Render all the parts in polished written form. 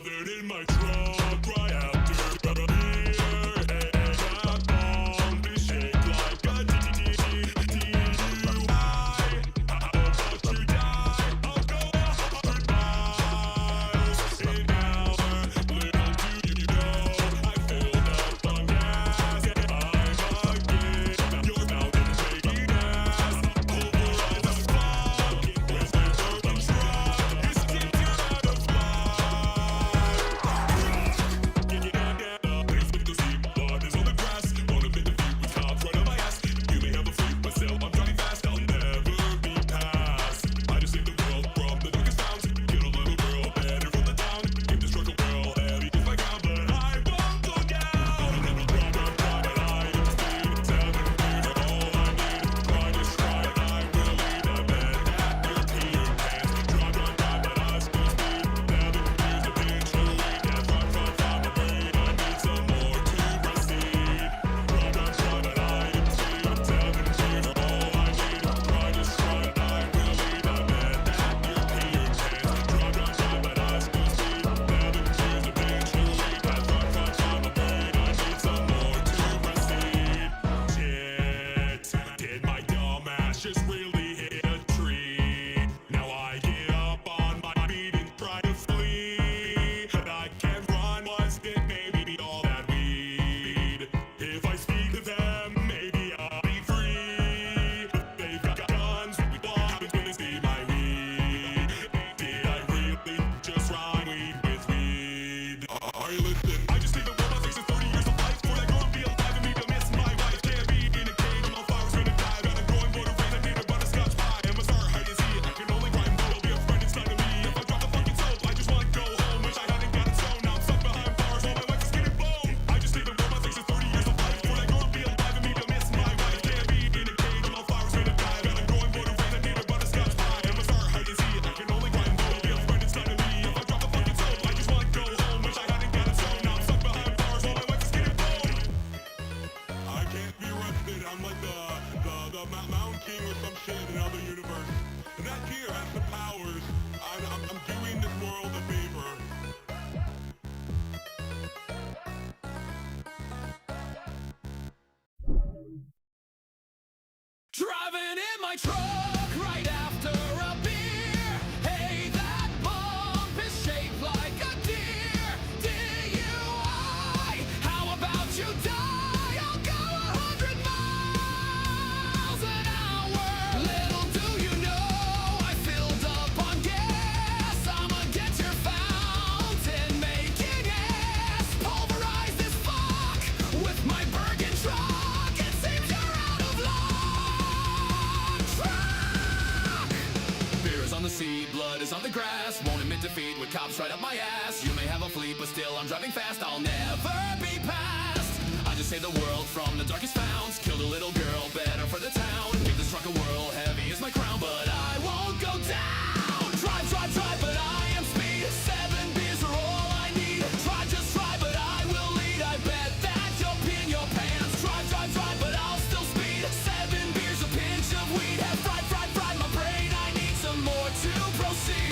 Driving in my truck right after a beer. Hey, that bomb is shaped like a DUI. How about you die? I'll go 100 miles an hour. Little do you know, I filled up on gas. I'm a kid. You're now in baby gas. Over on the clock with my broken truck. It's kicked out of just really hit a tree. Now I get up on my feet and try to flee. But I can't run once it may be all that weed. If I speak to them, maybe I'll be free. But they've got guns, we haven't been to see my weed. Did I really just rhyme weed with weed? Are you listening? I just think the world my face is 30 years of life. Before I grow up, be alive and maybe I'll miss my wife. Can't be in a cage, I'm on fire, gonna die. Got a growing motor. I'm like the Mountain King or some shit in another universe. And that gear has the powers. I'm doing this world a favor. Driving in my truck right after a beer. Hey, that bump is shaped like a deer. DUI, how about you die? I'll go 100 miles an hour. Little do you know, I filled up on gas. I'ma get your fountain making ass. Pulverize this fuck with my Bergen truck. It seems you're out of luck. Beer is on the seat, blood is on the grass. Won't admit defeat with cops right up my ass. You may have a fleet, but still I'm driving fast. I'll never be passed. I just saved the world from the darkest founts. Killed a little girl, better for the town. Give this truck a whirl, heavy is my crown, but I won't go down. Drive, drive, drive, but I am speed. 7 beers are all I need. Try, just try, but I will lead. I bet that you'll pee in your pants. Drive, drive, drive, but I'll still speed. 7 beers, a pinch of weed. Have fried, fried, fried my brain. I need some more to proceed.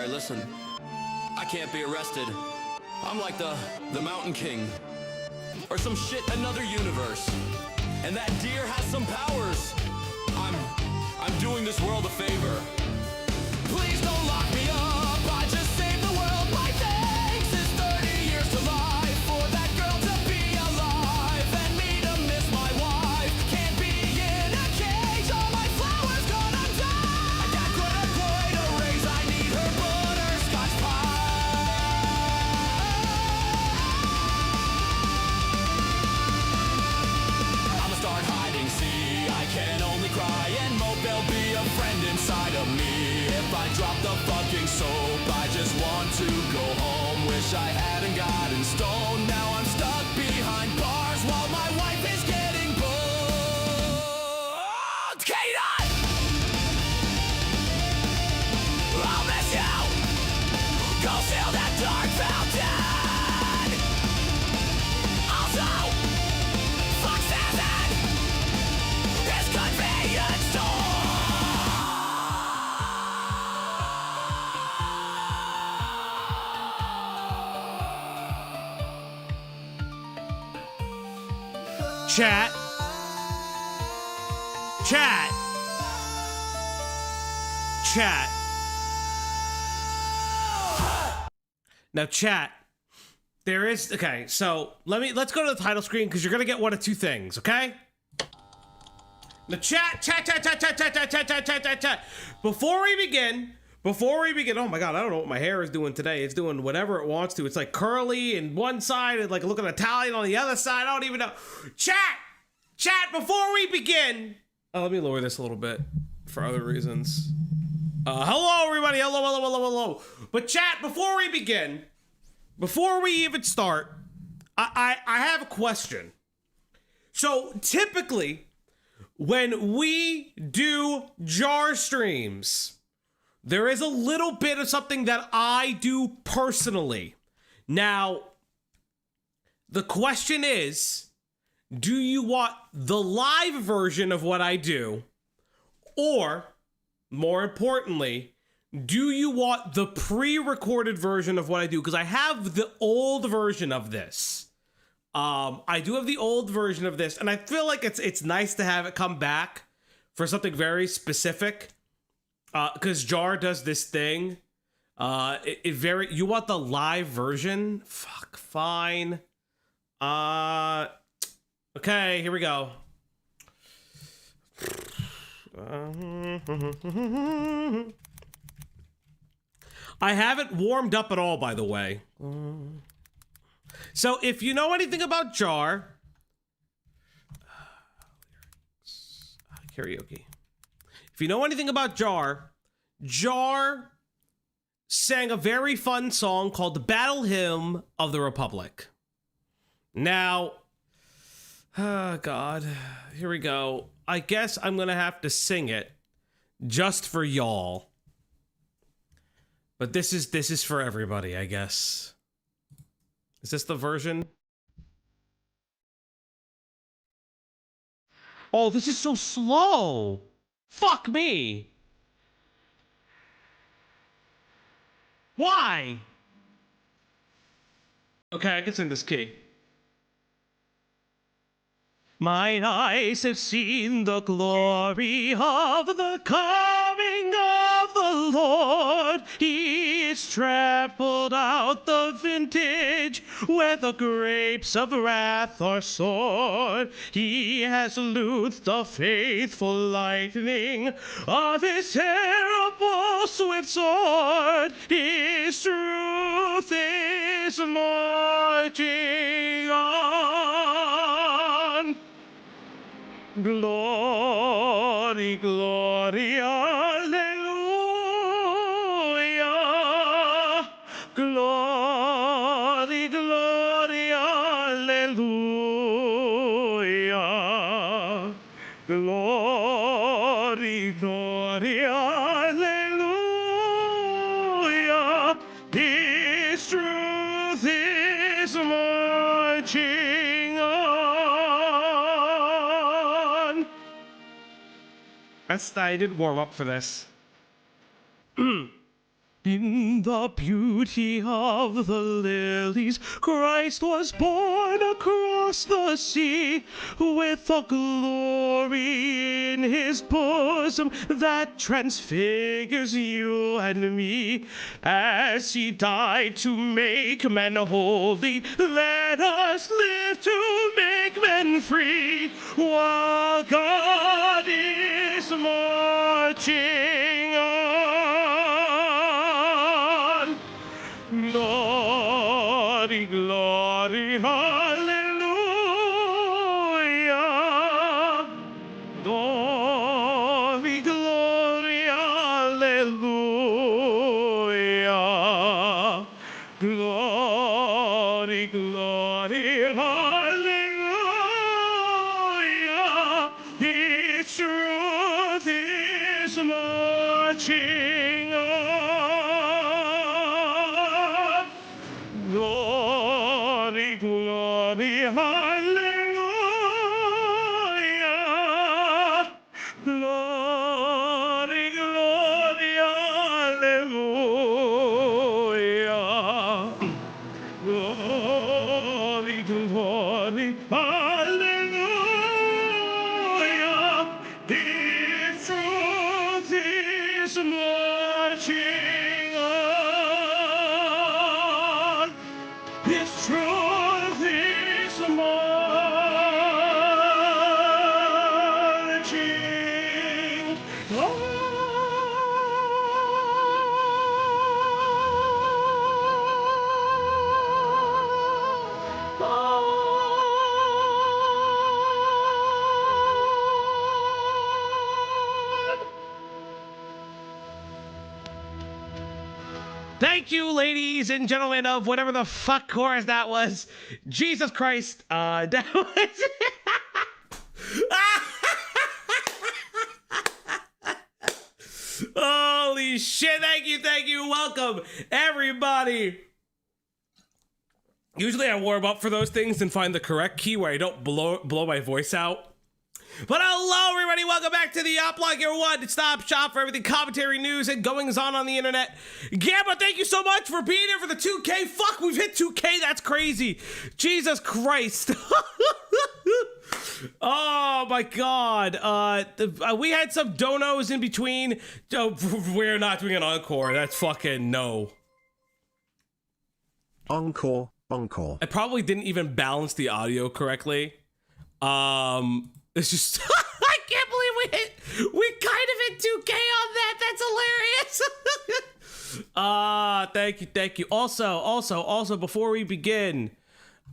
Alright, listen. I can't be arrested. I'm like the Mountain King. Or some shit, another universe. And that deer has some powers. I'm doing this world a favor. Please don't lock me up. I just saved the world. My thanks is 30 years to life for that girl to be alive and me to miss my wife. Can't be in a cage. All my flowers gonna die. I got quite a raise. I need her butterscotch pie. I'ma start hiding. See, I can only cry and mope. There'll be a friend inside of me. If I drop the fucking soap, I just want to go home. Wish I hadn't gotten stoned. Now I'm stuck behind bars while my wife is getting booked. Kaden! I'll miss you. Go sail that dark fountain. Also, fuck Susan. This convenience store. Chat. Chat. Chat. Now, chat. There is, okay, so let's go to the title screen because you're gonna get one of two things, okay? Now, chat. Before we begin, oh my god, I don't know what my hair is doing today. It's doing whatever it wants to. It's like curly in one side and like looking Italian on the other side. I don't even know. Chat, before we begin. Oh, let me lower this a little bit for other reasons. Hello everybody, hello. But chat, before we begin, before we even start, I have a question. So typically, when we do jar streams, there is a little bit of something that I do personally. Now, the question is, do you want the live version of what I do? Or, more importantly, do you want the pre-recorded version of what I do? Because I have the old version of this. I do have the old version of this, and I feel like it's nice to have it come back for something very specific. Because Jar does this thing. You want the live version? Fuck, fine. Okay, here we go. I haven't warmed up at all, by the way. So if you know anything about Jar, karaoke. If you know anything about Jar sang a very fun song called the Battle Hymn of the Republic. Now, oh God, here we go. I guess I'm gonna have to sing it just for y'all. But this is for everybody, I guess. Is this the version? Oh, this is so slow. Fuck me. Why? Okay, I can sing this key. Mine eyes have seen the glory of the coming of the Lord. He has trampled out the vintage where the grapes of wrath are stored. He has loosed the faithful lightning of his terrible swift sword. His truth is marching on. Glory, glory, alleluia. Glory, glory, alleluia. Glory, glory, alleluia. His truth is marching on. I didn't warm up for this. In the beauty of the lilies, Christ was born across the sea, with a glory in his bosom that transfigures you and me. As he died to make men holy, let us live to make men free, while God is marching on. Glory, glory, hallelujah. Glory, glory, hallelujah. Glory, glory, hallelujah. His truth is marching on. Glory, glory, hallelujah. Glory, glory, hallelujah. Glory, glory, hallelujah. His truth is marching on. His truth is marching on. Thank you, ladies and gentlemen of whatever the fuck chorus that was. Jesus Christ, that was... Holy shit, thank you, welcome, everybody. Usually I warm up for those things and find the correct key where I don't blow my voice out. But hello, everybody. Welcome back to the Upload, your one-stop shop for everything commentary, news, and goings-on on the internet. Gamma, thank you so much for being here for the 2K. Fuck, we've hit 2K. That's crazy. Jesus Christ. Oh, my God. We had some donos in between. Oh, we're not doing an encore. That's fucking no. Encore. I probably didn't even balance the audio correctly. It's just, I can't believe we kind of hit 2K on that. That's hilarious. Thank you. Also, before we begin,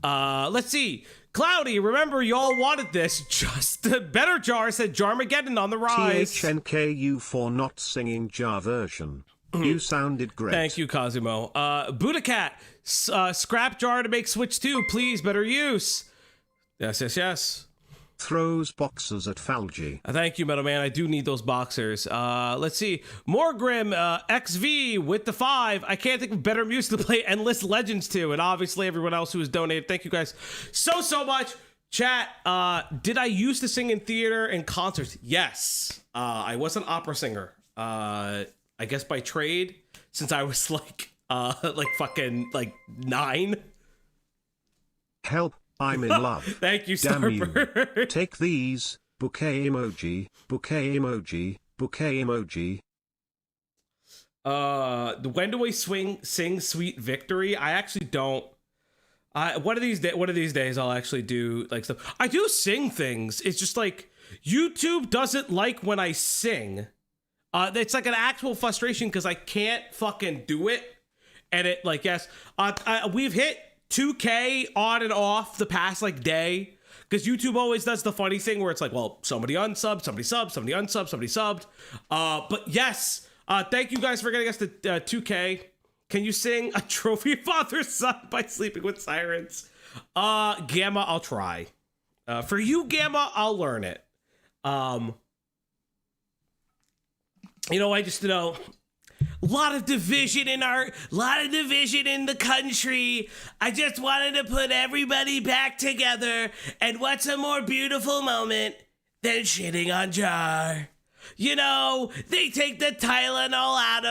let's see. Cloudy, remember y'all wanted this. Just Better Jar said Jarmageddon on the rise. THNKU for not singing Jar version. You sounded great. Thank you, Cosimo. Buddha scrap jar to make Switch 2, please. Better use. Yes. Throws boxers at Falgi. Thank you, Metal Man. I do need those boxers. Let's see. Morgrim, XV with the 5. I can't think of better music to play Endless Legends to. And obviously everyone else who has donated. Thank you guys so much. Chat, did I used to sing in theater and concerts? Yes. I was an opera singer. I guess by trade, since I was like fucking 9. Help. I'm in love. Thank you, Damn you. Starper. Take these. Bouquet emoji. Bouquet emoji. Bouquet emoji. When do I sing Sweet Victory? I actually don't. One of these days I'll actually do like stuff. I do sing things. It's just like YouTube doesn't like when I sing. It's like an actual frustration because I can't fucking do it. And it like, yes, we've hit 2K on and off the past like day, because YouTube always does the funny thing where it's like, well, somebody unsubbed, somebody subbed, somebody unsubbed, somebody subbed. But yes, thank you guys for getting us to 2K. Can you sing A Trophy Father's Son by Sleeping with Sirens? Gamma, I'll try. For you, Gamma, I'll learn it. I just know. A lot of division in the country. I just wanted to put everybody back together. And what's a more beautiful moment than shitting on Jar? You know, they take the Tylenol out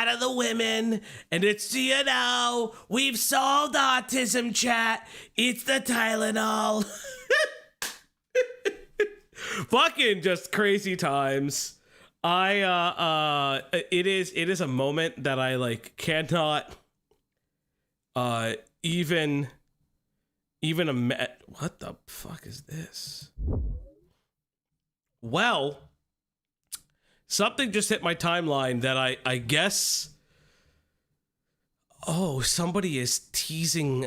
of the women, and it's, you know, we've solved autism, chat. It's the Tylenol. Fucking just crazy times. It is a moment that I like cannot even what the fuck is this? Well, something just hit my timeline that I guess. Oh, somebody is teasing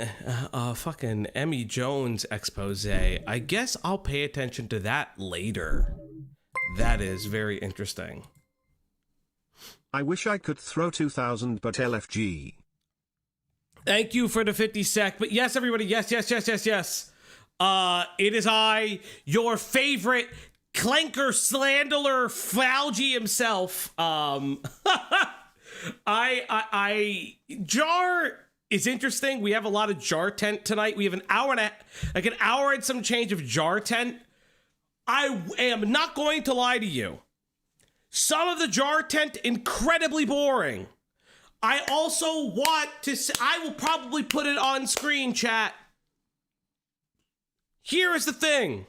a fucking Emmy Jones expose. I guess I'll pay attention to that later. That is very interesting. I wish I could throw 2,000 but LFG. Thank you for the 50 sec. But yes, everybody, yes. It is I, your favorite clanker slanderer Falgy himself. Jar is interesting. We have a lot of Jar Tent tonight. We have an hour and some change of Jar Tent. I am not going to lie to you. Some of the Jar Tent incredibly boring. I also want to I will probably put it on screen, chat. Here is the thing.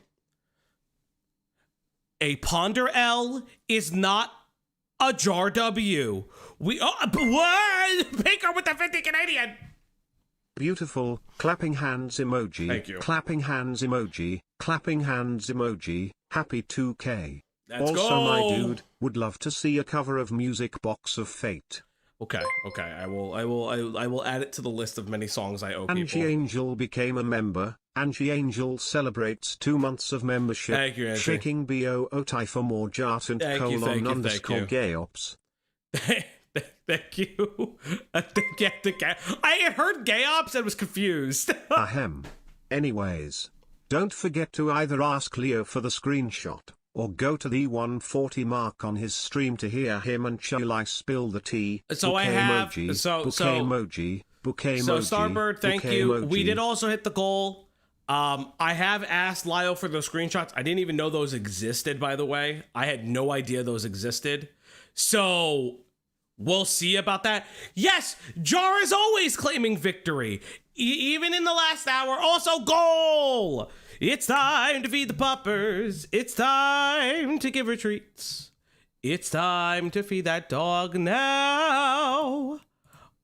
A Ponder L is not a Jar W. What? Baker with the 50 Canadian. Beautiful. Clapping hands emoji. Thank you. Clapping hands emoji. Clapping hands emoji. Happy 2K. Let's also, go. my dude, would love to see a cover of Music Box of Fate. Okay. I will add it to the list of many songs I owe people. Angie Angel became a member. Angie Angel celebrates 2 months of membership. Thank you, Angie. Shaking BO Otai for more jart and Thank you. _ gayops. Thank you. I had heard gay ops and was confused. Ahem. Anyways, don't forget to either ask Leo for the screenshot, or go to the 140 mark on his stream to hear him and shall I spill the tea. So I have emoji, emoji. Bouquet So emoji, Starbird, thank bouquet you. emoji. We did also hit the goal. I have asked Lyle for those screenshots. I didn't even know those existed, by the way. I had no idea those existed. So we'll see about that. Yes, Jar is always claiming victory. Even in the last hour. Also, goal! It's time to feed the puppers. It's time to give her treats. It's time to feed that dog now.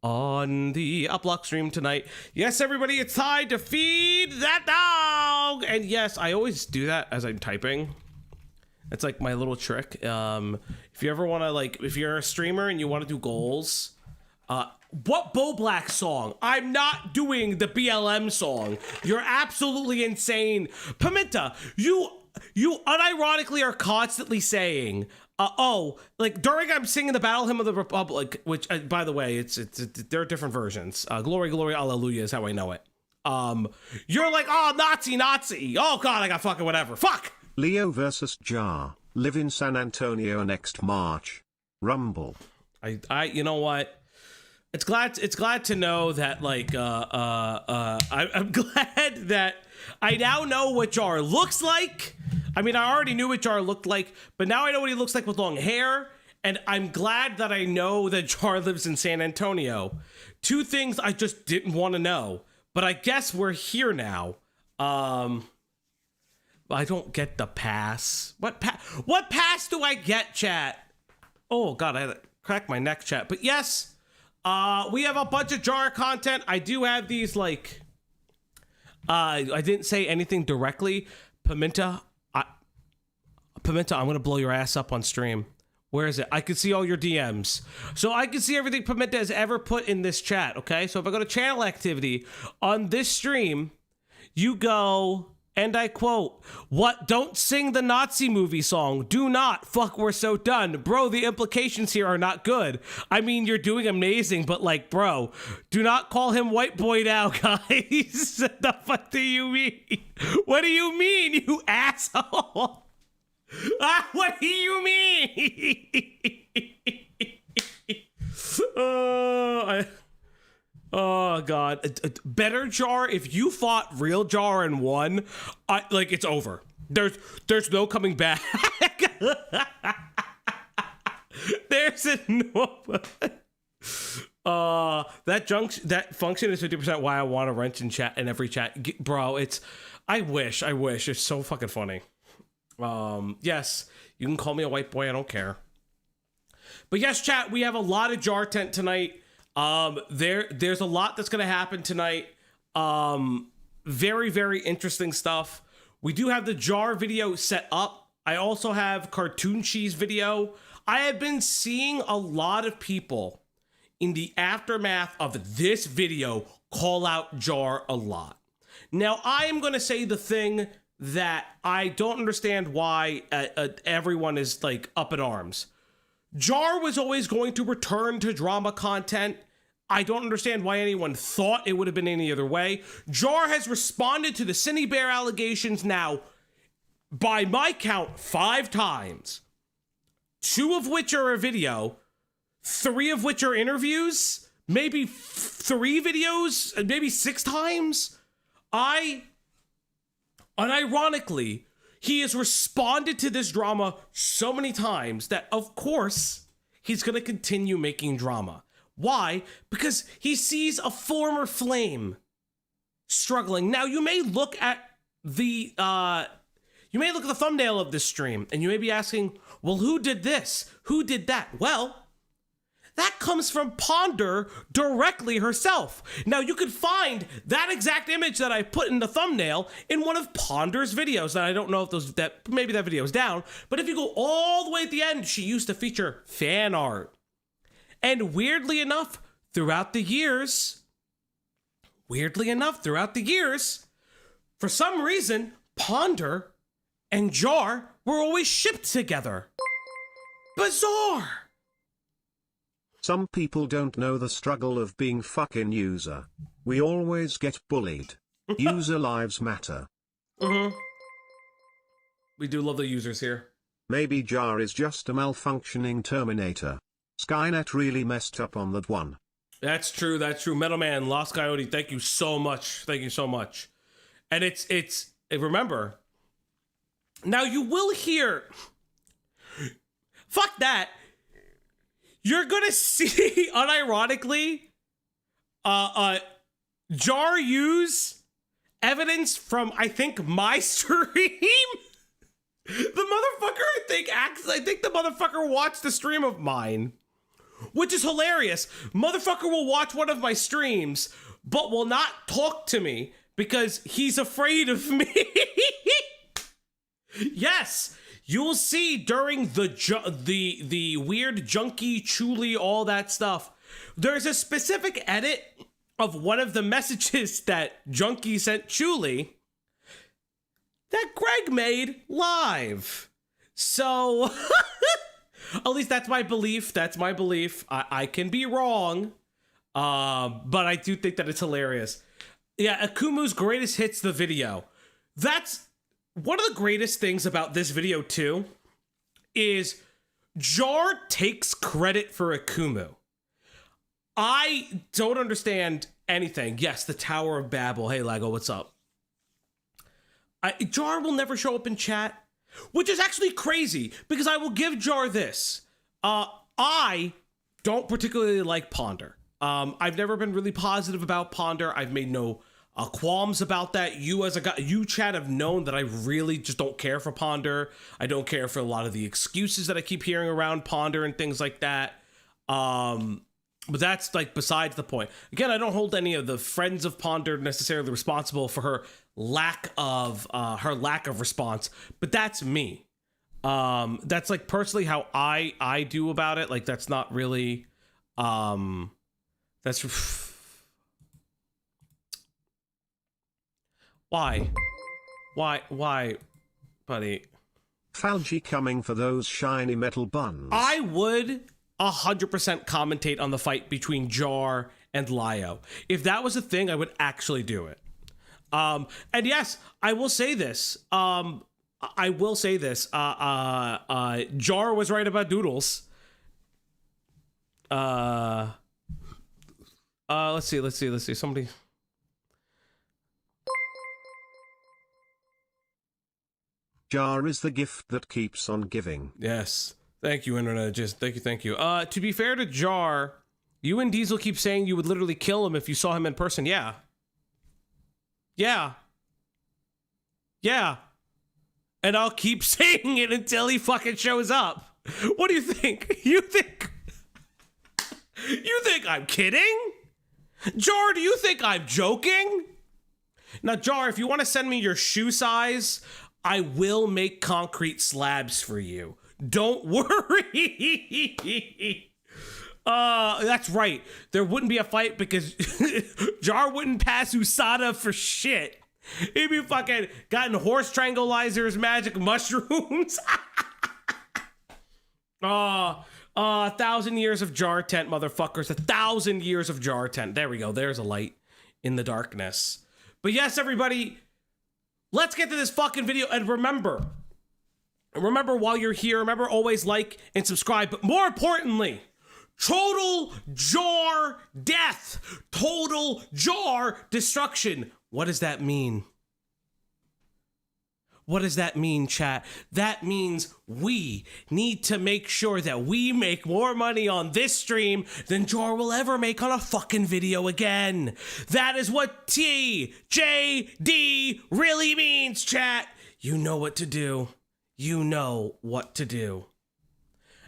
On the Uplock stream tonight. Yes, everybody, it's time to feed that dog. And yes, I always do that as I'm typing. It's like my little trick. If you ever want to, like, if you're a streamer and you want to do goals, what Bo Black song? I'm not doing the BLM song. You're absolutely insane. Pimenta, you unironically are constantly saying, like during I'm singing the Battle Hymn of the Republic, which by the way, there are different versions. Glory, glory, hallelujah is how I know it. You're like, oh, Nazi. Oh God, I got fucking whatever. Fuck. Leo versus Jar. Live in San Antonio next March. Rumble. You know what? It's glad to know that, like, I'm glad that I now know what Jar looks like. I mean, I already knew what Jar looked like, but now I know what he looks like with long hair, and I'm glad that I know that Jar lives in San Antonio. Two things I just didn't want to know, but I guess we're here now. I don't get the pass. What pass do I get, chat? Oh, God, I had to crack my neck, chat. But yes, we have a bunch of Jar content. I do have these, like, I didn't say anything directly. Pimenta, I'm going to blow your ass up on stream. Where is it? I can see all your DMs. So I can see everything Pimenta has ever put in this chat, okay? So if I go to channel activity on this stream, you go, and I quote, "What? Don't sing the Nazi movie song. Do not. Fuck, we're so done. Bro, the implications here are not good. I mean, you're doing amazing, but like, bro, do not call him white boy now, guys." What the fuck do you mean? What do you mean, you asshole? What do you mean? Oh God! Better Jar. If you fought real Jar and won, like it's over. There's no coming back. There's a no. That function is 50% why I want to wrench in chat in every chat, bro. I wish it's so fucking funny. Yes, you can call me a white boy. I don't care. But yes, chat, we have a lot of Jar Tent tonight. There's a lot that's gonna happen tonight. Very, very interesting stuff. We do have the Jar video set up. I also have Cartoon Cheese video. I have been seeing a lot of people in the aftermath of this video call out Jar a lot. Now, I am gonna say the thing that I don't understand why everyone is like up in arms. Jar was always going to return to drama content. I don't understand why anyone thought it would have been any other way. Jar has responded to the Cindy Bear allegations now, by my count, 5 times. 2 of which are a video, 3 of which are interviews, maybe 3 videos, and maybe 6 times. Unironically, he has responded to this drama so many times that, of course, he's going to continue making drama. Why? Because he sees a former flame struggling. Now, you may look at the thumbnail of this stream, and you may be asking, well, who did this? Who did that? Well, that comes from Ponder directly herself. Now, you could find that exact image that I put in the thumbnail in one of Ponder's videos. And I don't know if maybe that video is down, but if you go all the way at the end, she used to feature fan art. And weirdly enough, throughout the years, for some reason, Ponder and Jar were always shipped together. Bizarre. Some people don't know the struggle of being fucking user. We always get bullied. User lives matter. We do love the users here. Maybe Jar is just a malfunctioning Terminator. Skynet really messed up on that one. That's true. Metal Man, Lost Coyote, thank you so much. And remember, now you will hear, fuck that. You're gonna see, unironically, Jar use evidence from, I think, my stream. The motherfucker, I think the motherfucker watched the stream of mine, which is hilarious. Motherfucker will watch one of my streams, but will not talk to me because he's afraid of me. Yes. You'll see during the weird junkie, chuli, all that stuff, there's a specific edit of one of the messages that Junkie sent Chuli that Greg made live. So, at least that's my belief. I can be wrong, but I do think that it's hilarious. Yeah, Akumu's Greatest Hits, the video. That's one of the greatest things about this video, too, is Jar takes credit for Akumu. I don't understand anything. Yes, the Tower of Babel. Hey, Lego, what's up? Jar will never show up in chat, which is actually crazy, because I will give Jar this. I don't particularly like Ponder. I've never been really positive about Ponder. I've made no qualms about that. You as a guy, you chat have known that I really just don't care for Ponder. I don't care for a lot of the excuses that I keep hearing around Ponder and things like that. But that's like besides the point. Again, I don't hold any of the friends of Ponder necessarily responsible for her lack of response, but that's me. That's like personally how I do about it. Like that's not really that's Why, buddy? Falgi coming for those shiny metal buns. I would 100% commentate on the fight between Jar and Lio. If that was a thing, I would actually do it. And yes, I will say this. Jar was right about Doodles. Let's see. Somebody. Jar is the gift that keeps on giving. Yes. Thank you, Internet. Just thank you. To be fair to Jar, you and Diesel keep saying you would literally kill him if you saw him in person. Yeah. Yeah. Yeah. And I'll keep saying it until he fucking shows up. What do you think? You think I'm kidding? Jar, do you think I'm joking? Now, Jar, if you want to send me your shoe size, I will make concrete slabs for you. Don't worry. That's right. There wouldn't be a fight because Jar wouldn't pass USADA for shit. He'd be fucking gotten horse tranquilizers, magic mushrooms. 1,000 years of Jar Tent, motherfuckers. 1,000 years of Jar Tent. There we go. There's a light in the darkness. But yes, everybody, let's get to this fucking video. And remember while you're here, remember always like and subscribe. But more importantly, total Jar death. Total Jar destruction. What does that mean? What does that mean, chat? That means we need to make sure that we make more money on this stream than Jar will ever make on a fucking video again. That is what TJD really means, chat. You know what to do. You know what to do.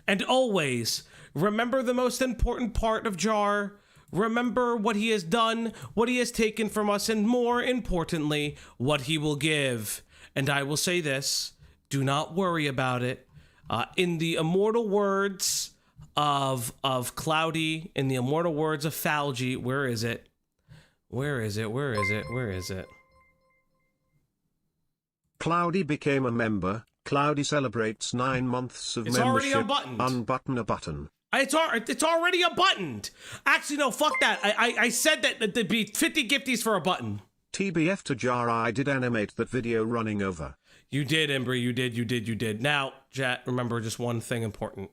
And always, remember the most important part of Jar. Remember what he has done, what he has taken from us, and more importantly, what he will give. And I will say this, do not worry about it. In the immortal words of Cloudy, in the immortal words of Falgy, where is it? Where is it? Where is it? Where is it? Cloudy became a member. Cloudy celebrates 9 months of It's membership. already unbuttoned. Unbutton a button. It's already unbuttoned. Actually, no, fuck that. I said that there'd be 50 gifties for a button. TBF to Jar, I did animate that video running over. You did, Embry. You did. Now, chat, remember just one thing important.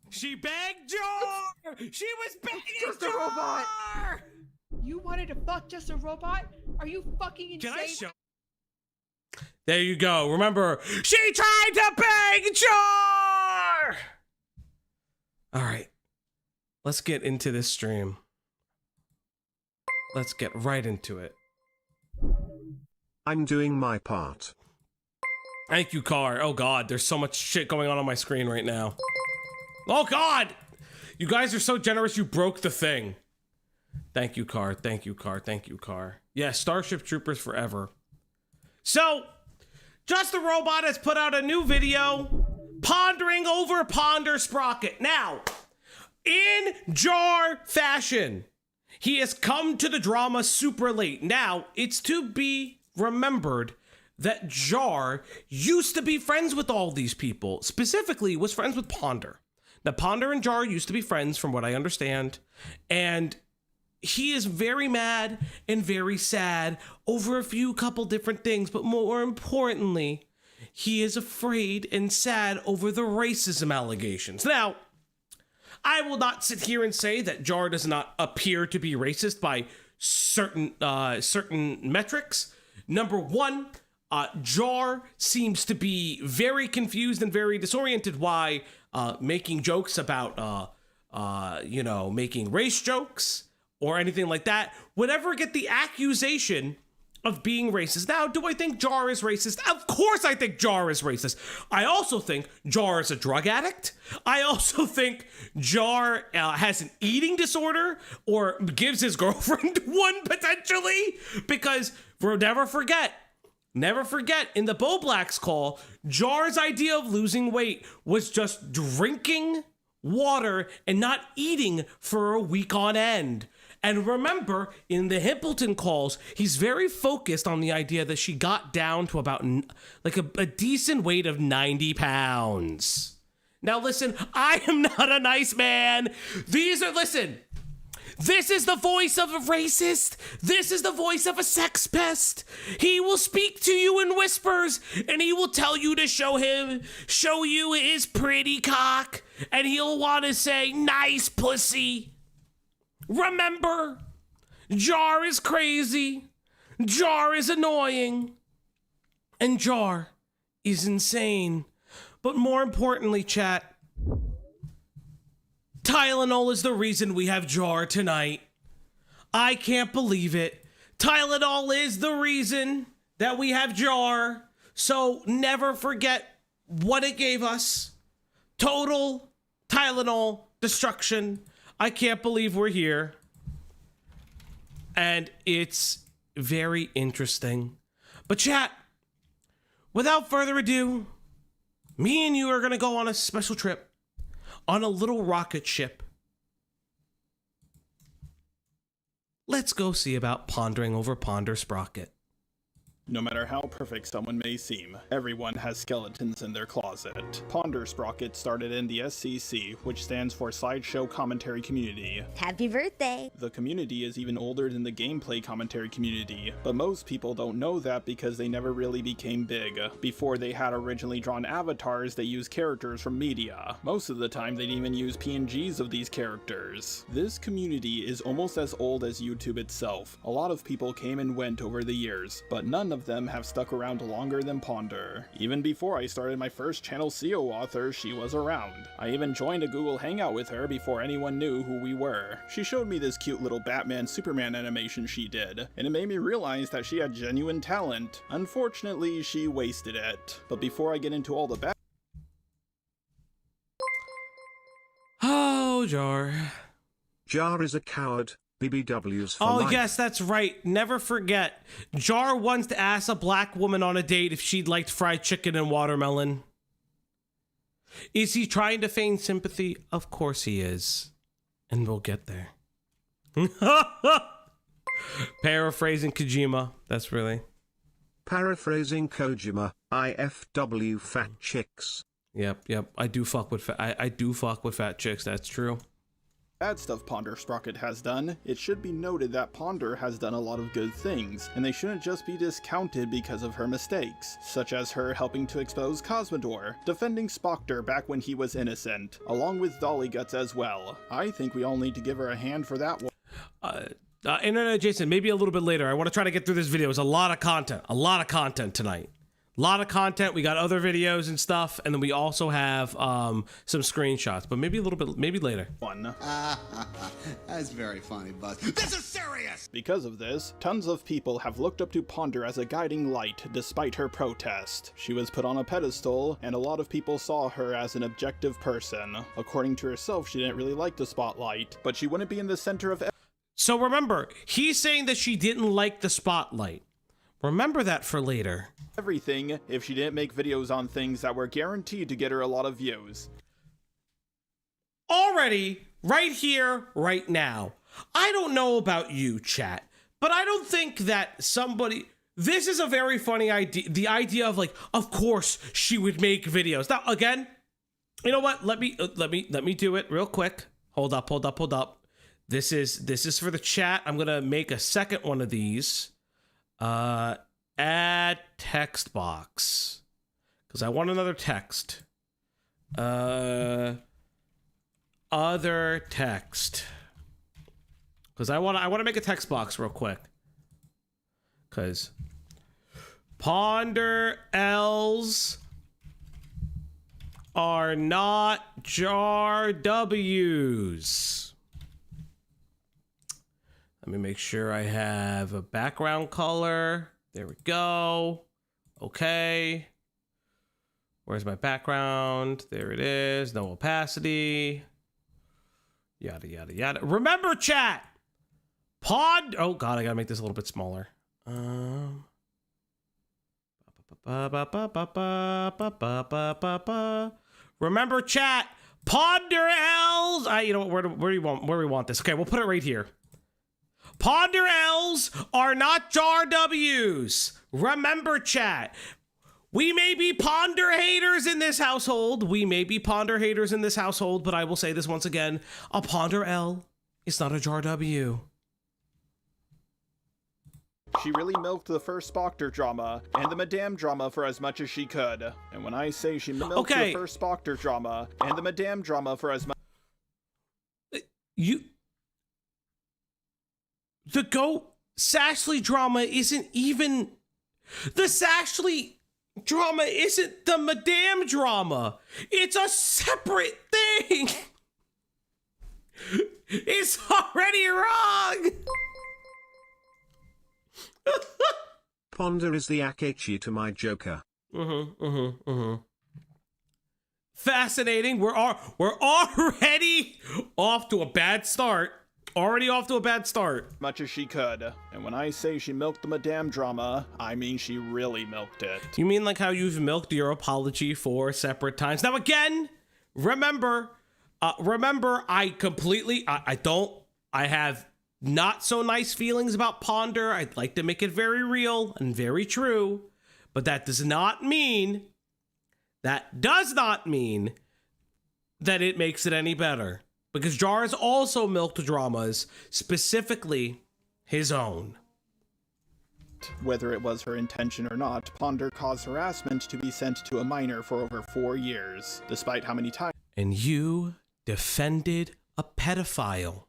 She begged Jar! She was begging Just a Jar! robot! You wanted to fuck just a robot? Are you fucking insane? Can I show? There you go. Remember, she tried to beg Jar! All right. Let's get into this stream. Let's get right into it. I'm doing my part. Thank you, Car. Oh, God. There's so much shit going on my screen right now. Oh, God. You guys are so generous. You broke the thing. Thank you, Car. Thank you, Car. Thank you, Car. Yeah, Starship Troopers forever. So, Just the Robot has put out a new video pondering over Ponder Sprocket. Now, in Jar fashion, he has come to the drama super late. Now, it's to be remembered that Jar used to be friends with all these people, specifically was friends with Ponder. Now, Ponder and Jar used to be friends from what I understand, and he is very mad and very sad over a few couple different things, but more importantly, he is afraid and sad over the racism allegations. Now, I will not sit here and say that Jar does not appear to be racist by certain metrics. Number one, Jar seems to be very confused and very disoriented why making jokes about, making race jokes or anything like that would ever get the accusation of being racist. Now, do I think Jar is racist? Of course I think Jar is racist. I also think Jar is a drug addict. I also think Jar has an eating disorder or gives his girlfriend one potentially, because never forget, in the Bo Blacks call, Jar's idea of losing weight was just drinking water and not eating for a week on end. And remember, in the Himpleton calls, he's very focused on the idea that she got down to about like a decent weight of 90 pounds. Now listen, I am not a nice man. This is the voice of a racist. This is the voice of a sex pest. He will speak to you in whispers, and he will tell you to show you his pretty cock, and he'll want to say, nice pussy. Remember, Jar is crazy, Jar is annoying, and Jar is insane. But more importantly, chat, Tylenol is the reason we have Jar tonight. I can't believe it. Tylenol is the reason that we have Jar. So never forget what it gave us. Total Tylenol destruction. I can't believe we're here. And it's very interesting. But chat, without further ado, me and you are going to go on a special trip on a little rocket ship. Let's go see about pondering over Ponder Sprocket. No matter how perfect someone may seem, everyone has skeletons in their closet. Ponder Sprocket started in the SCC, which stands for Sideshow Commentary Community. Happy birthday! The community is even older than the gameplay commentary community, but most people don't know that because they never really became big. Before they had originally drawn avatars, they used characters from media. Most of the time they didn't even use PNGs of these characters. This community is almost as old as YouTube itself. A lot of people came and went over the years, but none of them have stuck around longer than Ponder. Even before I started my first channel CO author, she was around. I even joined a Google Hangout with her before anyone knew who we were. She showed me this cute little Batman Superman animation she did, and it made me realize that she had genuine talent. Unfortunately, she wasted it. But before I get into all the Oh, Jar. Jar is a coward. BBWs for Oh, life. yes, that's right. Never forget. Jar once to ask a black woman on a date if she'd liked fried chicken and watermelon. Is he trying to feign sympathy? Of course he is. And we'll get there. Paraphrasing Kojima. That's really. Paraphrasing Kojima, IFW fat chicks. Yep. I do fuck with I do fuck with fat chicks. That's true. bad stuff Ponder Sprocket has done, it should be noted that Ponder has done a lot of good things, and they shouldn't just be discounted because of her mistakes, such as her helping to expose Cosmodor, defending Spocker back when he was innocent, along with Dolly Guts as well. I think we all need to give her a hand for that one. Internet Jason, maybe a little bit later. I want to try to get through this video. It's a lot of content tonight. A lot of content. We got other videos and stuff, and then we also have some screenshots, but maybe a little bit, maybe later. That's very funny, Buzz. This is serious! Because of this, tons of people have looked up to Ponder as a guiding light despite her protest. She was put on a pedestal, and a lot of people saw her as an objective person. According to herself, she didn't really like the spotlight, but she wouldn't be in the center of So remember, he's saying that she didn't like the spotlight. Remember that for later. everything if she didn't make videos on things that were guaranteed to get her a lot of views. Already, right here, right now. I don't know about you, chat, but I don't think that somebody... This is a very funny idea. The idea of like, of course she would make videos. Now, again, you know what? Let me do it real quick. Hold up. This is for the chat. I'm gonna make a second one of these. Add text box, because I want another text. Other text, because I want to make a text box real quick. Because Ponder L's are not jar W's. Let me make sure I have a background color. There we go. Okay. Where's my background? There it is. No opacity. Yada, yada, yada. Remember, chat! Oh, God, I gotta make this a little bit smaller. Remember, chat! Ponder L's! You know, where do we want this? Okay, we'll put it right here. Ponder L's are not jar W's. Remember, chat. We may be Ponder haters in this household. But I will say this once again. A Ponder L is not a jar W. She really milked the first Spocker drama and the Madame drama for as much as she could. And when I say she milked the first Spocker drama and the Madame drama for as much... The Sashley drama isn't even... The Sashley Drama isn't the Madame drama. It's a separate thing. It's already wrong. Ponder is the Akechi to my Joker. Fascinating. We're already off to a bad start. Already off to a bad start. Much as she could. And when I say she milked the Madame drama, I mean she really milked it. You mean like how you've milked your apology 4 separate times? Now again, remember, I have not so nice feelings about Ponder. I'd like to make it very real and very true, but that does not mean that it makes it any better. Because Jar has also milked dramas, specifically his own. Whether it was her intention or not, Ponder caused harassment to be sent to a minor for over 4 years, despite how many times. And you defended a pedophile.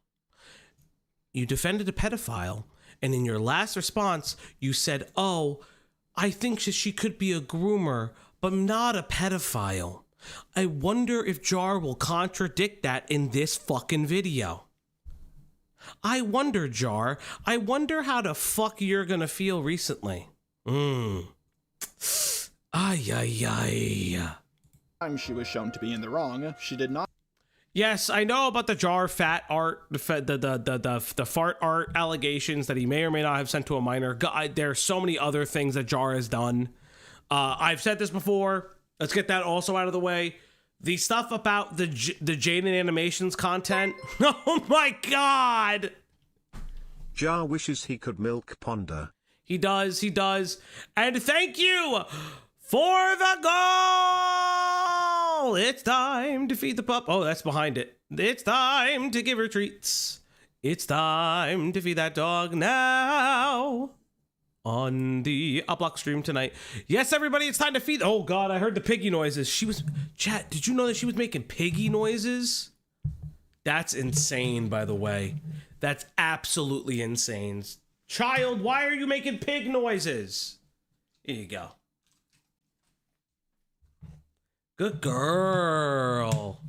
And in your last response, you said, oh, I think she could be a groomer, but not a pedophile. I wonder if Jar will contradict that in this fucking video. I wonder, Jar. I wonder how the fuck you're gonna feel recently. Ay, ay, ay. Time she was shown to be in the wrong, she did not. Yes, I know about the Jar fat art, the fart art allegations that he may or may not have sent to a minor. God, there's so many other things that Jar has done. I've said this before. Let's get that also out of the way. The stuff about the Jaden Animations content. Oh my God. Jar wishes he could milk Ponder. He does. And thank you for the goal. It's time to feed the pup. Oh, that's behind it. It's time to give her treats. It's time to feed that dog now. On the Uplock stream tonight. Yes, everybody, it's time to feed. Oh God, I heard the piggy noises. Chat, did you know that she was making piggy noises? That's insane, by the way. That's absolutely insane. Child, why are you making pig noises? Here you go. Good girl.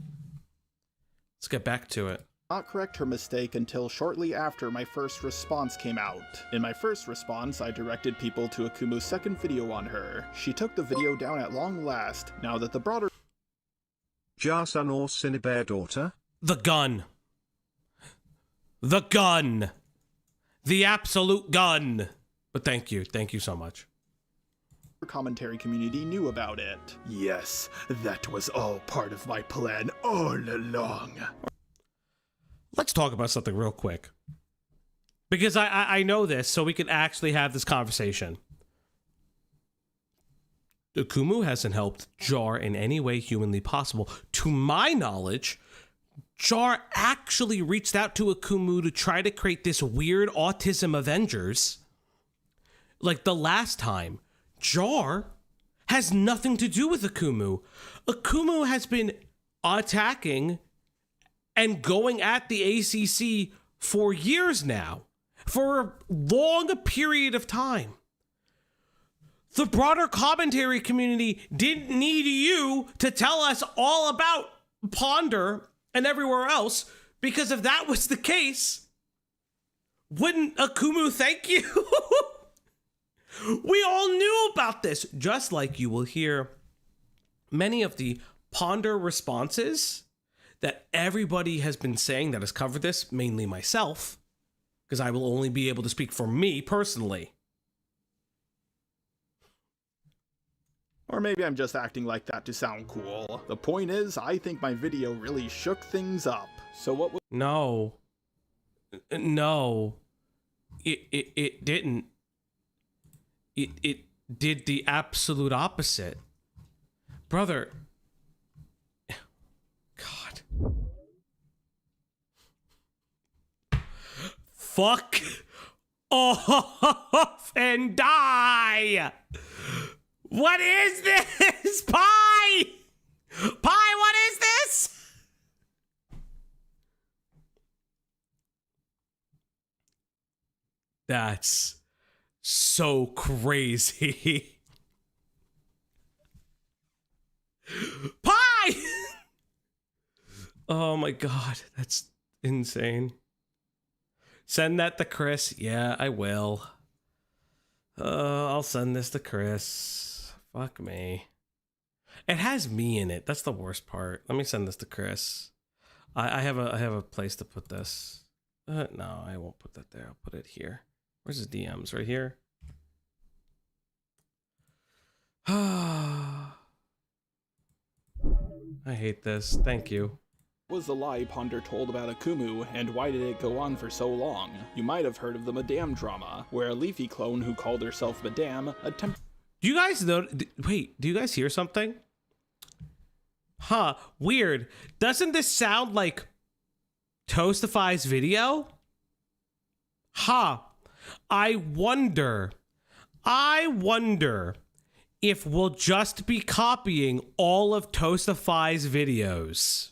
Let's get back to it. Not correct her mistake until shortly after my first response came out. In my first response, I directed people to Akumu's second video on her. She took the video down at long last, now that the broader Jar son or Cinnabare daughter? The gun. The gun. The absolute gun. But thank you so much. Commentary community knew about it. Yes, that was all part of my plan all along. Let's talk about something real quick. Because I know this, so we can actually have this conversation. Akumu hasn't helped Jar in any way humanly possible. To my knowledge, Jar actually reached out to Akumu to try to create this weird autism Avengers. Like the last time. Jar has nothing to do with Akumu. Akumu has been attacking and going at the ACC for years now, for a long period of time. The broader commentary community didn't need you to tell us all about Ponder and everywhere else, because if that was the case, wouldn't Akumu thank you? We all knew about this, just like you will hear many of the Ponder responses that everybody has been saying that has covered this, mainly myself, because I will only be able to speak for me personally. Or maybe I'm just acting like that to sound cool. The point is, I think my video really shook things up. So what was— No. It didn't. It did the absolute opposite. Brother. God. Fuck off and die. What is this? Pie! Pie, what is this? That's so crazy. Oh my god, that's insane. Send that to Chris. Yeah, I will. I'll send this to Chris. Fuck me. It has me in it. That's the worst part. Let me send this to Chris. I have a place to put this. No, I won't put that there. I'll put it here. Where's his DMs? Right here. I hate this. Thank you. Was the lie Ponder told about Akumu, and why did it go on for so long? You might have heard of the Madame drama, where a Leafy clone who called herself Madame attempted. Do you guys know? Wait, do you guys hear something? Huh, weird. Doesn't this sound like Toastify's video? Huh. I wonder if we'll just be copying all of Toastify's videos.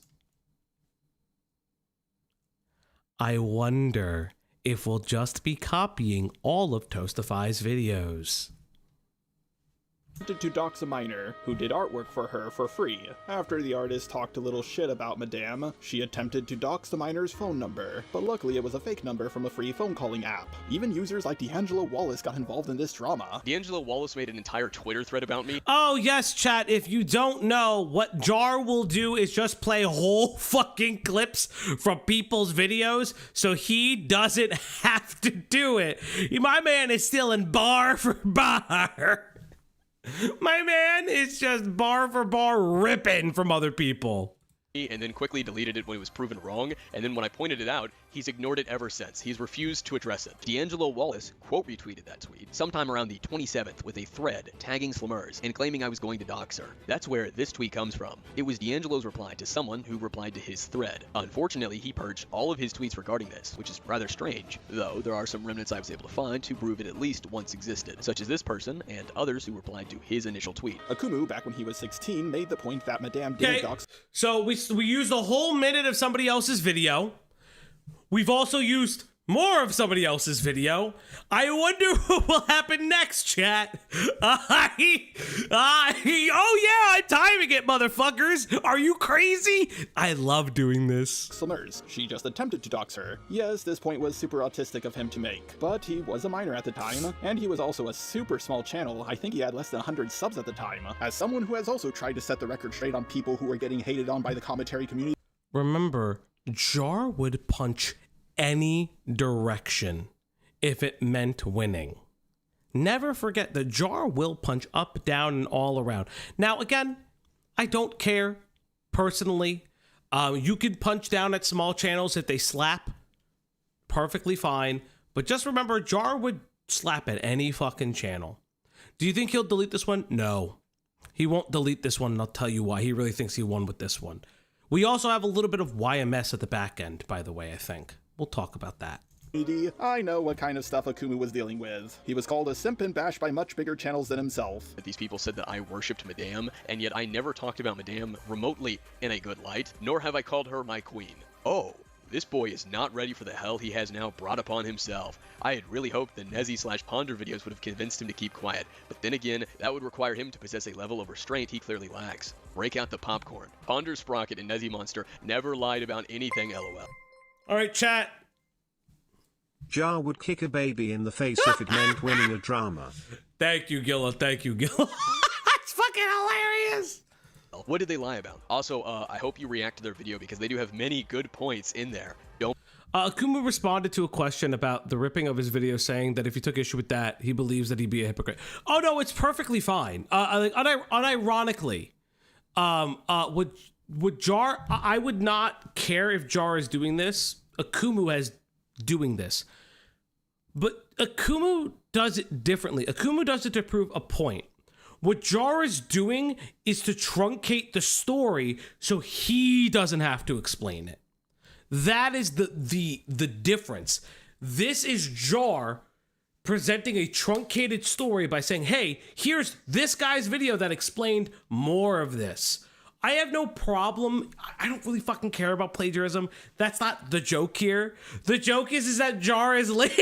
I wonder if we'll just be copying all of Toastify's videos. To dox a minor, who did artwork for her for free. After the artist talked a little shit about Madame, she attempted to dox the minor's phone number, but luckily it was a fake number from a free phone calling app. Even users like D'Angelo Wallace got involved in this drama. D'Angelo Wallace made an entire Twitter thread about me. Oh yes, chat, if you don't know, what Jar will do is just play whole fucking clips from people's videos so he doesn't have to do it. My man is still in bar for bar. My man is just bar for bar ripping from other people. And then quickly deleted it when it was proven wrong, and then when I pointed it out, he's ignored it ever since. He's refused to address it. D'Angelo Wallace quote retweeted that tweet sometime around the 27th with a thread tagging Slammers and claiming I was going to dox her. That's where this tweet comes from. It was D'Angelo's reply to someone who replied to his thread. Unfortunately, he purged all of his tweets regarding this, which is rather strange, though there are some remnants I was able to find to prove it at least once existed, such as this person and others who replied to his initial tweet. Akumu, back when he was 16, made the point that Madame did dox. So we used a whole minute of somebody else's video. We've also used more of somebody else's video. I wonder what will happen next, chat. Oh yeah, I'm timing it, motherfuckers. Are you crazy? I love doing this. Slammers. She just attempted to dox her. Yes, this point was super autistic of him to make, but he was a minor at the time, and he was also a super small channel. I think he had less than 100 subs at the time. As someone who has also tried to set the record straight on people who are getting hated on by the commentary community. Remember, Jar would punch any direction if it meant winning. Never forget that Jar will punch up, down, and all around. Now, again, I don't care personally. You can punch down at small channels if they slap. Perfectly fine. But just remember, Jar would slap at any fucking channel. Do you think he'll delete this one? No. He won't delete this one, and I'll tell you why. He really thinks he won with this one. We also have a little bit of YMS at the back end, by the way, I think. We'll talk about that. I know what kind of stuff Akumu was dealing with. He was called a simp and bashed by much bigger channels than himself. These people said that I worshipped Madame, and yet I never talked about Madame remotely in a good light, nor have I called her my queen. Oh, this boy is not ready for the hell he has now brought upon himself. I had really hoped the Nezzy/Ponder videos would have convinced him to keep quiet, but then again, that would require him to possess a level of restraint he clearly lacks. Break out the popcorn. Ponder, Sprocket, and Nezzy Monster never lied about anything, lol. Alright, chat. Jar would kick a baby in the face if it meant winning a drama. Thank you, Gilla. Thank you, Gilla. That's fucking hilarious. What did they lie about? Also, I hope you react to their video because they do have many good points in there. Don't. Akumu responded to a question about the ripping of his video, saying that if he took issue with that, he believes that he'd be a hypocrite. Oh no, it's perfectly fine. Unironically, would Jar? I would not care if Jar is doing this. Akumu has doing this, but Akumu does it differently. Akumu does it to prove a point. What Jar is doing is to truncate the story so he doesn't have to explain it. That is the difference. This is Jar presenting a truncated story by saying, hey, here's this guy's video that explained more of this. I have no problem. I don't really fucking care about plagiarism. That's not the joke here. The joke is that Jar is lazy.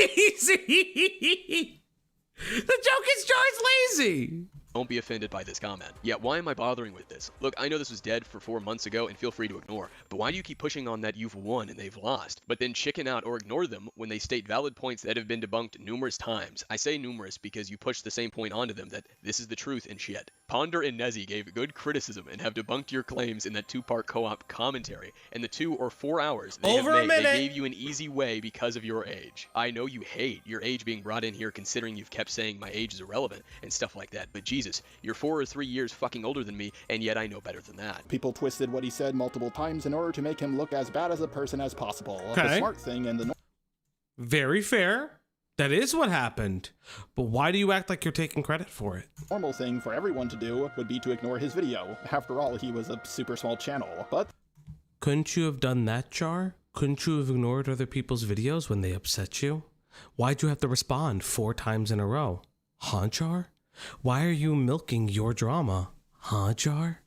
The joke is Jar is lazy. Don't be offended by this comment. Yeah, why am I bothering with this? Look, I know this was dead for 4 months ago and feel free to ignore, but why do you keep pushing on that you've won and they've lost, but then chicken out or ignore them when they state valid points that have been debunked numerous times? I say numerous because you push the same point onto them that this is the truth and shit. Ponder and Nezzy gave good criticism and have debunked your claims in that 2-part co-op commentary, and the 2 or 4 hours they Over have a made, minute. they gave you an easy way because of your age. I know you hate your age being brought in here considering you've kept saying my age is irrelevant and stuff like that, but Jesus, you're 4 or 3 years fucking older than me, and yet I know better than that. People twisted what he said multiple times in order to make him look as bad as a person as possible. Okay. The smart thing and the Very fair. That is what happened. But why do you act like you're taking credit for it? normal thing for everyone to do would be to ignore his video. After all, he was a super small channel. But Couldn't you have done that, Jar? Couldn't you have ignored other people's videos when they upset you? Why'd you have to respond 4 times in a row? Huh, Jar? Why are you milking your drama? Huh, Jar?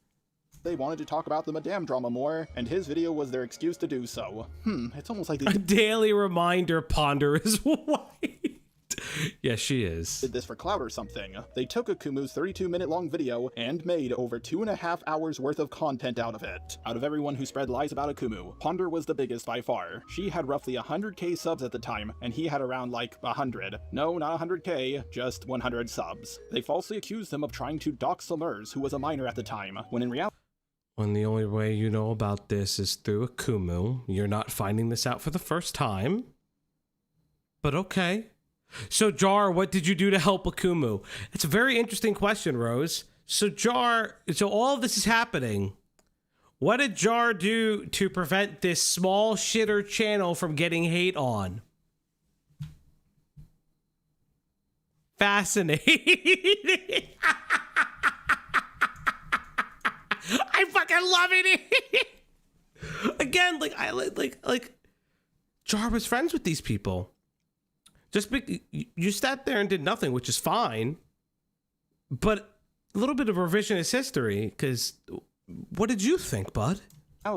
they wanted to talk about the Madame drama more, and his video was their excuse to do so. It's almost like they A daily reminder, Ponder is white. Yes, she is. did this for clout or something. They took Akumu's 32-minute long video and made over 2.5 hours worth of content out of it. Out of everyone who spread lies about Akumu, Ponder was the biggest by far. She had roughly 100k subs at the time, and he had around like 100. No, not 100k, just 100 subs. They falsely accused him of trying to dox Summers, who was a minor at the time, when in reality, When the only way you know about this is through Akumu, you're not finding this out for the first time. But okay. So Jar, what did you do to help Akumu? It's a very interesting question, Rose. So Jar, so all of this is happening. What did Jar do to prevent this small shitter channel from getting hate on? Fascinating. I fucking love it. Again, like Jar was friends with these people. Just you sat there and did nothing, which is fine. But a little bit of revisionist history, because what did you think, bud?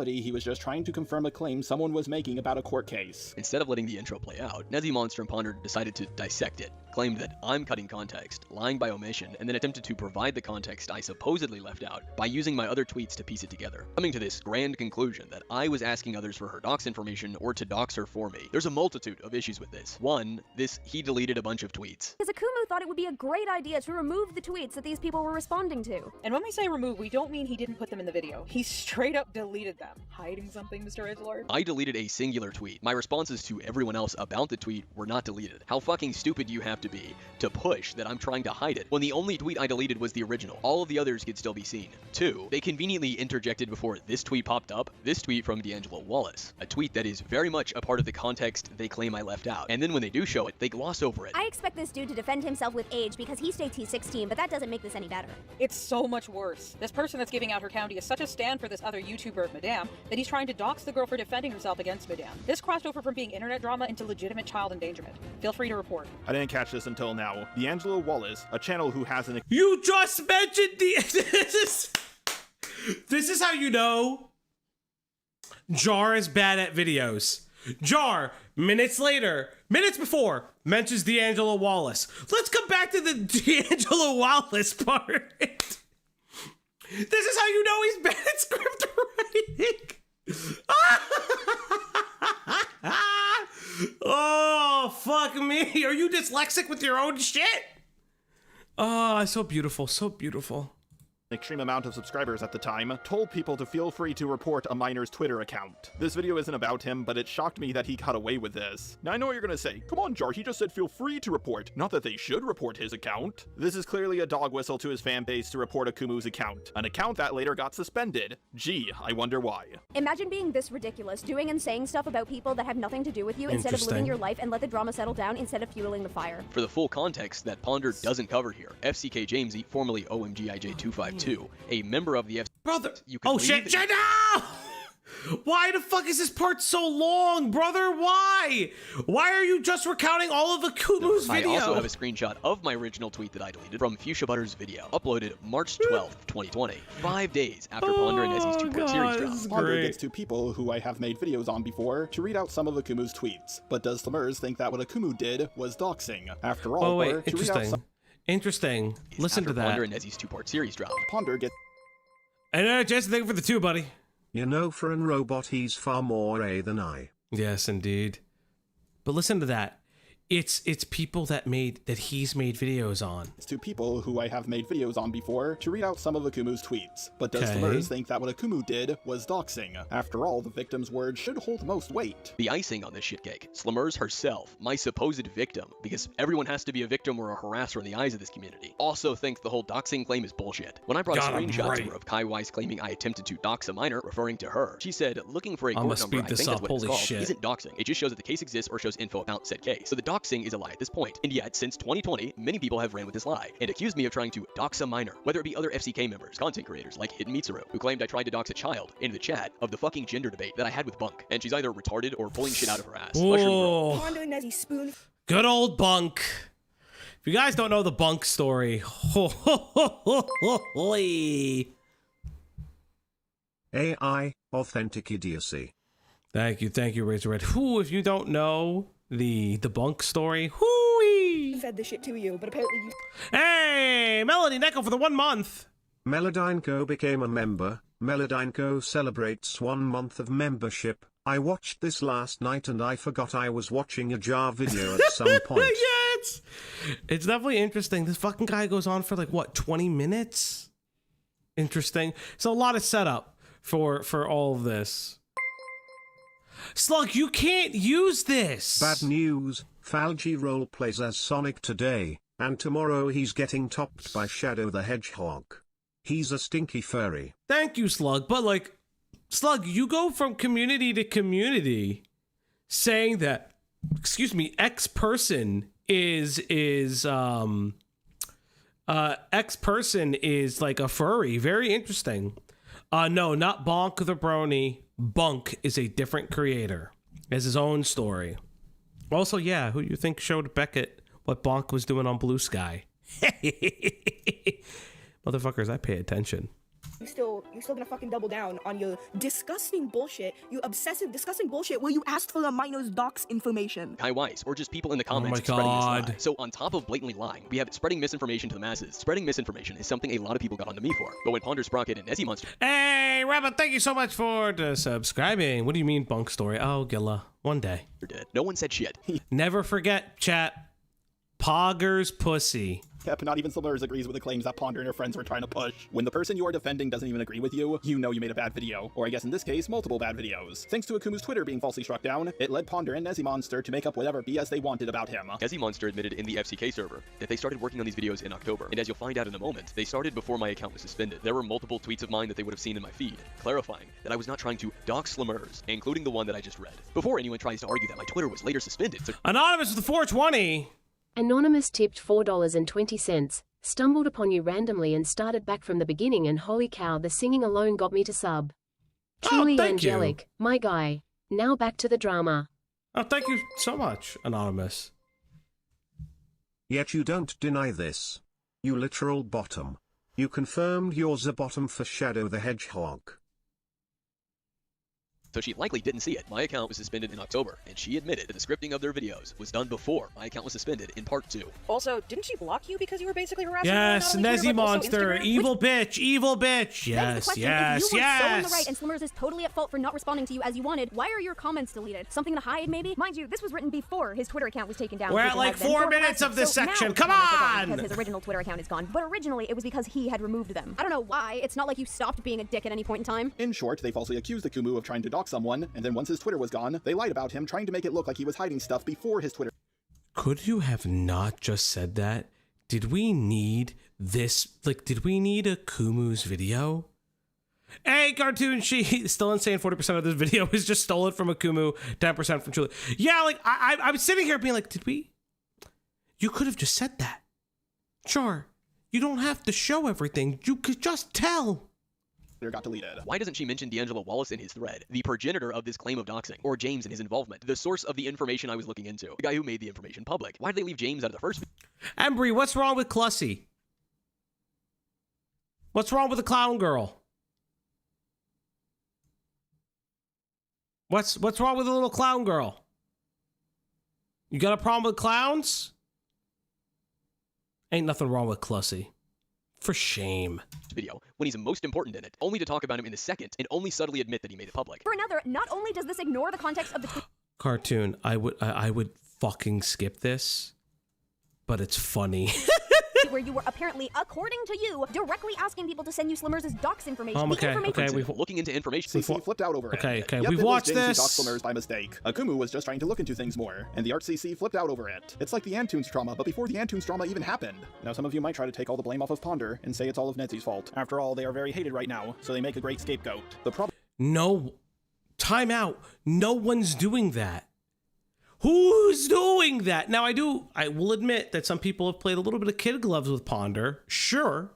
he was just trying to confirm a claim someone was making about a court case. Instead of letting the intro play out, Nezzy Monster and Ponder decided to dissect it, claimed that I'm cutting context, lying by omission, and then attempted to provide the context I supposedly left out by using my other tweets to piece it together, coming to this grand conclusion that I was asking others for her dox information or to dox her for me. There's a multitude of issues with this. One, he deleted a bunch of tweets. Because Akumu thought it would be a great idea to remove the tweets that these people were responding to. And when we say remove, we don't mean he didn't put them in the video. He straight up deleted them. Hiding something, Mr. Edgelord? I deleted a singular tweet. My responses to everyone else about the tweet were not deleted. How fucking stupid do you have to be to push that I'm trying to hide it when the only tweet I deleted was the original? All of the others could still be seen. 2, they conveniently interjected before this tweet popped up, this tweet from D'Angelo Wallace, a tweet that is very much a part of the context they claim I left out. And then when they do show it, they gloss over it. I expect this dude to defend himself with age because he states he's 16, but that doesn't make this any better. It's so much worse. This person that's giving out her county is such a stand for this other YouTuber, Madame, that he's trying to dox the girl for defending herself against Madame. This crossed over from being internet drama into legitimate child endangerment. Feel free to report. I didn't catch this until now. D'Angelo Wallace, a channel who has an You just mentioned this is how you know Jar is bad at videos. Jar, minutes before, mentions D'Angelo Wallace. Let's come back to the D'Angelo Wallace part. This is how you know he's bad at script writing. Oh, fuck me. Are you dyslexic with your own shit? Oh, so beautiful, so beautiful. extreme amount of subscribers at the time, told people to feel free to report a minor's Twitter account. This video isn't about him, but it shocked me that he got away with this. Now I know what you're gonna say. Come on, Jar, he just said feel free to report, not that they should report his account. This is clearly a dog whistle to his fan base to report Akumu's account, an account that later got suspended. Gee, I wonder why. Imagine being this ridiculous, doing and saying stuff about people that have nothing to do with you instead of living your life and let the drama settle down instead of fueling the fire. For the full context that Ponder doesn't cover here, FCK Jamesy, formerly OMGIJ252, a member of the Brother! You can Oh shit, shit, no! Why the fuck is this part so long, brother? Why? Why are you just recounting all of Akumu's video? I also have a screenshot of my original tweet that I deleted from Fuchsia Butter's video, uploaded March 12th, 2020, 5 days after Ponder and Essie's two-part series dropped. Ponder gets two people who I have made videos on before to read out some of Akumu's tweets. But does Summers think that what Akumu did was doxing? After all, oh wait, to read out interesting. some Interesting. Listen after to that. Ponder and Nezzy's 2-part series dropped. Ponder gets And Jason, thank you for the 2, buddy. You know, for an robot, he's far more A than I. Yes, indeed. But listen to that. It's people that he's made videos on. It's to people who I have made videos on before to read out some of Akumu's tweets. But does Okay. Slurs think that what Akumu did was doxing? After all, the victim's word should hold most weight. The icing on this shit cake, Slumers herself, my supposed victim, because everyone has to be a victim or a harasser in the eyes of this community, also thinks the whole doxing claim is bullshit. When I brought Got a 'em screenshot right. to her of Kai Weiss claiming I attempted to dox a minor, referring to her, she said, looking for a I'ma court number, speed I this think up, that's what it's holy called, shit. isn't doxing. It just shows that the case exists or shows info about said case. So the doxing is a lie at this point. And yet, since 2020, many people have ran with this lie and accused me of trying to dox a minor, whether it be other FCK members, content creators like Hidden Mitsuru, who claimed I tried to dox a child in the chat of the fucking gender debate that I had with Bunk, and she's either retarded or pulling shit out of her ass. Mushroom girl. Whoa. Good old Bunk. If you guys don't know the Bunk story, AI, authentic idiocy. Thank you, Razor Red. Who, if you don't know the Bunk story, hooey. Fed this shit to you, but apparently you. Hey, Melody Neko for the 1 month. Melodineco became a member. Melodineco celebrates 1 month of membership. I watched this last night and I forgot I was watching a jar video at some point. Yeah, it's definitely interesting. This fucking guy goes on for like what, 20 minutes? Interesting. So a lot of setup for all of this. Slug, you can't use this. Bad news, Falgi roleplays as Sonic today, and tomorrow he's getting topped by Shadow the Hedgehog. He's a stinky furry. Thank you, Slug. But like, Slug, you go from community to community saying that, excuse me, X person is like a furry. Very interesting. No, not Bonk the Brony. Bunk is a different creator. Has his own story. Also, yeah, who you think showed Beckett what Bonk was doing on Blue Sky? Motherfuckers, I pay attention. You're still gonna fucking double down on your disgusting bullshit, you obsessive, disgusting bullshit where you asked for the minor's docs information. Kai Weiss, or just people in the comments my spreading this God. lie. So on top of blatantly lying, we have spreading misinformation to the masses. Spreading misinformation is something a lot of people got onto me for. But when Ponder, Sprocket, and Nezzy Monster Hey, Rabbit, thank you so much for subscribing. What do you mean, Bunk story? Oh, Gilla, one day. did, no one said shit. Never forget, chat. Pogger's pussy. Yep, not even Slurs agrees with the claims that Ponder and her friends were trying to push. When the person you are defending doesn't even agree with you, you know you made a bad video. Or I guess in this case, multiple bad videos. Thanks to Akumu's Twitter being falsely struck down, it led Ponder and Nezzy Monster to make up whatever BS they wanted about him. Nezzy Monster admitted in the FCK server that they started working on these videos in October, and as you'll find out in a moment, they started before my account was suspended. There were multiple tweets of mine that they would have seen in my feed, clarifying that I was not trying to dox Slumers, including the one that I just read. Before anyone tries to argue that my Twitter was later suspended, so Anonymous with the 420. Anonymous tipped $4.20. Stumbled upon you randomly and started back from the beginning, and holy cow, the singing alone got me to sub. Truly thank angelic, you. my guy. Now back to the drama. Oh, thank you so much, Anonymous. Yet you don't deny this. You literal bottom. You confirmed yours a bottom for Shadow the Hedgehog. so she likely didn't see it. My account was suspended in October, and she admitted that the scripting of their videos was done before my account was suspended in part 2. Also, didn't she block you because you were basically harassing Yes, her? not only Twitter, Nezzy but also Monster, Instagram? evil bitch, evil bitch. That's the Yes, question. yes, If you were so in the right yes. and Slimmers is totally at fault for not responding to you as you wanted, why are your comments deleted? Something to hide, maybe? Mind you, this was written before his Twitter account was taken down. We're which at it like has been 4 for minutes harassment. of this So now section. his Come comments are gone on! Because his original Twitter account is gone. But originally, it was because he had removed them. I don't know why. It's not like you stopped being a dick at any point in time. In short, they falsely accused Akumu of trying to dox someone, and then once his Twitter was gone, they lied about him, trying to make it look like he was hiding stuff before his Twitter. Could you have not just said that? Did we need this? Like, did we need a Kumu's video? Hey, Cartoon She, still insane. 40% of this video is just stolen from Akumu, 10% from Chuli. Yeah, like, I'm sitting here being like, did we? You could have just said that. Sure. You don't have to show everything. You could just tell. Got deleted. Why doesn't she mention D'Angelo Wallace in his thread, the progenitor of this claim of doxing, or James and his involvement, the source of the information I was looking into, the guy who made the information public? Why did they leave James out of the first? Embry, what's wrong with Clussy? What's wrong with the clown girl? What's wrong with the little clown girl? You got a problem with clowns? Ain't nothing wrong with Clussy. For shame. Video when he's most important in it, only to talk about him in the second and only subtly admit that he made it public. For another, not only does this ignore the context of the Cartoon, I would fucking skip this, but it's funny. where you were apparently, according to you, directly asking people to send you Slimmers' docs information. We've looking into information. CC flipped out over it. Okay, Yep, we've it was watched James who this. doxed Slimmers by mistake. Akumu was just trying to look into things more, and the Art CC flipped out over it. It's like the Antunes drama, but before the Antunes drama even happened. Now some of you might try to take all the blame off of Ponder and say it's all of Nedzy's fault. After all, they are very hated right now, so they make a great scapegoat. The problem. No, time out. No one's doing that. Who's doing that? Now, I will admit that some people have played a little bit of kid gloves with Ponder. Sure.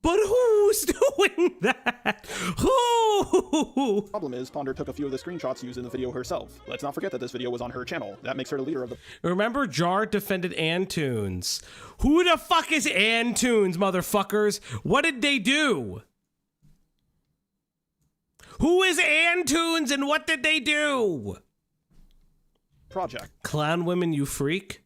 But who's doing that? Who? Problem is, Ponder took a few of the screenshots used in the video herself. Let's not forget that this video was on her channel. That makes her the leader of the... Remember, Jar defended Antunes. Who the fuck is Antunes, motherfuckers? What did they do? Who is Antunes and what did they do? Project. Clown women, you freak.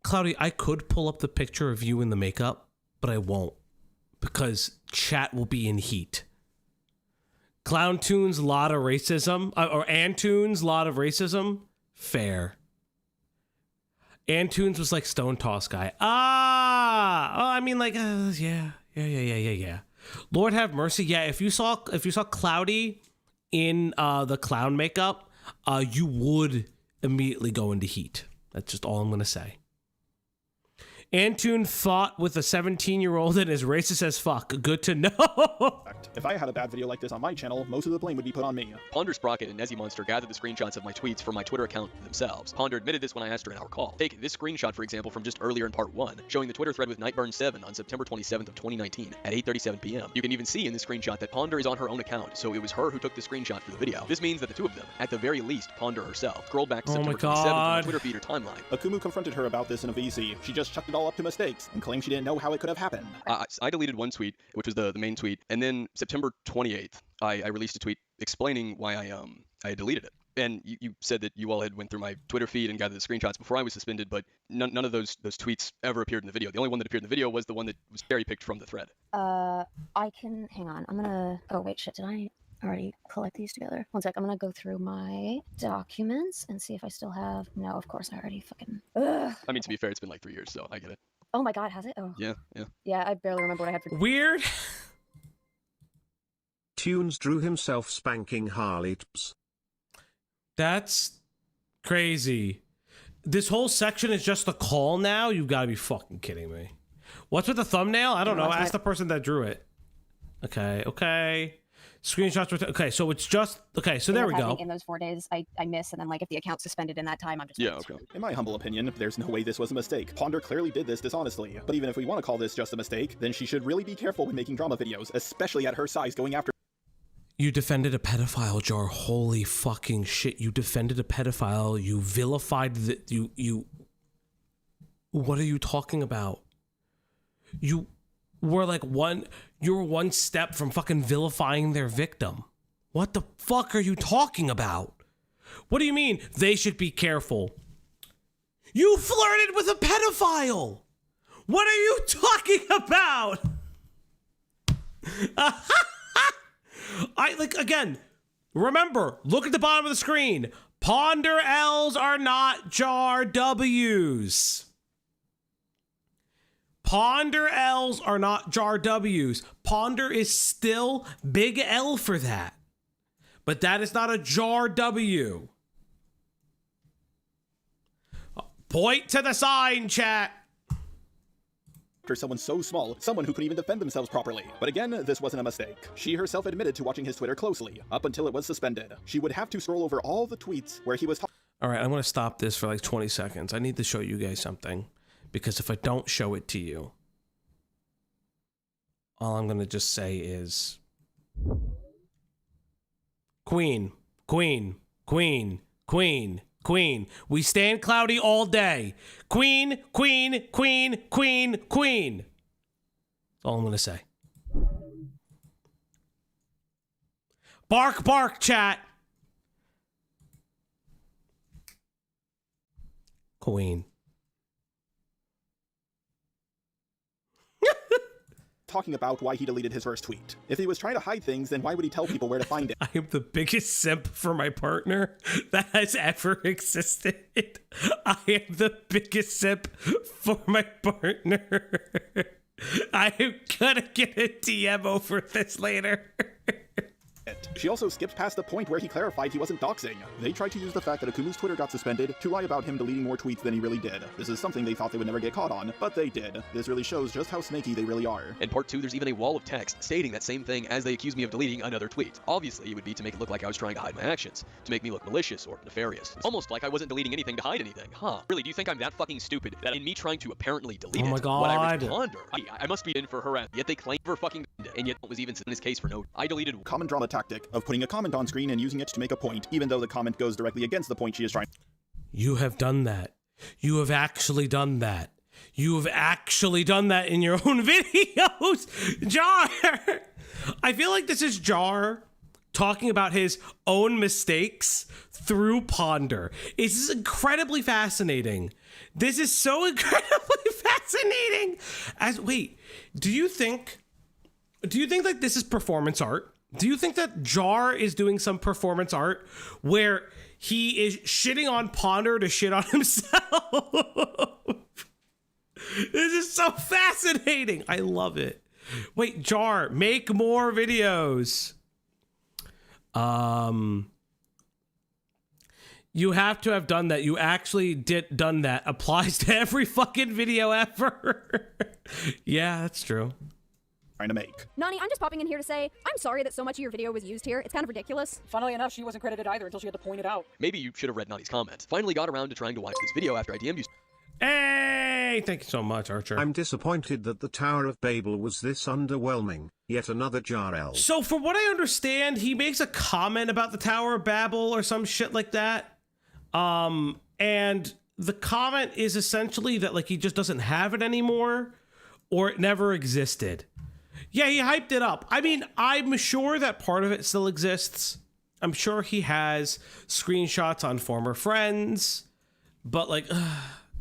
Cloudy, I could pull up the picture of you in the makeup, but I won't because chat will be in heat. Clown Tunes, lot of racism, or Antunes, lot of racism. Fair. Antunes was like Stone Toss guy. I mean, like, yeah. Lord have mercy. Yeah, if you saw Cloudy in the clown makeup, you would immediately go into heat. That's just all I'm gonna say. Antune fought with a 17-year-old and is racist as fuck. Good to know. If I had a bad video like this on my channel, most of the blame would be put on me. Ponder Sprocket and Nezzy Monster gathered the screenshots of my tweets from my Twitter account themselves. Ponder admitted this when I asked her in our call. Take this screenshot, for example, from just earlier in part 1, showing the Twitter thread with Nightburn7 on September 27th of 2019 at 8:37 p.m. You can even see in the screenshot that Ponder is on her own account, so it was her who took the screenshot for the video. This means that the two of them, at the very least, Ponder herself, scroll back to September 27th on the Twitter feed or timeline. Akumu confronted her about this in a VC. She just chucked it all up to mistakes and claimed she didn't know how it could have happened. I deleted one tweet, which was the main tweet, and then September 28th, I released a tweet explaining why I deleted it. And you said that you all had went through my Twitter feed and gathered the screenshots before I was suspended, but none of those tweets ever appeared in the video. The only one that appeared in the video was the one that was cherry-picked from the thread. I can, hang on, I'm gonna, oh wait, shit, did I already collect these together? One sec, I'm gonna go through my documents and see if I still have, no, of course I already fucking, ugh. I mean, to be fair, it's been like 3 years, so I get it. Oh my god, has it? Oh. Yeah. Yeah, I barely remember what I had for... Weird. Tunes drew himself spanking Harley Tps. That's crazy. This whole section is just a call now? You've got to be fucking kidding me. What's with the thumbnail? I don't know. Ask the person that drew it. Okay. Screenshots. Okay, so it's just... Okay, so there we go. In those 4 days, I miss, and then, like, if the account's suspended in that time, I'm just... Yeah, okay. In my humble opinion, there's no way this was a mistake. Ponder clearly did this dishonestly. But even if we want to call this just a mistake, then she should really be careful when making drama videos, especially at her size going after... You defended a pedophile, Jar. Holy fucking shit. You defended a pedophile. You vilified the... You... What are you talking about? You were like you were one step from fucking vilifying their victim. What the fuck are you talking about? What do you mean they should be careful? You flirted with a pedophile. What are you talking about? Again, remember, look at the bottom of the screen. Ponder L's are not Jar W's. Ponder L's are not Jar W's. Ponder is still big L for that. But that is not a Jar W. Point to the sign, chat. After someone so small, someone who could even defend themselves properly. But again, this wasn't a mistake. She herself admitted to watching his Twitter closely, up until it was suspended. She would have to scroll over all the tweets where he was talking. All right, I'm going to stop this for like 20 seconds. I need to show you guys something. Because if I don't show it to you, all I'm going to just say is... Queen. We stand Cloudy all day. Queen. That's all I'm going to say. Bark, chat. Queen. Talking about why he deleted his first tweet. If he was trying to hide things, then why would he tell people where to find it? I am the biggest simp for my partner that has ever existed. I am the biggest simp for my partner. I am gonna get a DM over this later. She also skipped past the point where he clarified he wasn't doxing. They tried to use the fact that Akumu's Twitter got suspended to lie about him deleting more tweets than he really did. This is something they thought they would never get caught on, but they did. This really shows just how snaky they really are. In part 2, there's even a wall of text stating that same thing as they accuse me of deleting another tweet. Obviously, it would be to make it look like I was trying to hide my actions, to make me look malicious or nefarious. It's almost like I wasn't deleting anything to hide anything, huh? Really, do you think I'm that fucking stupid that in me trying to apparently delete my it, God. what I respond, I must be in for harassment, yet they claim for fucking and yet it was even in his case for no. I deleted Common drama tactic of putting a comment on screen and using it to make a point, even though the comment goes directly against the point she is trying. You have done that. You have actually done that. You have actually done that in your own videos, Jar. I feel like this is Jar talking about his own mistakes through Ponder. This is incredibly fascinating. This is so incredibly fascinating. Wait, do you think like this is performance art? Do you think that Jar is doing some performance art where he is shitting on Ponder to shit on himself? This is so fascinating. I love it. Wait, Jar, make more videos. You have to have done that. You actually done that. Applies to every fucking video ever. Yeah, that's true. To make. Nani, I'm just popping in here to say, I'm sorry that so much of your video was used here. It's kind of ridiculous. Funnily enough, she wasn't credited either until she had to point it out. Maybe you should have read Nani's comments. Finally got around to trying to watch this video after I DM'd you. Hey, thank you so much, Archer. I'm disappointed that the Tower of Babel was this underwhelming. Yet another Jarl. So from what I understand, he makes a comment about the Tower of Babel or some shit like that. And the comment is essentially that like he just doesn't have it anymore or it never existed. Yeah, he hyped it up. I mean, I'm sure that part of it still exists. I'm sure he has screenshots on former friends, but like,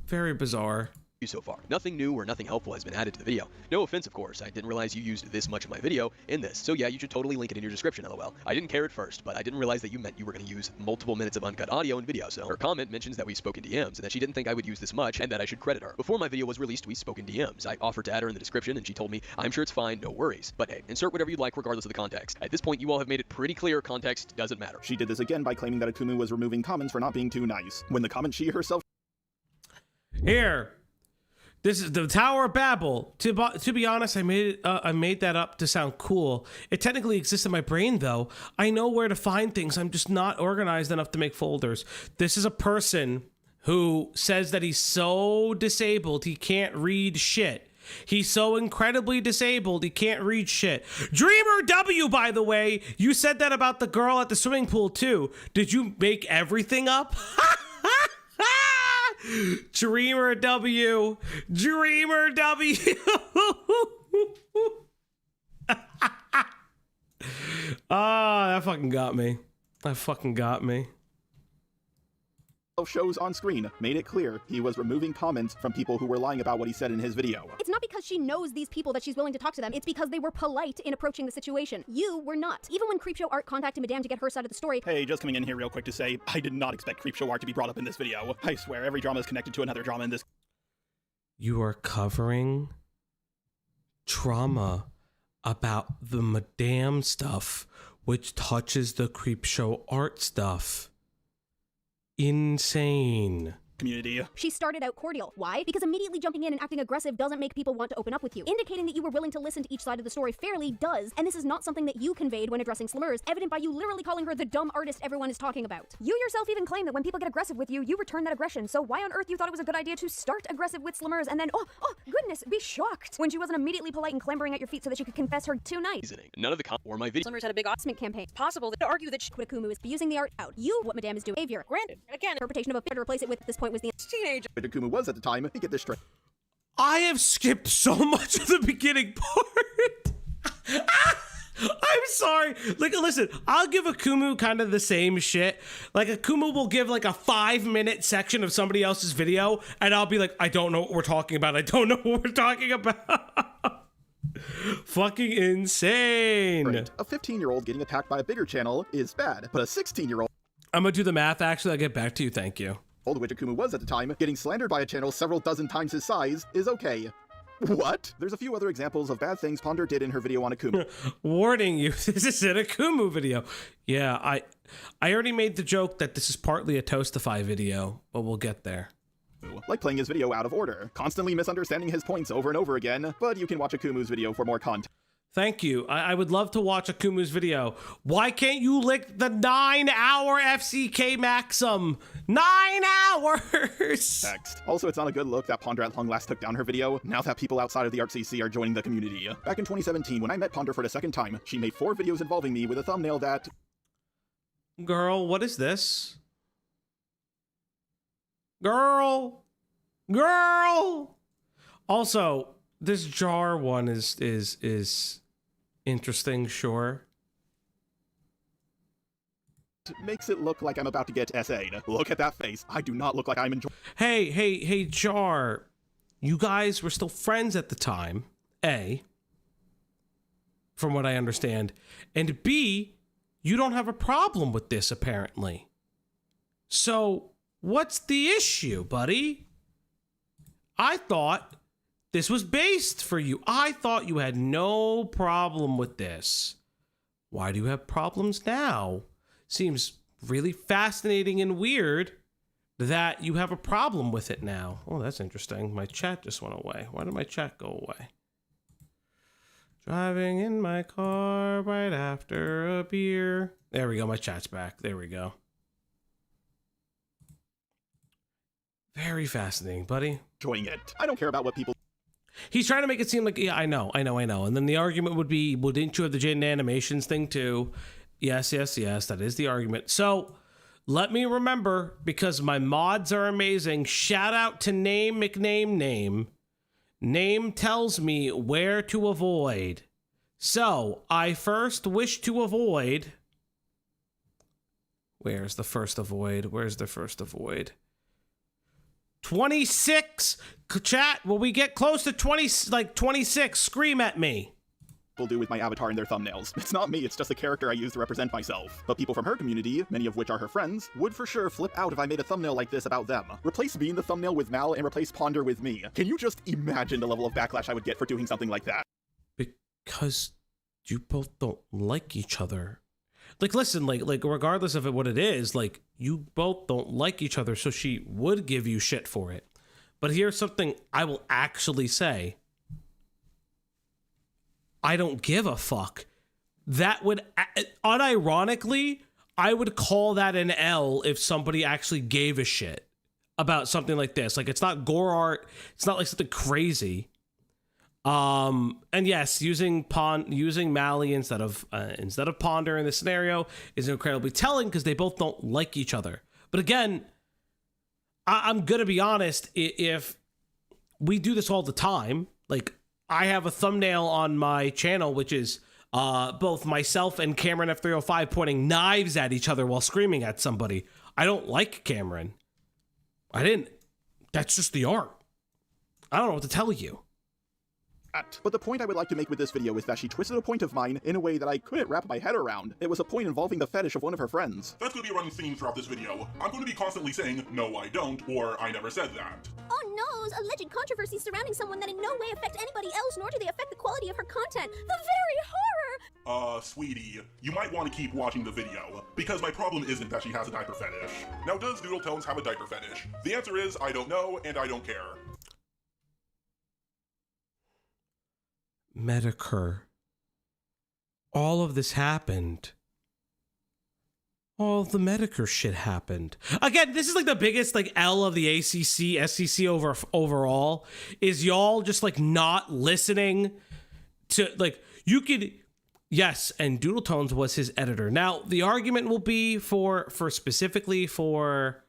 very bizarre. So far. Nothing new or nothing helpful has been added to the video. No offense, of course. I didn't realize you used this much of my video in this. So yeah, you should totally link it in your description, lol. I didn't care at first, but I didn't realize that you meant you were going to use multiple minutes of uncut audio and video. So her comment mentions that we spoke in DMs and that she didn't think I would use this much and that I should credit her. Before my video was released, we spoke in DMs. I offered to add her in the description and she told me, I'm sure it's fine, no worries. But hey, insert whatever you'd like regardless of the context. At this point, you all have made it pretty clear context doesn't matter. She did this again by claiming that Akumu was removing comments for not being too nice, when the comment she herself... Here. This is the Tower of Babel. To be honest, I made that up to sound cool. It technically exists in my brain, though. I know where to find things. I'm just not organized enough to make folders. This is a person who says that he's so disabled he can't read shit. He's so incredibly disabled he can't read shit. Dreamer W, by the way, you said that about the girl at the swimming pool, too. Did you make everything up? Dreamer W. Dreamer W. That fucking got me. That fucking got me. Shows on screen made it clear he was removing comments from people who were lying about what he said in his video. It's not because she knows these people that she's willing to talk to them. It's because they were polite in approaching the situation. You were not. Even when Creepshow Art contacted Madame to get her side of the story. Hey, just coming in here real quick to say, I did not expect Creepshow Art to be brought up in this video. I swear, every drama is connected to another drama in this. You are covering trauma about the Madame stuff, which touches the Creepshow Art stuff. Insane. Community. She started out cordial. Why? Because immediately jumping in and acting aggressive doesn't make people want to open up with you. Indicating that you were willing to listen to each side of the story fairly does, and this is not something that you conveyed when addressing Slumers, evident by you literally calling her the dumb artist everyone is talking about. You yourself even claim that when people get aggressive with you, you return that aggression, so why on earth you thought it was a good idea to start aggressive with Slumers and then, oh goodness, be shocked when she wasn't immediately polite and clambering at your feet so that she could confess her too nice. None of the or my video. Slumers had a big Osment campaign. It's possible to argue that Akumu is using the art out. You, what Madame is doing, behavior. Granted, again, interpretation of a to replace it with, at this point was the teenager. But Akumu was at the time, he get this straight. I have skipped so much of the beginning part. I'm sorry. Like, listen, I'll give Akumu kind of the same shit. Like, Akumu will give like a 5-minute section of somebody else's video, and I'll be like, I don't know what we're talking about. I don't know what we're talking about. Fucking insane. Right. A 15-year-old getting attacked by a bigger channel is bad, but a 16-year-old... I'm gonna do the math, actually. I'll get back to you. Thank you. Which Akumu was at the time, getting slandered by a channel several dozen times his size is okay. What? There's a few other examples of bad things Ponder did in her video on Akumu. Warning you, this is an Akumu video. Yeah, I already made the joke that this is partly a Toastify video, but we'll get there. Like playing his video out of order, constantly misunderstanding his points over and over again, but you can watch Akumu's video for more content. Thank you. I would love to watch Akumu's video. Why can't you lick the 9-hour FCK maximum? 9 hours! Next. Also, it's not a good look that Ponder at long last took down her video, now that people outside of the ArtCC are joining the community. Back in 2017, when I met Ponder for the second time, she made 4 videos involving me with a thumbnail that... Girl, what is this? Girl! Girl! Also, this jar one is interesting, sure. Makes it look like I'm about to get SA'd. Look at that face. I do not look like I'm enjoying... Hey, Jar. You guys were still friends at the time, A, from what I understand. And B, you don't have a problem with this, apparently. So, what's the issue, buddy? I thought this was based for you. I thought you had no problem with this. Why do you have problems now? Seems really fascinating and weird that you have a problem with it now. Oh, that's interesting. My chat just went away. Why did my chat go away? Driving in my car right after a beer. There we go. My chat's back. There we go. Very fascinating, buddy. Enjoying it. I don't care about what people... He's trying to make it seem like, yeah, I know. And then the argument would be, well, didn't you have the Jaden Animations thing too? Yes, that is the argument. So let me remember, because my mods are amazing. Shout out to Name McName Name. Name tells me where to avoid. So I first wish to avoid. Where's the first avoid? 26. Chat, will we get close to 26? Scream at me. People do with my avatar in their thumbnails. It's not me, it's just a character I use to represent myself. But people from her community, many of which are her friends, would for sure flip out if I made a thumbnail like this about them. Replace me in the thumbnail with Mal and replace Ponder with me. Can you just imagine the level of backlash I would get for doing something like that? Because you both don't like each other. Like, listen, like regardless of what it is, like, you both don't like each other, so she would give you shit for it. But here's something I will actually say. I don't give a fuck. That would, unironically, I would call that an L if somebody actually gave a shit about something like this. Like, it's not gore art. It's not like something crazy. And yes, using Mally instead of Ponder in this scenario is incredibly telling because they both don't like each other. But again, I'm gonna be honest. If we do this all the time, like, I have a thumbnail on my channel, which is both myself and Cameron F305 pointing knives at each other while screaming at somebody. I don't like Cameron. That's just the art. I don't know what to tell you. But the point I would like to make with this video is that she twisted a point of mine in a way that I couldn't wrap my head around. It was a point involving the fetish of one of her friends. That's going to be a running theme throughout this video. I'm going to be constantly saying, no I don't, or I never said that. Oh no's, alleged controversies surrounding someone that in no way affect anybody else, nor do they affect the quality of her content. The very horror! Sweetie, you might want to keep watching the video, because my problem isn't that she has a diaper fetish. Now, does Doodle Tones have a diaper fetish? The answer is, I don't know, and I don't care. Medicare. All of this happened. All the Medicare shit happened. Again, this is like the biggest like L of the ACC, SCC overall, is y'all just like not listening to, like, you could, yes, and Doodle Tones was his editor. Now, the argument will be for specifically for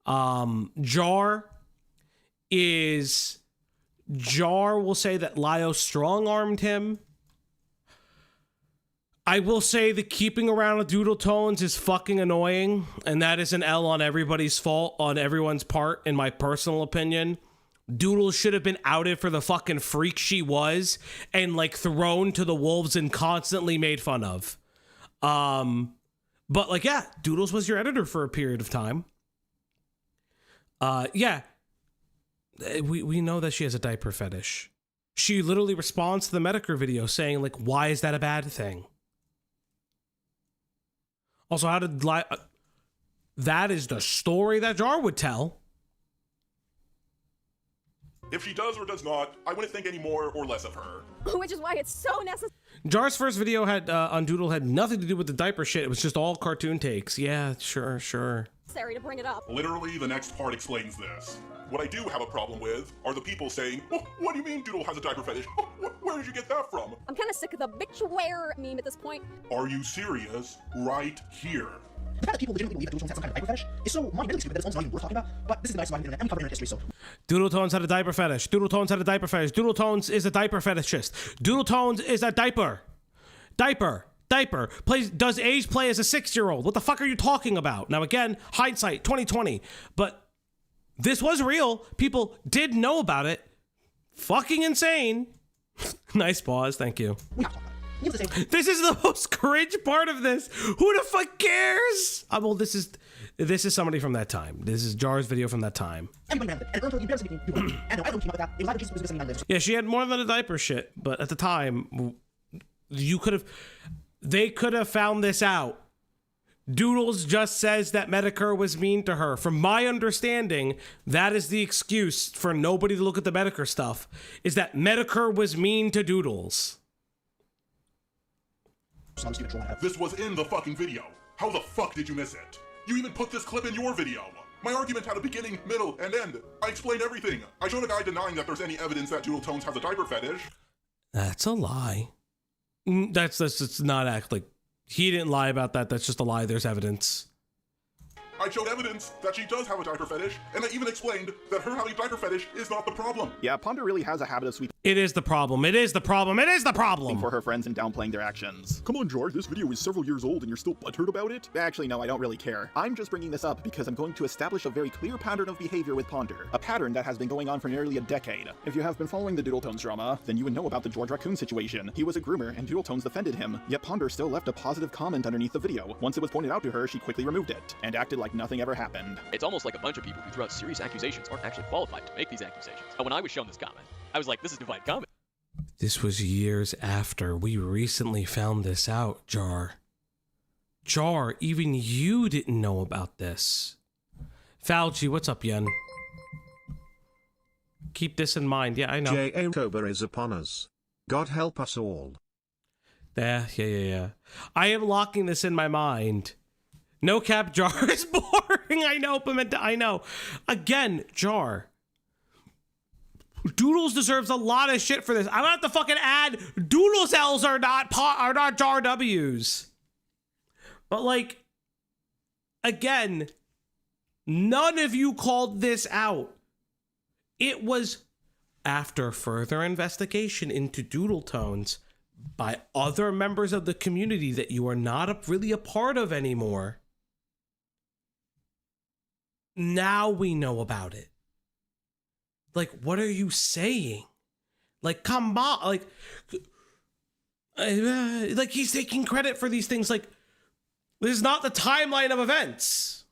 Jar is Jar will say that Lio strong-armed him. I will say the keeping around with Doodle Tones is fucking annoying, and that is an L on everybody's fault, on everyone's part, in my personal opinion. Doodles should have been outed for the fucking freak she was, and like thrown to the wolves and constantly made fun of. But like, yeah, Doodles was your editor for a period of time. Yeah, we know that she has a diaper fetish. She literally responds to the Medicare video saying like, why is that a bad thing? Also, how did that is the story that Jar would tell. If she does or does not, I wouldn't think any more or less of her. Which is why it's so necessary. Jar's first video had on Doodle had nothing to do with the diaper shit. It was just all cartoon takes. Yeah, sure. To bring it up. Literally, the next part explains this. What I do have a problem with are the people saying, oh, what do you mean Doodle has a diaper fetish? Oh, where did you get that from? I'm kind of sick of the bitch wear meme at this point. Are you serious? Right here. The fact that people legitimately believe that Doodle Tones has some kind of diaper fetish is so monumentally stupid that it's almost not even worth talking about, but this is the nice surviving internet, and we cover internet history, so... Doodle Tones had a diaper fetish. Doodle Tones had a diaper fetish. Doodle Tones is a diaper fetishist. Doodle Tones is a diaper. Diaper. Does age play as a 6-year-old? What the fuck are you talking about? Now again, hindsight, 2020. But this was real. People did know about it. Fucking insane. Nice pause, thank you. This is the most cringe part of this. Who the fuck cares? Well, this is somebody from that time. This is Jar's video from that time. Yeah, she had more than a diaper shit, but at the time, they could have found this out. Doodles just says that Medicare was mean to her. From my understanding, that is the excuse for nobody to look at the Medicare stuff, is that Medicare was mean to Doodles. This was in the fucking video. How the fuck did you miss it? You even put this clip in your video. My argument had a beginning, middle, and end. I explained everything. I showed a guy denying that there's any evidence that Doodle Tones has a diaper fetish. That's a lie. That's not act like he didn't lie about that. That's just a lie. There's evidence. I showed evidence that she does have a diaper fetish, and I even explained that her having a diaper fetish is not the problem. Yeah, Ponder really has a habit of sweeping. It is the problem. It is the problem. It is the problem. For her friends and downplaying their actions. Come on, George, this video is several years old and you're still butthurt about it? Actually, no, I don't really care. I'm just bringing this up because I'm going to establish a very clear pattern of behavior with Ponder. A pattern that has been going on for nearly a decade. If you have been following the Doodle Tones drama, then you would know about the George Raccoon situation. He was a groomer and Doodle Tones defended him, yet Ponder still left a positive comment underneath the video. Once it was pointed out to her, she quickly removed it and acted like nothing ever happened. It's almost like a bunch of people who throw out serious accusations aren't actually qualified to make these accusations. When I was shown this comment, I was like, this is divine comment. This was years after we recently found this out, Jar. Jar, even you didn't know about this. Fauci, what's up, Yen? Keep this in mind. Yeah, I know. J.A. October is upon us. God help us all. Yeah. I am locking this in my mind. No cap, Jar is boring. I know, Pimenta, I know. Again, Jar. Doodles deserves a lot of shit for this. I'm gonna have to fucking add Doodles L's are not Jar W's. But like, again, none of you called this out. It was after further investigation into Doodle Tones by other members of the community that you are not really a part of anymore. Now we know about it. Like, what are you saying? Like, come on. Like he's taking credit for these things. Like, this is not the timeline of events.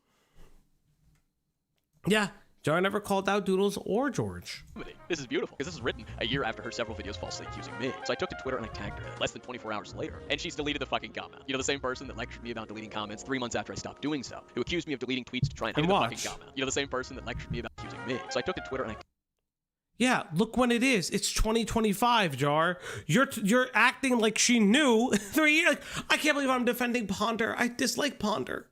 Yeah, Jar never called out Doodles or George. This is beautiful, because this was written a year after her several videos falsely accusing me. So I took to Twitter and I tagged her less than 24 hours later, and she's deleted the fucking comment. You know, the same person that lectured me about deleting comments 3 months after I stopped doing so, who accused me of deleting tweets to try and hide the fucking comment. You know, the same person that lectured me about accusing me. So I took to Twitter and I... Yeah, look when it is. It's 2025, Jar. You're acting like she knew 3 years. I can't believe I'm defending Ponder. I dislike Ponder.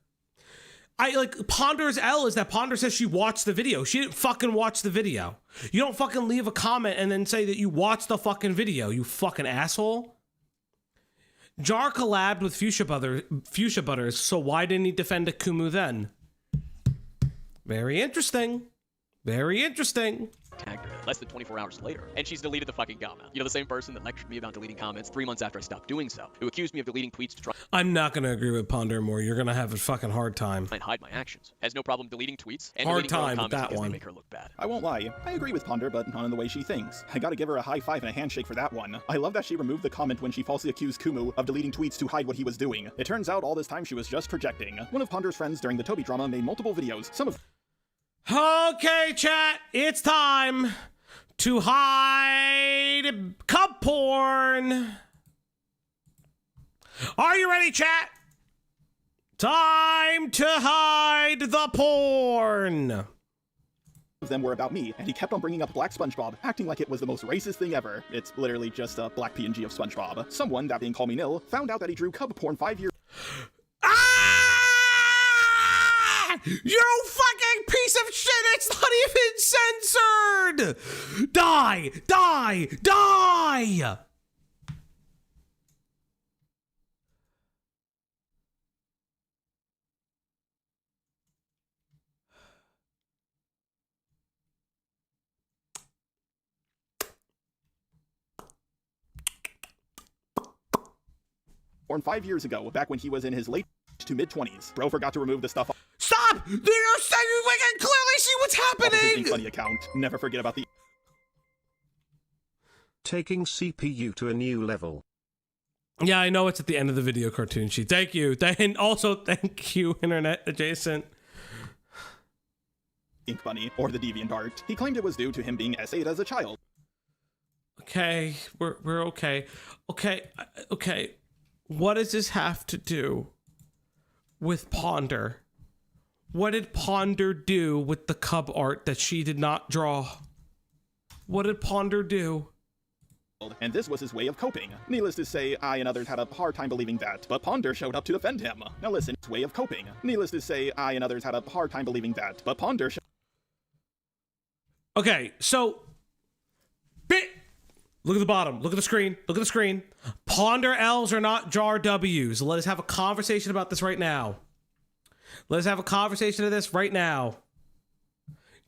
Ponder's L is that Ponder says she watched the video. She didn't fucking watch the video. You don't fucking leave a comment and then say that you watched the fucking video, you fucking asshole. Jar collabed with Fuchsia Butters, so why didn't he defend Akumu then? Very interesting. Very interesting. Tagged her. less than 24 hours later, and she's deleted the fucking comment. You know, the same person that lectured me about deleting comments 3 months after I stopped doing so, who accused me of deleting tweets to try I'm not going to agree with Ponder more. You're going to have a fucking hard time. and hide my actions, has no problem deleting tweets and Hard deleting her own time with comments that because one. they make her look bad. I won't lie, I agree with Ponder, but not in the way she thinks. I gotta give her a high five and a handshake for that one. I love that she removed the comment when she falsely accused Kumu of deleting tweets to hide what he was doing. It turns out all this time she was just projecting. One of Ponder's friends during the Toby drama made multiple videos, some of— Okay, chat, it's time to hide cup porn. Are you ready, chat? Time to hide the porn. of them were about me, and he kept on bringing up Black SpongeBob, acting like it was the most racist thing ever. It's literally just a black PNG of SpongeBob. Someone, that being Call Me Nil, found out that he drew cub porn 5 years— You fucking piece of shit! It's not even censored! Die! Die! Die! Born 5 years ago, back when he was in his late to mid-20s. Bro forgot to remove the stuff off— Stop! You're saying we can clearly see what's off of his happening! Being Funny account. Never forget about the— Taking CPU to a new level. Yeah, I know it's at the end of the video cartoon sheet. Thank you. And also, thank you, Internet Adjacent. Ink Bunny, or the DeviantArt. He claimed it was due to him being essayed as a child. Okay, we're okay. Okay. What does this have to do with Ponder? What did Ponder do with the cub art that she did not draw? What did Ponder do? And this was his way of coping. Needless to say, I and others had a hard time believing that, but Ponder showed up to defend him. Now listen, his way of coping. Needless to say, I and others had a hard time believing that, but Ponder Okay, so... Look at the bottom. Look at the screen. Look at the screen. Ponder L's are not jar W's. Let us have a conversation about this right now. Let's have a conversation of this right now.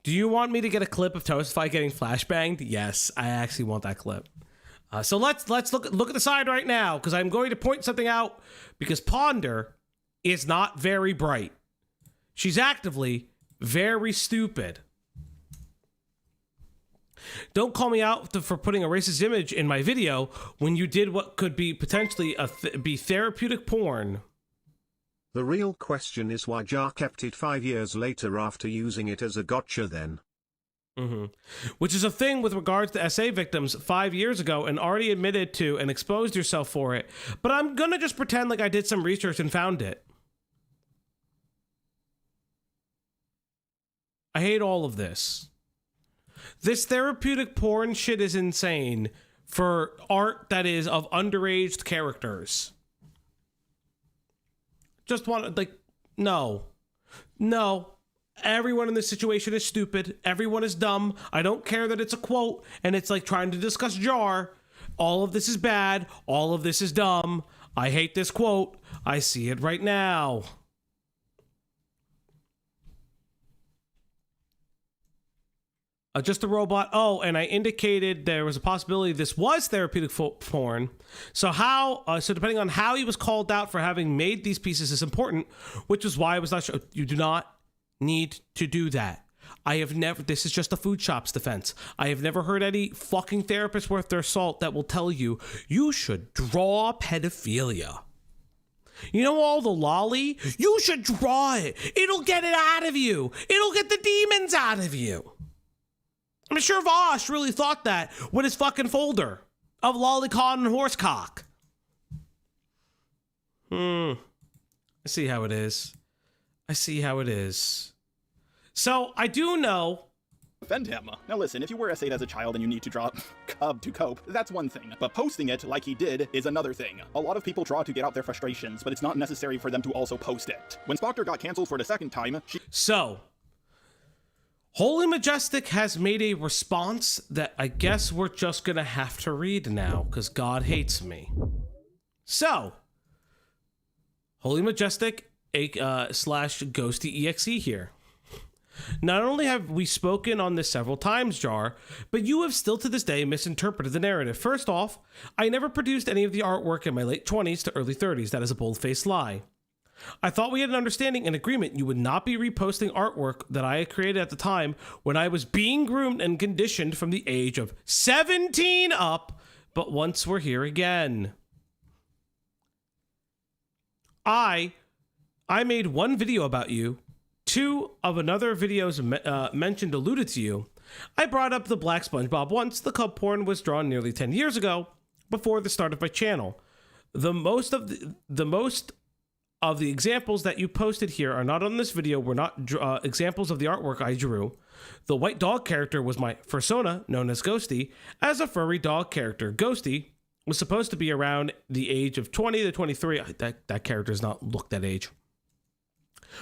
Do you want me to get a clip of Toastify getting flashbanged? Yes, I actually want that clip. So let's look at the side right now, because I'm going to point something out, because Ponder is not very bright. She's actively very stupid. Don't call me out for putting a racist image in my video when you did what could be potentially be therapeutic porn. The real question is why Jar kept it 5 years later after using it as a gotcha then. Which is a thing with regards to SA victims 5 years ago and already admitted to and exposed yourself for it. But I'm gonna just pretend like I did some research and found it. I hate all of this. This therapeutic porn shit is insane for art that is of underage characters. Just want to, no. Everyone in this situation is stupid. Everyone is dumb. I don't care that it's a quote and it's like trying to discuss Jar. All of this is bad. All of this is dumb. I hate this quote. I see it right now. Just a robot. Oh, and I indicated there was a possibility this was therapeutic porn. So so depending on how he was called out for having made these pieces is important, which is why I was not sure. You do not need to do that. This is just a food shop's defense. I have never heard any fucking therapist worth their salt that will tell you should draw pedophilia. You know all the lolly? You should draw it. It'll get it out of you. It'll get the demons out of you. I'm sure Vosh really thought that with his fucking folder of lolicon and horsecock. I see how it is. So, I do know... Defend him. Now listen, if you were essayed as a child and you need to draw cub to cope, that's one thing. But posting it like he did is another thing. A lot of people draw to get out their frustrations, but it's not necessary for them to also post it. When Spocker got canceled for the second time, Holy Majestic has made a response that I guess we're just gonna have to read now, because God hates me. So, Holy Majestic / Ghosty EXE here. Not only have we spoken on this several times, Jar, but you have still to this day misinterpreted the narrative. First off, I never produced any of the artwork in my late 20s to early 30s. That is a bold-faced lie. I thought we had an understanding and agreement you would not be reposting artwork that I had created at the time when I was being groomed and conditioned from the age of 17 up, but once we're here again. I made one video about you. 2 of another videos mentioned alluded to you. I brought up the black SpongeBob once. The cub porn was drawn nearly 10 years ago, before the start of my channel. The most of the examples that you posted here are not on this video, were not examples of the artwork I drew. The white dog character was my persona, known as Ghosty, as a furry dog character. Ghosty was supposed to be around the age of 20 to 23. That character does not look that age.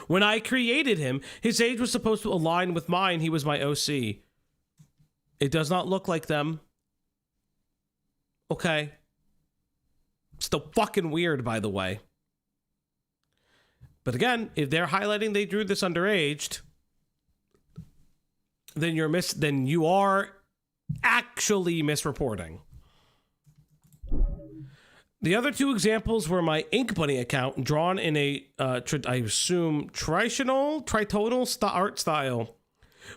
When I created him, his age was supposed to align with mine. He was my OC. It does not look like them. Okay. Still fucking weird, by the way. But again, if they're highlighting they drew this underaged, then you are actually misreporting. The other 2 examples were my Ink Bunny account, drawn in a, I assume, tritonal art style.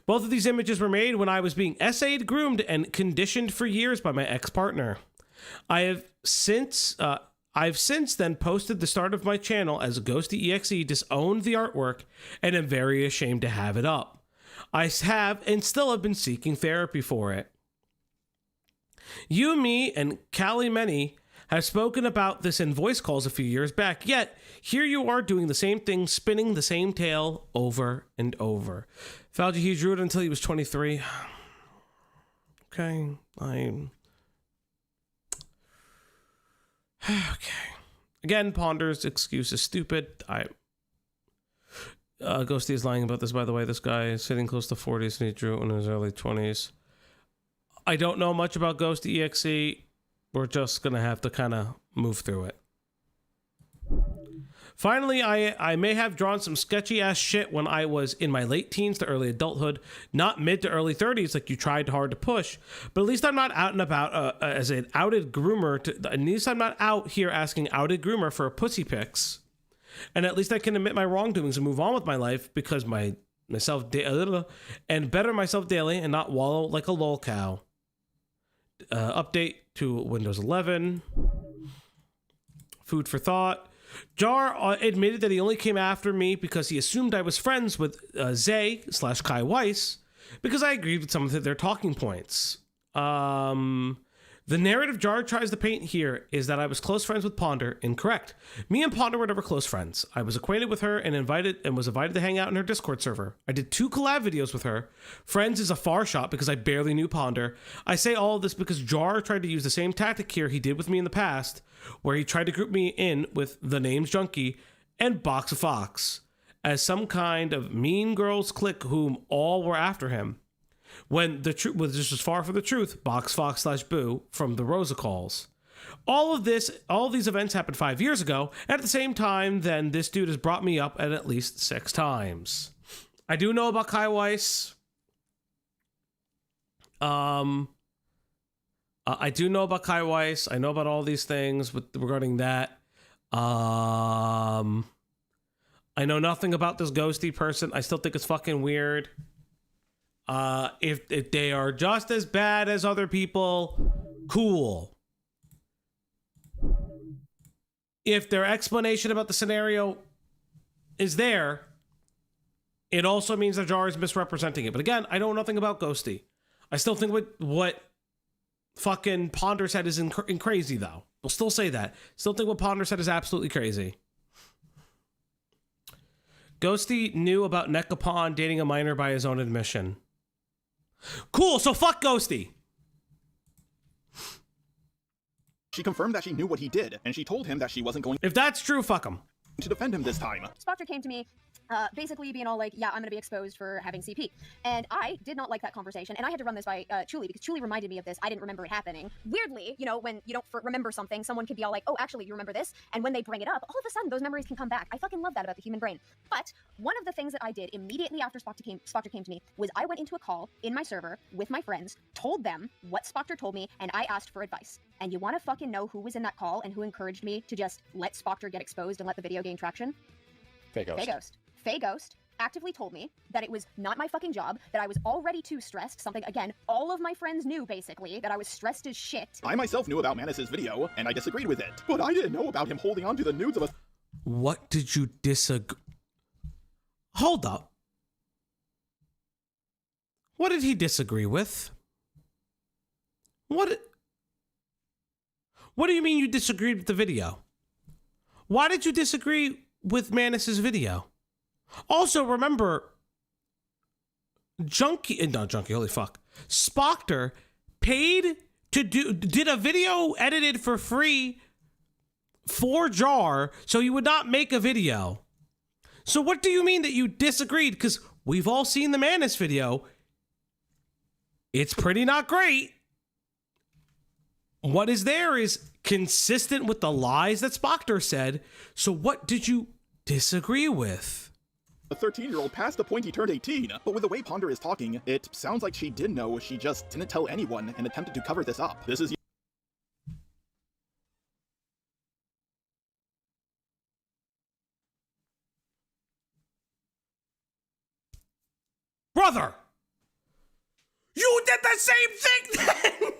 Both of these images were made when I was being essayed, groomed, and conditioned for years by my ex-partner. I've since then posted the start of my channel as Ghosty EXE, disowned the artwork, and am very ashamed to have it up. I have and still have been seeking therapy for it. You, me, and Callie Many have spoken about this in voice calls a few years back, yet here you are doing the same thing, spinning the same tale over and over. Falgi, he drew it until he was 23. Okay, okay. Again, Ponder's excuse is stupid. Ghosty is lying about this, by the way. This guy is sitting close to 40s and he drew it in his early 20s. I don't know much about Ghosty EXE. We're just going to have to kind of move through it. Finally, I may have drawn some sketchy ass shit when I was in my late teens to early adulthood, not mid to early 30s like you tried hard to push, but at least I'm not out and about as an outed groomer. At least I'm not out here asking outed groomer for pussy pics. And at least I can admit my wrongdoings and move on with my life because and better myself daily and not wallow like a lol cow. Update to Windows 11. Food for thought. Jar admitted that he only came after me because he assumed I was friends with Zay/Kai Weiss because I agreed with some of their talking points. The narrative Jar tries to paint here is that I was close friends with Ponder. Incorrect. Me and Ponder were never close friends. I was acquainted with her and was invited to hang out in her Discord server. I did 2 collab videos with her. Friends is a far shot because I barely knew Ponder. I say all of this because Jar tried to use the same tactic here he did with me in the past, where he tried to group me in with the names Junkie and Box of Fox as some kind of mean girls clique whom all were after him. When the truth was just as far from the truth, Box Fox/Boo from the Rosa calls. All of these events happened 5 years ago. At the same time, then this dude has brought me up at least 6 times. I do know about Kai Weiss. I do know about Kai Weiss. I know about all these things regarding that. I know nothing about this ghosty person. I still think it's fucking weird. If they are just as bad as other people, cool. If their explanation about the scenario is there, it also means that Jar is misrepresenting it. But again, I know nothing about Ghosty. I still think what fucking Ponder said is crazy, though. We'll still say that. Still think what Ponder said is absolutely crazy. Ghosty knew about Nekapon dating a minor by his own admission. Cool, so fuck Ghosty. She confirmed that she knew what he did, and she told him that she wasn't going If that's true, fuck him. to defend him this time. Spocker came to me basically being all like, yeah, I'm gonna be exposed for having CP. And I did not like that conversation, and I had to run this by Chuli, because Chuli reminded me of this. I didn't remember it happening. Weirdly, you know, when you don't remember something, someone could be all like, oh, actually, you remember this? And when they bring it up, all of a sudden, those memories can come back. I fucking love that about the human brain. But one of the things that I did immediately after Spocker came to me was I went into a call in my server with my friends, told them what Spocker told me, and I asked for advice. And you want to fucking know who was in that call and who encouraged me to just let Spocker get exposed and let the video gain traction? Faye Ghost. Faye Ghost actively told me that it was not my fucking job, that I was already too stressed, something, again, all of my friends knew, basically, that I was stressed as shit. I myself knew about Manus's video, and I disagreed with it. But I didn't know about him holding on to the nudes of a... What did you disagree? Hold up. What did he disagree with? What do you mean you disagreed with the video? Why did you disagree with Manus's video? Also, remember, holy fuck. Spocker paid to did a video edited for free for Jar so he would not make a video. So what do you mean that you disagreed? Because we've all seen the Manus video. It's pretty not great. What is there is consistent with the lies that Spocker said. So what did you disagree with? A 13-year-old past the point he turned 18, but with the way Ponder is talking, it sounds like she did know, she just didn't tell anyone and attempted to cover this up. This is... Brother! You did the same thing then!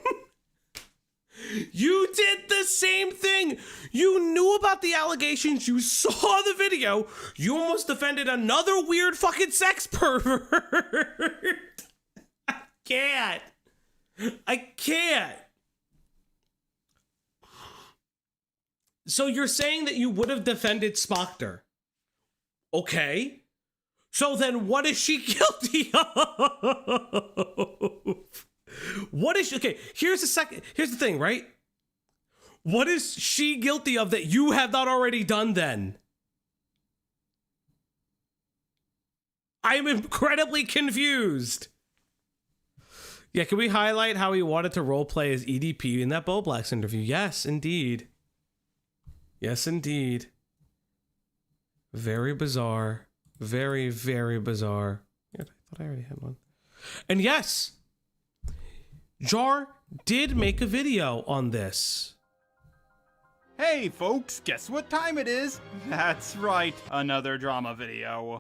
You did the same thing. You knew about the allegations. You saw the video. You almost defended another weird fucking sex pervert. I can't. So you're saying that you would have defended Spocker. Okay. So then what is she guilty of? What is she, okay, here's the thing, right? What is she guilty of that you have not already done then? I am incredibly confused. Yeah, can we highlight how he wanted to roleplay as EDP in that Bo Blacks interview? Yes, indeed. Yes, indeed. Very bizarre. Very, very bizarre. Yeah, I thought I already had one. And yes, Jar did make a video on this. Hey folks, guess what time it is? That's right, another drama video.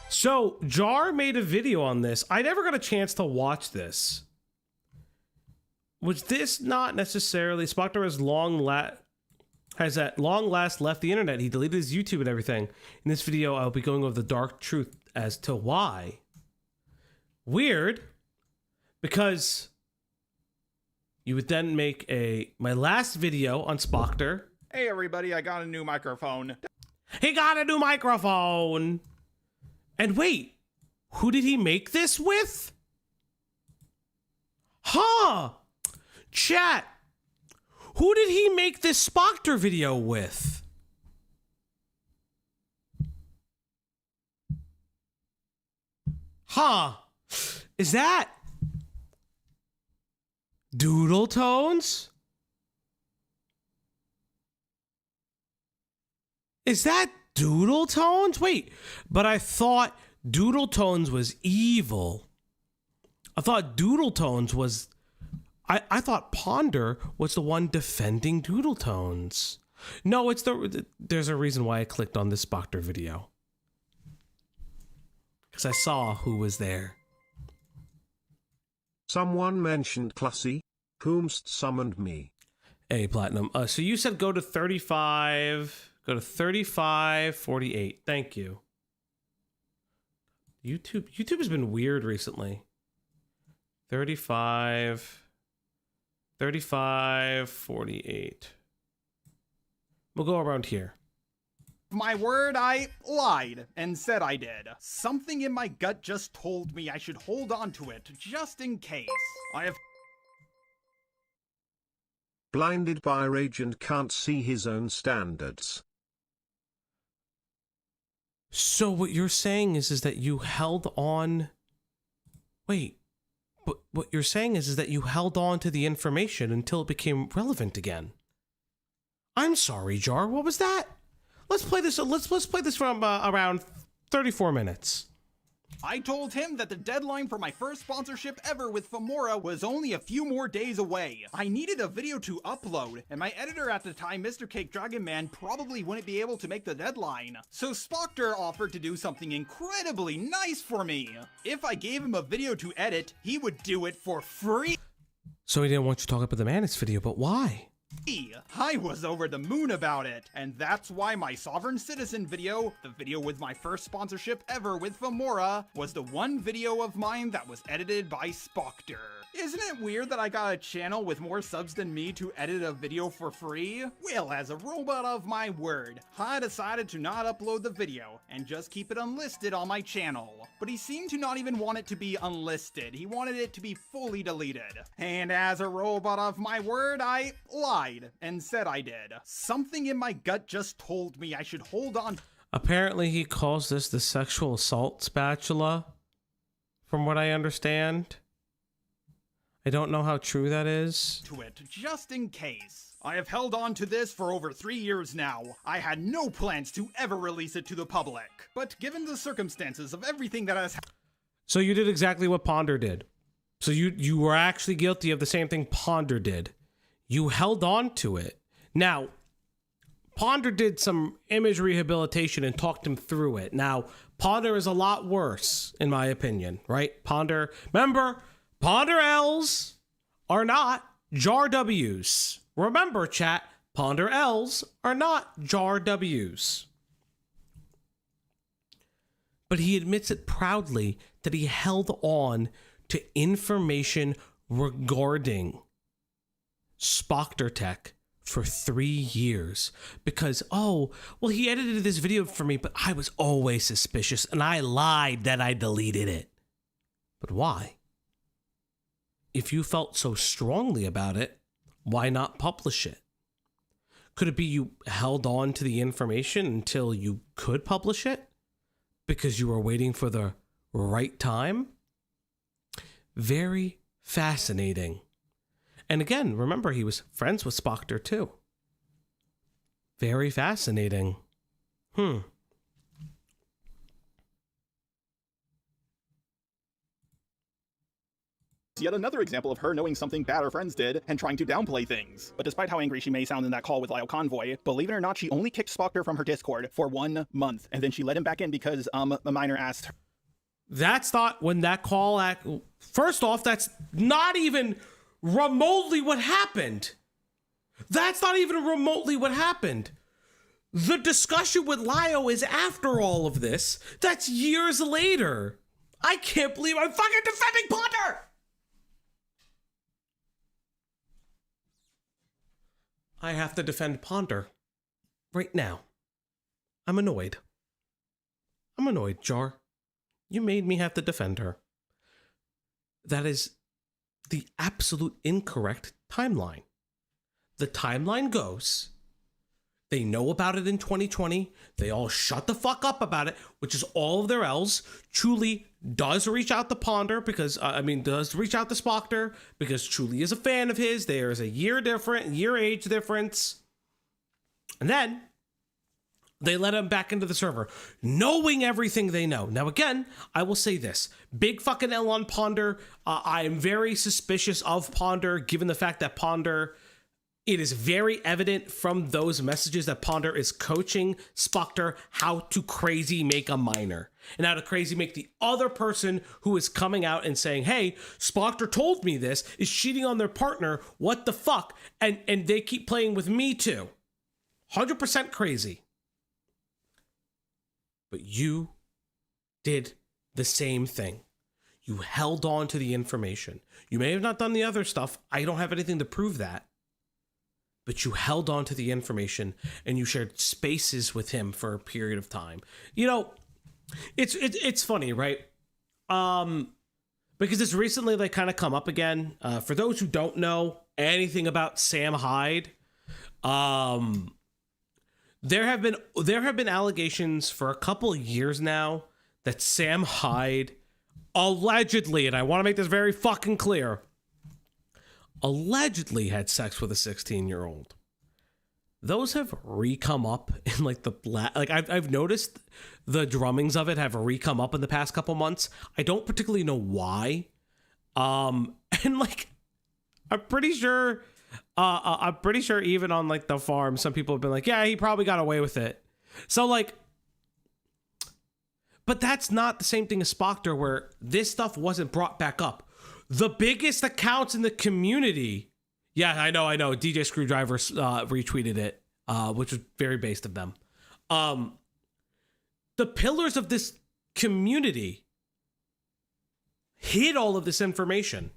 So, Jar made a video on this. I never got a chance to watch this. Was this not necessarily... Spocker has at long last left the internet. He deleted his YouTube and everything. In this video, I'll be going over the dark truth as to why. Weird, because you would then make my last video on Spocker. Hey everybody, I got a new microphone. He got a new microphone. And wait, who did he make this with? Huh? Chat. Who did he make this Spocker video with? Huh? Is that Doodle Tones? Is that Doodle Tones? Wait, but I thought Doodle Tones was evil. I thought Doodle Tones was... I thought Ponder was the one defending Doodle Tones. No, there's a reason why I clicked on this Spocker video. Because I saw who was there. Someone mentioned Classy, whomst summoned me. Hey, Platinum. So you said go to 35. Go to 35:48. Thank you. YouTube has been weird recently. 35:48. We'll go around here. My word, I lied and said I did. Something in my gut just told me I should hold on to it, just in case. I have... Blinded by rage and can't see his own standards. So what you're saying is that you held on. Wait, but what you're saying is that you held on to the information until it became relevant again. I'm sorry, Jar. What was that? Let's play this. Let's play this from around 34 minutes. I told him that the deadline for my first sponsorship ever with Femora was only a few more days away. I needed a video to upload, and my editor at the time, Mr. Cake Dragon Man, probably wouldn't be able to make the deadline. So Spocker offered to do something incredibly nice for me. If I gave him a video to edit, he would do it for free. So he didn't want you to talk about the Manus video, but why? I was over the moon about it, and that's why my Sovereign Citizen video, the video with my first sponsorship ever with Femora, was the one video of mine that was edited by Spocker. Isn't it weird that I got a channel with more subs than me to edit a video for free? Well, as a robot of my word, I decided to not upload the video and just keep it unlisted on my channel. But he seemed to not even want it to be unlisted. He wanted it to be fully deleted. And as a robot of my word, I lied and said I did. Something in my gut just told me I should hold on. Apparently he calls this the sexual assault spatula, from what I understand. I don't know how true that is. To it, just in case. I have held on to this for over 3 years now. I had no plans to ever release it to the public. But given the circumstances of everything that has happened... So you did exactly what Ponder did. So you were actually guilty of the same thing Ponder did. You held on to it. Now, Ponder did some image rehabilitation and talked him through it. Now, Ponder is a lot worse, in my opinion, right? Ponder, remember, Ponder L's are not Jar W's. Remember, chat, Ponder L's are not Jar W's. But he admits it proudly that he held on to information regarding Spocker Tech for 3 years because, oh, well, he edited this video for me, but I was always suspicious and I lied that I deleted it. But why? If you felt so strongly about it, why not publish it? Could it be you held on to the information until you could publish it because you were waiting for the right time? Very fascinating. And again, remember, he was friends with Spocker too. Very fascinating. Yet another example of her knowing something bad her friends did and trying to downplay things. But despite how angry she may sound in that call with Lyle Convoy, believe it or not, she only kicked Spocker from her Discord for 1 month, and then she let him back in because a minor asked her. That's not when that call first off, that's not even remotely what happened. That's not even remotely what happened. The discussion with Lyle is after all of this. That's years later. I can't believe I'm fucking defending Ponder! I have to defend Ponder right now. I'm annoyed. Jar. You made me have to defend her. That is the absolute incorrect timeline. The timeline goes, they know about it in 2020. They all shut the fuck up about it, which is all of their L's. Truly does reach out to Ponder because, does reach out to Spocker because Truly is a fan of his. There's a year age difference. And then they let him back into the server, knowing everything they know. Now, again, I will say this. Big fucking L on Ponder. I am very suspicious of Ponder, given the fact that Ponder, it is very evident from those messages that Ponder is coaching Spocker how to crazy make a minor. And how to crazy make the other person who is coming out and saying, hey, Spocker told me this, is cheating on their partner. What the fuck? And they keep playing with me too. 100% crazy. But you did the same thing. You held on to the information. You may have not done the other stuff. I don't have anything to prove that. But you held on to the information and you shared spaces with him for a period of time. You know, it's funny, right? Because it's recently kind of come up again. For those who don't know anything about Sam Hyde, There have been allegations for a couple of years now that Sam Hyde allegedly, and I want to make this very fucking clear, allegedly had sex with a 16-year-old. Those have re-come up in like I've noticed the drummings of it have re-come up in the past couple months. I don't particularly know why. And like, I'm pretty sure even on like the farm, some people have been like, yeah, he probably got away with it. So like, but that's not the same thing as Spocker, where this stuff wasn't brought back up. The biggest accounts in the community, yeah, I know, DJ Screwdriver retweeted it, which was very based of them. The pillars of this community hid all of this information.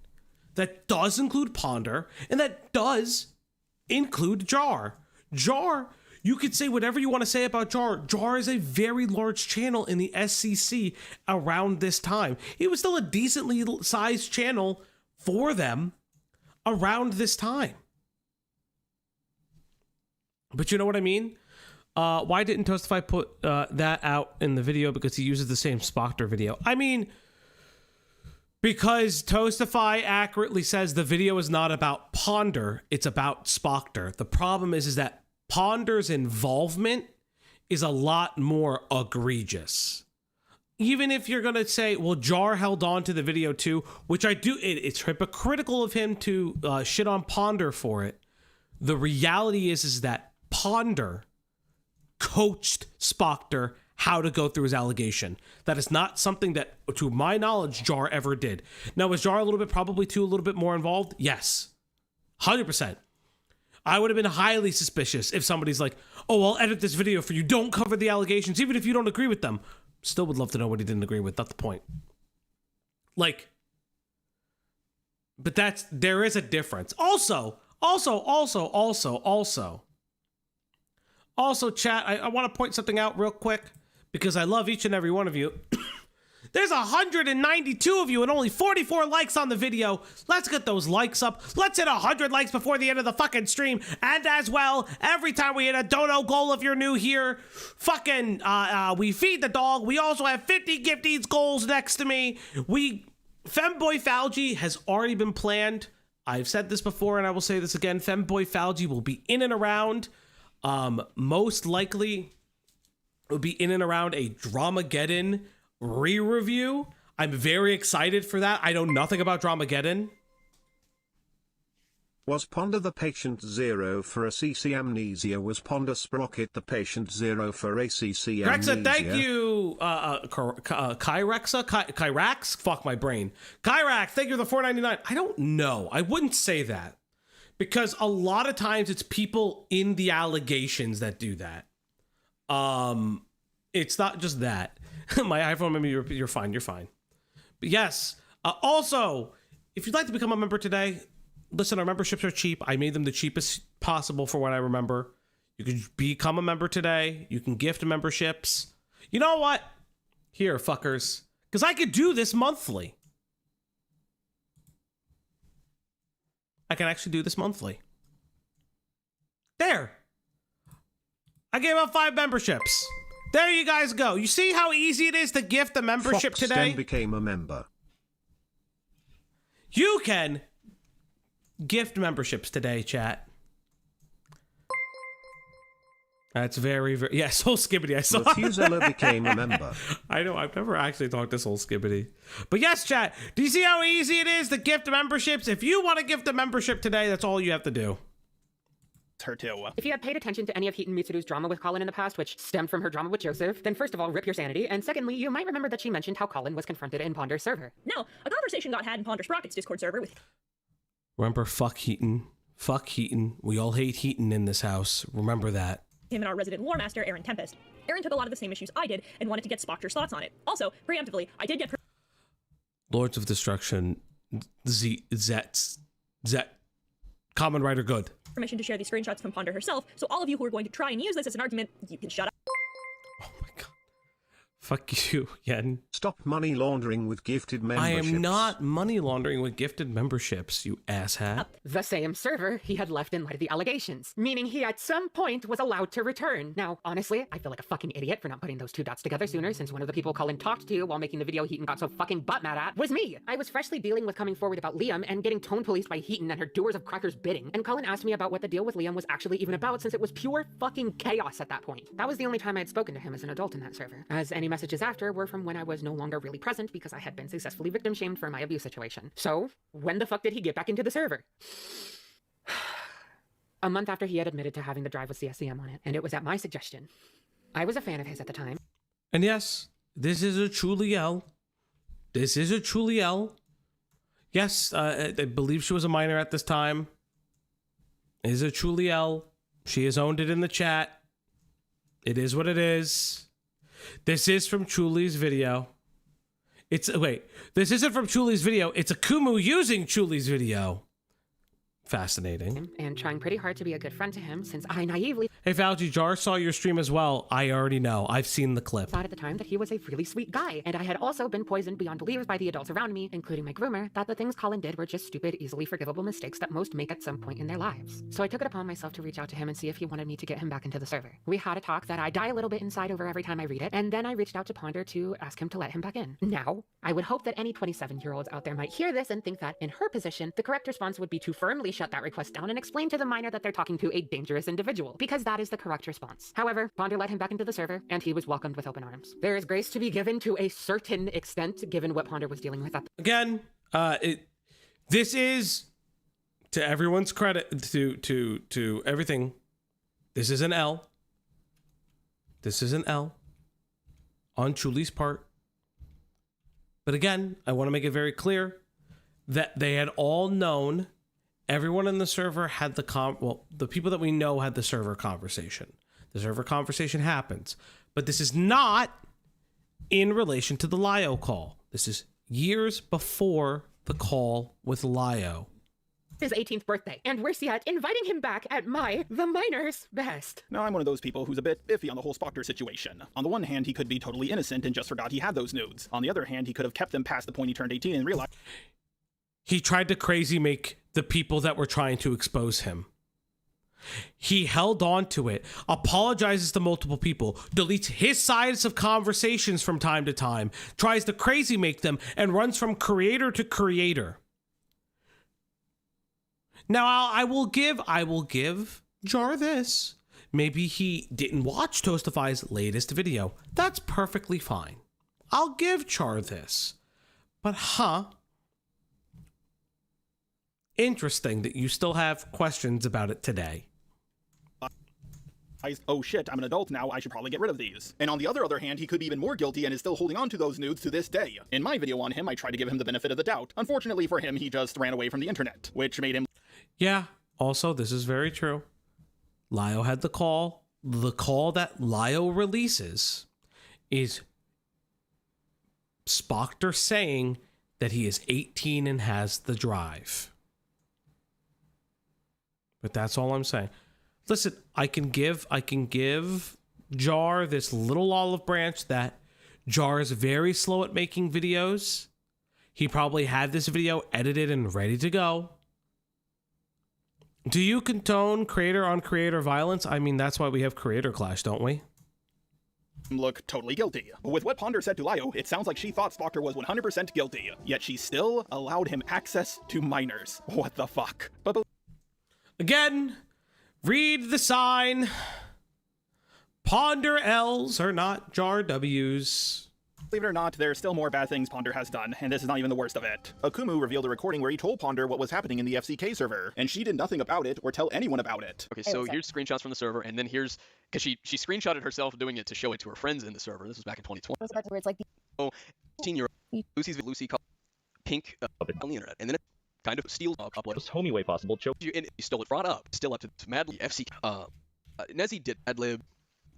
That does include Ponder, and that does include Jar. Jar, you could say whatever you want to say about Jar. Jar is a very large channel in the SCC around this time. It was still a decently sized channel for them around this time. But you know what I mean? Why didn't Toastify put that out in the video? Because he uses the same Spocker video. I mean, because Toastify accurately says the video is not about Ponder, it's about Spocker. The problem is that Ponder's involvement is a lot more egregious. Even if you're going to say, well, Jar held on to the video too, which I do, it's hypocritical of him to shit on Ponder for it. The reality is that Ponder coached Spocker how to go through his allegation. That is not something that, to my knowledge, Jar ever did. Now, was Jar a little bit more involved? Yes. 100%. I would have been highly suspicious if somebody's like, oh, I'll edit this video for you. Don't cover the allegations, even if you don't agree with them. Still would love to know what he didn't agree with. Not the point. Like, but there is a difference. Also, chat, I want to point something out real quick, because I love each and every one of you. There's 192 of you and only 44 likes on the video. Let's get those likes up. Let's hit 100 likes before the end of the fucking stream. And as well, every time we hit a dono goal, if you're new here, fucking, we feed the dog. We also have 50 gift eats goals next to me. Femboy Falgi has already been planned. I've said this before and I will say this again. Femboy Falgi will be in and around, most likely, it will be in and around a Dramageddon re-review. I'm very excited for that. I know nothing about Dramageddon. Was Ponder the patient zero for ACC amnesia? Was Ponder Sprocket the patient zero for ACC amnesia? Rexa, thank you. Kyrax? Fuck my brain. Kyrax, thank you for the $4.99. I don't know. I wouldn't say that. Because a lot of times it's people in the allegations that do that. It's not just that. My iPhone, maybe you're fine. But yes, also, if you'd like to become a member today, listen, our memberships are cheap. I made them the cheapest possible for what I remember. You can become a member today. You can gift memberships. You know what? Here, fuckers. Because I could do this monthly. I can actually do this monthly. There. I gave out 5 memberships. There you guys go. You see how easy it is to gift a membership Fost today? and became a member. You can gift memberships today, chat. That's very, very... Yeah, Soul Skibbity, I saw Methuselah became a member. I know, I've never actually talked to Soul Skibbity. But yes, chat, do you see how easy it is to gift memberships? If you want to gift a membership today, that's all you have to do. Her too. If you have paid attention to any of Heaton Mitsuru's drama with Colin in the past, which stemmed from her drama with Joseph, then first of all, rip your sanity, and secondly, you might remember that she mentioned how Colin was confronted in Ponder's server. No, a conversation got had in Ponder Sprocket's Discord server with... Remember, fuck Heaton. Fuck Heaton. We all hate Heaton in this house. Remember that. Him and our resident lore master, Aaron Tempest. Aaron took a lot of the same issues I did and wanted to get Spocker's thoughts on it. Also, preemptively, I did get... Lords of Destruction, Common Rider Good. Permission to share these screenshots from Ponder herself, so all of you who are going to try and use this as an argument, you can shut up. Oh my god. Fuck you, Yen. Stop money laundering with gifted memberships. I am not money laundering with gifted memberships, you asshat. The same server he had left in light of the allegations, meaning he at some point was allowed to return. Now, honestly, I feel like a fucking idiot for not putting those two dots together sooner, since one of the people Cullen talked to while making the video Heaton got so fucking butt mad at was me. I was freshly dealing with coming forward about Liam and getting tone policed by Heaton and her doers of crackers bidding, and Cullen asked me about what the deal with Liam was actually even about, since it was pure fucking chaos at that point. That was the only time I had spoken to him as an adult in that server, as any messages after were from when I was no longer really present because I had been successfully victim shamed for my abuse situation. So, when the fuck did he get back into the server? A month after he had admitted to having the drive with CSCM on it, and it was at my suggestion. I was a fan of his at the time. And yes, this is a truly L. This is a truly L. Yes, I believe she was a minor at this time. It is a truly L. She has owned it in the chat. It is what it is. This is from Chuli's video. This isn't from Chuli's video. It's Akumu using Chuli's video. Fascinating. And trying pretty hard to be a good friend to him, since I naively Hey, Fauci, Jar saw your stream as well. I already know. I've seen the clip. thought at the time that he was a really sweet guy, and I had also been poisoned beyond belief by the adults around me, including my groomer, that the things Colin did were just stupid, easily forgivable mistakes that most make at some point in their lives. So I took it upon myself to reach out to him and see if he wanted me to get him back into the server. We had a talk that I die a little bit inside over every time I read it, and then I reached out to Ponder to ask him to let him back in. Now, I would hope that any 27-year-olds out there might hear this and think that, in her position, the correct response would be to firmly shut that request down and explain to the minor that they're talking to a dangerous individual, because that is the correct response. However, Ponder let him back into the server, and he was welcomed with open arms. There is grace to be given to a certain extent, given what Ponder was dealing with at Again, this is, to everyone's credit, to everything, this is an L. This is an L on Chuli's part. But again, I want to make it very clear that they had all known, everyone in the server had the people that we know had the server conversation. The server conversation happens. But this is not in relation to the Lio call. This is years before the call with Lio. his 18th birthday, and worse yet, inviting him back at the minor's best. Now, I'm one of those people who's a bit iffy on the whole Spocker situation. On the one hand, he could be totally innocent and just forgot he had those nudes. On the other hand, he could have kept them past the point he turned 18 and realized he tried to crazy make the people that were trying to expose him. He held on to it, apologizes to multiple people, deletes his sides of conversations from time to time, tries to crazy make them, and runs from creator to creator. Now, I will give Jar this. Maybe he didn't watch Toastify's latest video. That's perfectly fine. I'll give Jar this. But interesting that you still have questions about it today. oh shit, I'm an adult now, I should probably get rid of these. And on the other hand, he could be even more guilty and is still holding on to those nudes to this day. In my video on him, I tried to give him the benefit of the doubt. Unfortunately for him, he just ran away from the internet, which made him... Yeah, also, this is very true. Lio had the call. The call that Lio releases is Spocker saying that he is 18 and has the drive. But that's all I'm saying. Listen, I can give Jar this little olive branch that Jar is very slow at making videos. He probably had this video edited and ready to go. Do you condone creator on creator violence? I mean, that's why we have Creator Clash, don't we? Look totally guilty. With what Ponder said to Lio, it sounds like she thought Spocker was 100% guilty, yet she still allowed him access to minors. What the fuck? Again, read the sign. Ponder L's are not Jar W's. Believe it or not, there's still more bad things Ponder has done, and this is not even the worst of it. Akumu revealed a recording where he told Ponder what was happening in the FCK server, and she did nothing about it or tell anyone about it. Okay, so here's screenshots from the server, and then here's, because she screenshotted herself doing it to show it to her friends in the server. This was back in 2020. Where it's like Oh, 18-year-old Lucy called Pink on the internet, and then it kind of steals upload. Most homie way possible. And he stole it, brought up, still up to Madlib FC. Nezzy did Madlib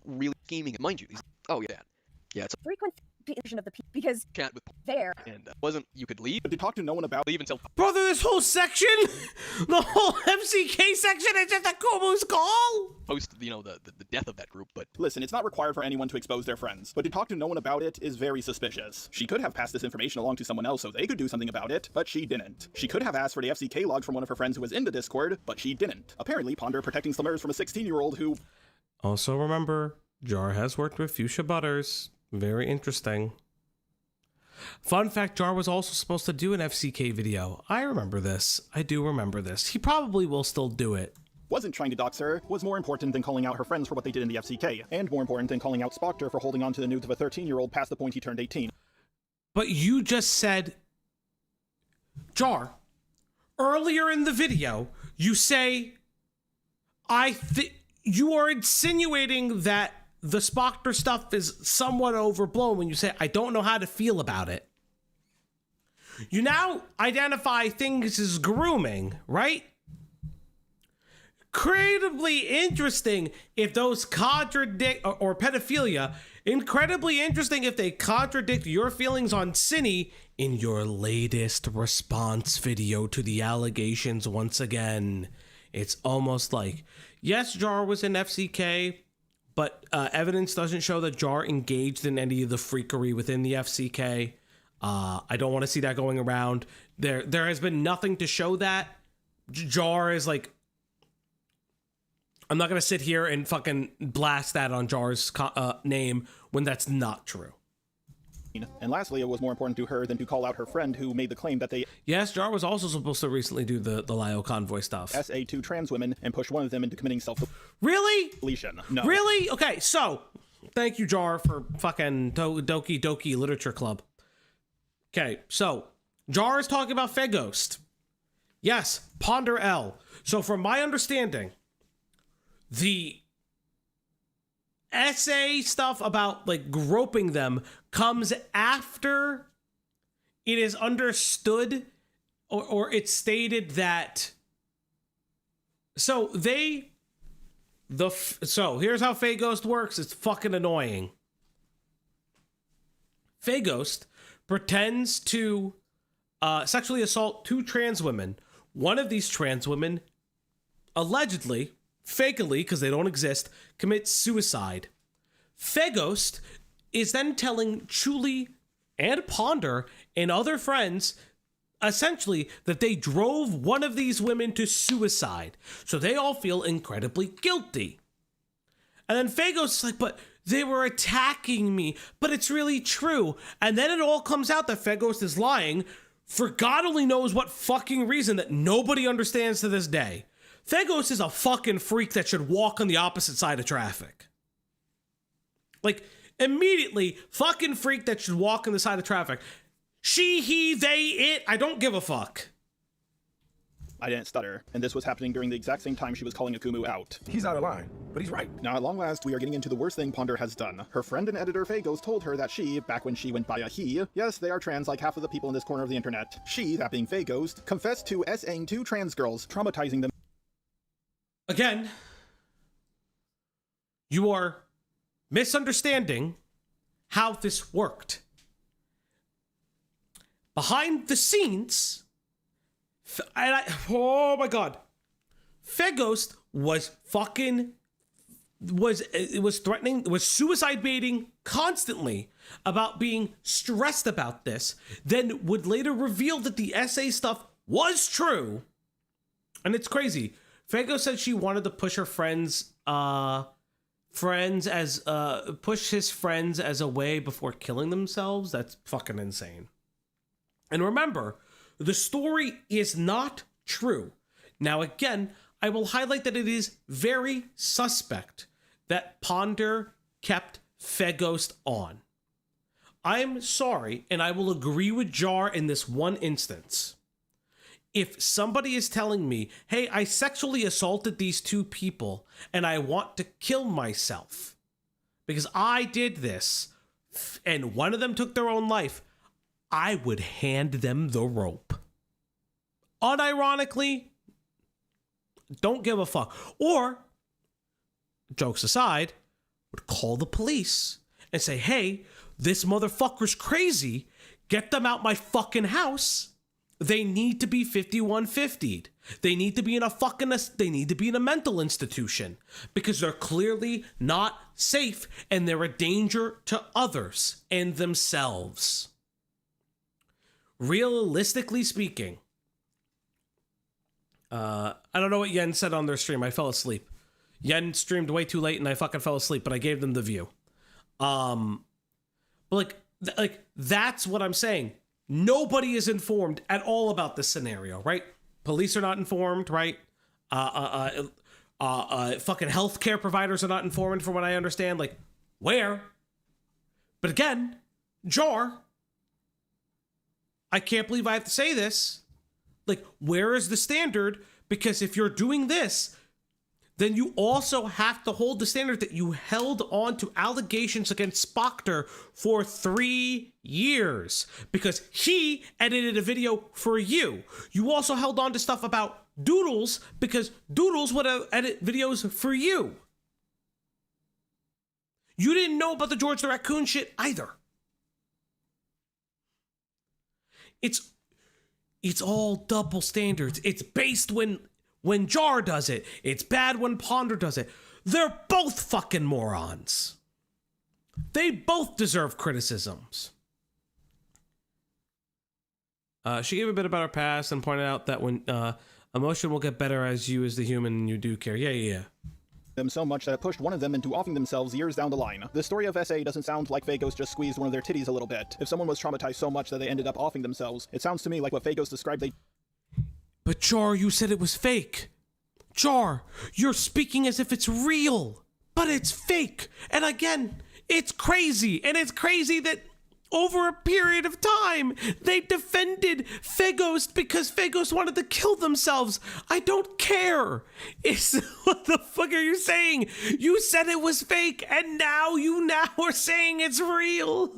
really scheming, mind you. Oh yeah, yeah, it's frequent. of the because Chat with there. and wasn't you could leave, but to talk to no one about leave until Brother, this whole section, the whole MCK section is just a Kumu's call. post the death of that group. But listen, it's not required for anyone to expose their friends, but to talk to no one about it is very suspicious. She could have passed this information along to someone else so they could do something about it, but she didn't. She could have asked for the FCK logs from one of her friends who was in the Discord, but she didn't. Apparently, Ponder protecting Slumers from a 16-year-old who... Also remember, Jar has worked with Fuchsia Butters. Very interesting. Fun fact, Jar was also supposed to do an FCK video. I remember this. I do remember this. He probably will still do it. Wasn't trying to dox her, was more important than calling out her friends for what they did in the FCK, and more important than calling out Spocker for holding on to the nudes of a 13-year-old past the point he turned 18. But you just said, Jar, earlier in the video, you say, you are insinuating that the Spocker stuff is somewhat overblown when you say, I don't know how to feel about it. You now identify things as grooming, right? Creatively interesting if those contradict, or pedophilia, incredibly interesting if they contradict your feelings on Cinny in your latest response video to the allegations once again. It's almost like, yes, Jar was in FCK, but evidence doesn't show that Jar engaged in any of the freakery within the FCK. I don't want to see that going around. There has been nothing to show that. Jar is like, I'm not going to sit here and fucking blast that on Jar's name when that's not true. And lastly, it was more important to her than to call out her friend who made the claim that they... Yes, Jar was also supposed to recently do the Lio convoy stuff. SA2 trans women and push one of them into committing Really? Deletion. No. Really? Okay, so, thank you, Jar, for fucking Doki Doki Literature Club. Okay, so, Jar is talking about Feghost. Yes, Ponder L. So, from my understanding, the essay stuff about, like, groping them comes after it is understood or it's stated that... So, so, here's how Feghost works. It's fucking annoying. Feghost pretends to sexually assault 2 trans women. One of these trans women allegedly, fakely, because they don't exist, commits suicide. Feghost is then telling Chuli and Ponder and other friends essentially that they drove one of these women to suicide. So they all feel incredibly guilty. And then Feghost is like, but they were attacking me, but it's really true. And then it all comes out that Feghost is lying for God only knows what fucking reason that nobody understands to this day. Feghost is a fucking freak that should walk on the opposite side of traffic. Like, immediately, fucking freak that should walk on the side of traffic. She, he, they, it, I don't give a fuck. I didn't stutter, and this was happening during the exact same time she was calling Akumu out. He's out of line, but he's right. Now, at long last, we are getting into the worst thing Ponder has done. Her friend and editor Feghost told her that she, back when she went by a he, yes, they are trans like half of the people in this corner of the internet. She, that being Feghost, confessed to SAing 2 trans girls, traumatizing them. Again, you are misunderstanding how this worked. Behind the scenes, oh my god, Feghost was threatening, was suicide baiting constantly about being stressed about this, then would later reveal that the SA stuff was true. And it's crazy. Feghost said she wanted to push her friends push his friends as a way before killing themselves. That's fucking insane. And remember, the story is not true. Now, again, I will highlight that it is very suspect that Ponder kept Feghost on. I'm sorry, and I will agree with Jar in this one instance. If somebody is telling me, hey, I sexually assaulted these 2 people and I want to kill myself because I did this and one of them took their own life, I would hand them the rope. Unironically, don't give a fuck. Or, jokes aside, would call the police and say, hey, this motherfucker's crazy, get them out my fucking house, they need to be 5150'd. They need to be in a mental institution because they're clearly not safe and they're a danger to others and themselves. Realistically speaking, I don't know what Yen said on their stream. I fell asleep. Yen streamed way too late and I fucking fell asleep, but I gave them the view. But like that's what I'm saying. Nobody is informed at all about this scenario, right? Police are not informed, right? Fucking healthcare providers are not informed from what I understand. Like, where? But again, Jar, I can't believe I have to say this. Like, where is the standard? Because if you're doing this, then you also have to hold the standard that you held on to allegations against Spocker for 3 years because he edited a video for you. You also held on to stuff about Doodles because Doodles would edit videos for you. You didn't know about the George the Raccoon shit either. It's all double standards. It's based when Jar does it. It's bad when Ponder does it. They're both fucking morons. They both deserve criticisms. She gave a bit about her past and pointed out that when emotion will get better as you as the human you do care. Yeah. Them so much that it pushed one of them into offing themselves years down the line. The story of SA doesn't sound like Fagos just squeezed one of their titties a little bit. If someone was traumatized so much that they ended up offing themselves, it sounds to me like what Fagos described they... But Jar, you said it was fake. Jar, you're speaking as if it's real, but it's fake. And again, it's crazy. And it's crazy that over a period of time, they defended Fagos because Fagos wanted to kill themselves. I don't care. What the fuck are you saying? You said it was fake, and now you are saying it's real.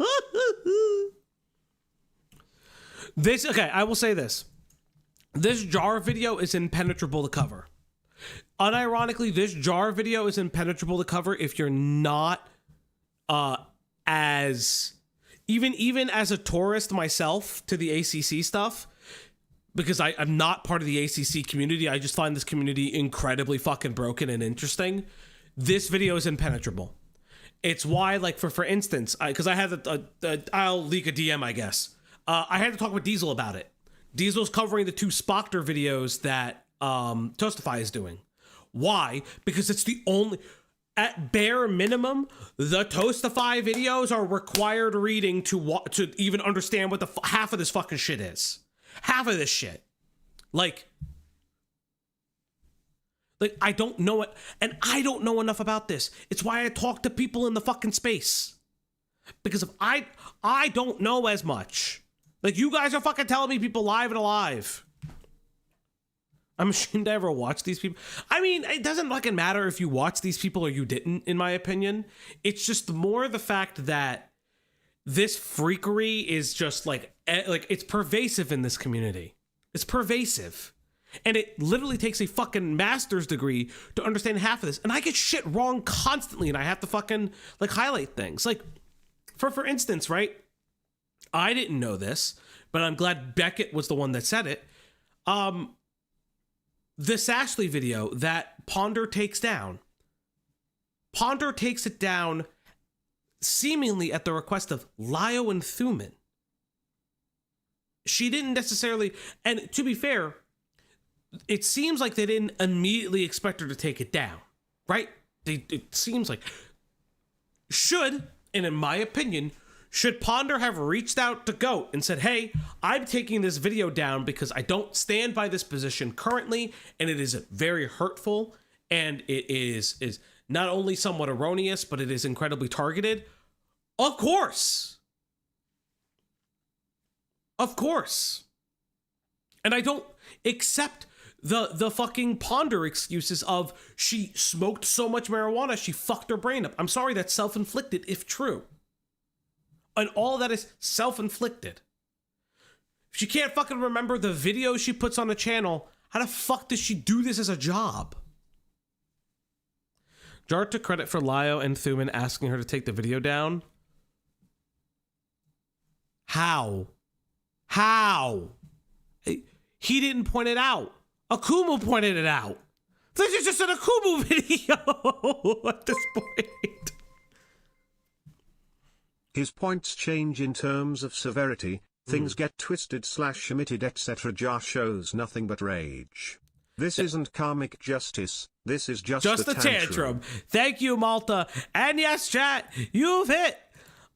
Okay, I will say this. This Jar video is impenetrable to cover. Unironically, this Jar video is impenetrable to cover if you're not even as a tourist myself to the ACC stuff, because I'm not part of the ACC community. I just find this community incredibly fucking broken and interesting. This video is impenetrable. It's why, like, for instance, because I had I'll leak a DM, I guess. I had to talk with Diesel about it. Diesel's covering the 2 Spocker videos that Toastify is doing. Why? Because it's the only... At bare minimum, the Toastify videos are required reading to even understand what half of this fucking shit is. Half of this shit. Like I don't know it, and I don't know enough about this. It's why I talk to people in the fucking space. Because if I don't know as much. Like, you guys are fucking telling me people live and alive. I'm ashamed to ever watch these people. I mean, it doesn't fucking matter if you watch these people or you didn't, in my opinion. It's just more the fact that this freakery is just like it's pervasive in this community. It's pervasive. And it literally takes a fucking master's degree to understand half of this. And I get shit wrong constantly and I have to fucking like highlight things. Like, for instance, right? I didn't know this, but I'm glad Beckett was the one that said it. This Ashley video that Ponder takes down. Ponder takes it down seemingly at the request of Lio and Thuman. She didn't necessarily, and to be fair, it seems like they didn't immediately expect her to take it down, right? It seems like should, and in my opinion, should Ponder have reached out to GOAT and said, hey, I'm taking this video down because I don't stand by this position currently, and it is very hurtful, and it is not only somewhat erroneous, but it is incredibly targeted? Of course. Of course. And I don't accept the fucking Ponder excuses of she smoked so much marijuana, she fucked her brain up. I'm sorry, that's self-inflicted if true. And all that is self-inflicted. If she can't fucking remember the videos she puts on the channel, how the fuck does she do this as a job? Jar took credit for Lio and Thuman asking her to take the video down. How? He didn't point it out. Akumu pointed it out. This is just an Akumu video at this point. His points change in terms of severity, things get twisted / omitted etc. Jar shows nothing but rage. This isn't karmic justice, this is just a tantrum. Thank you, Malta. And yes, chat, you've hit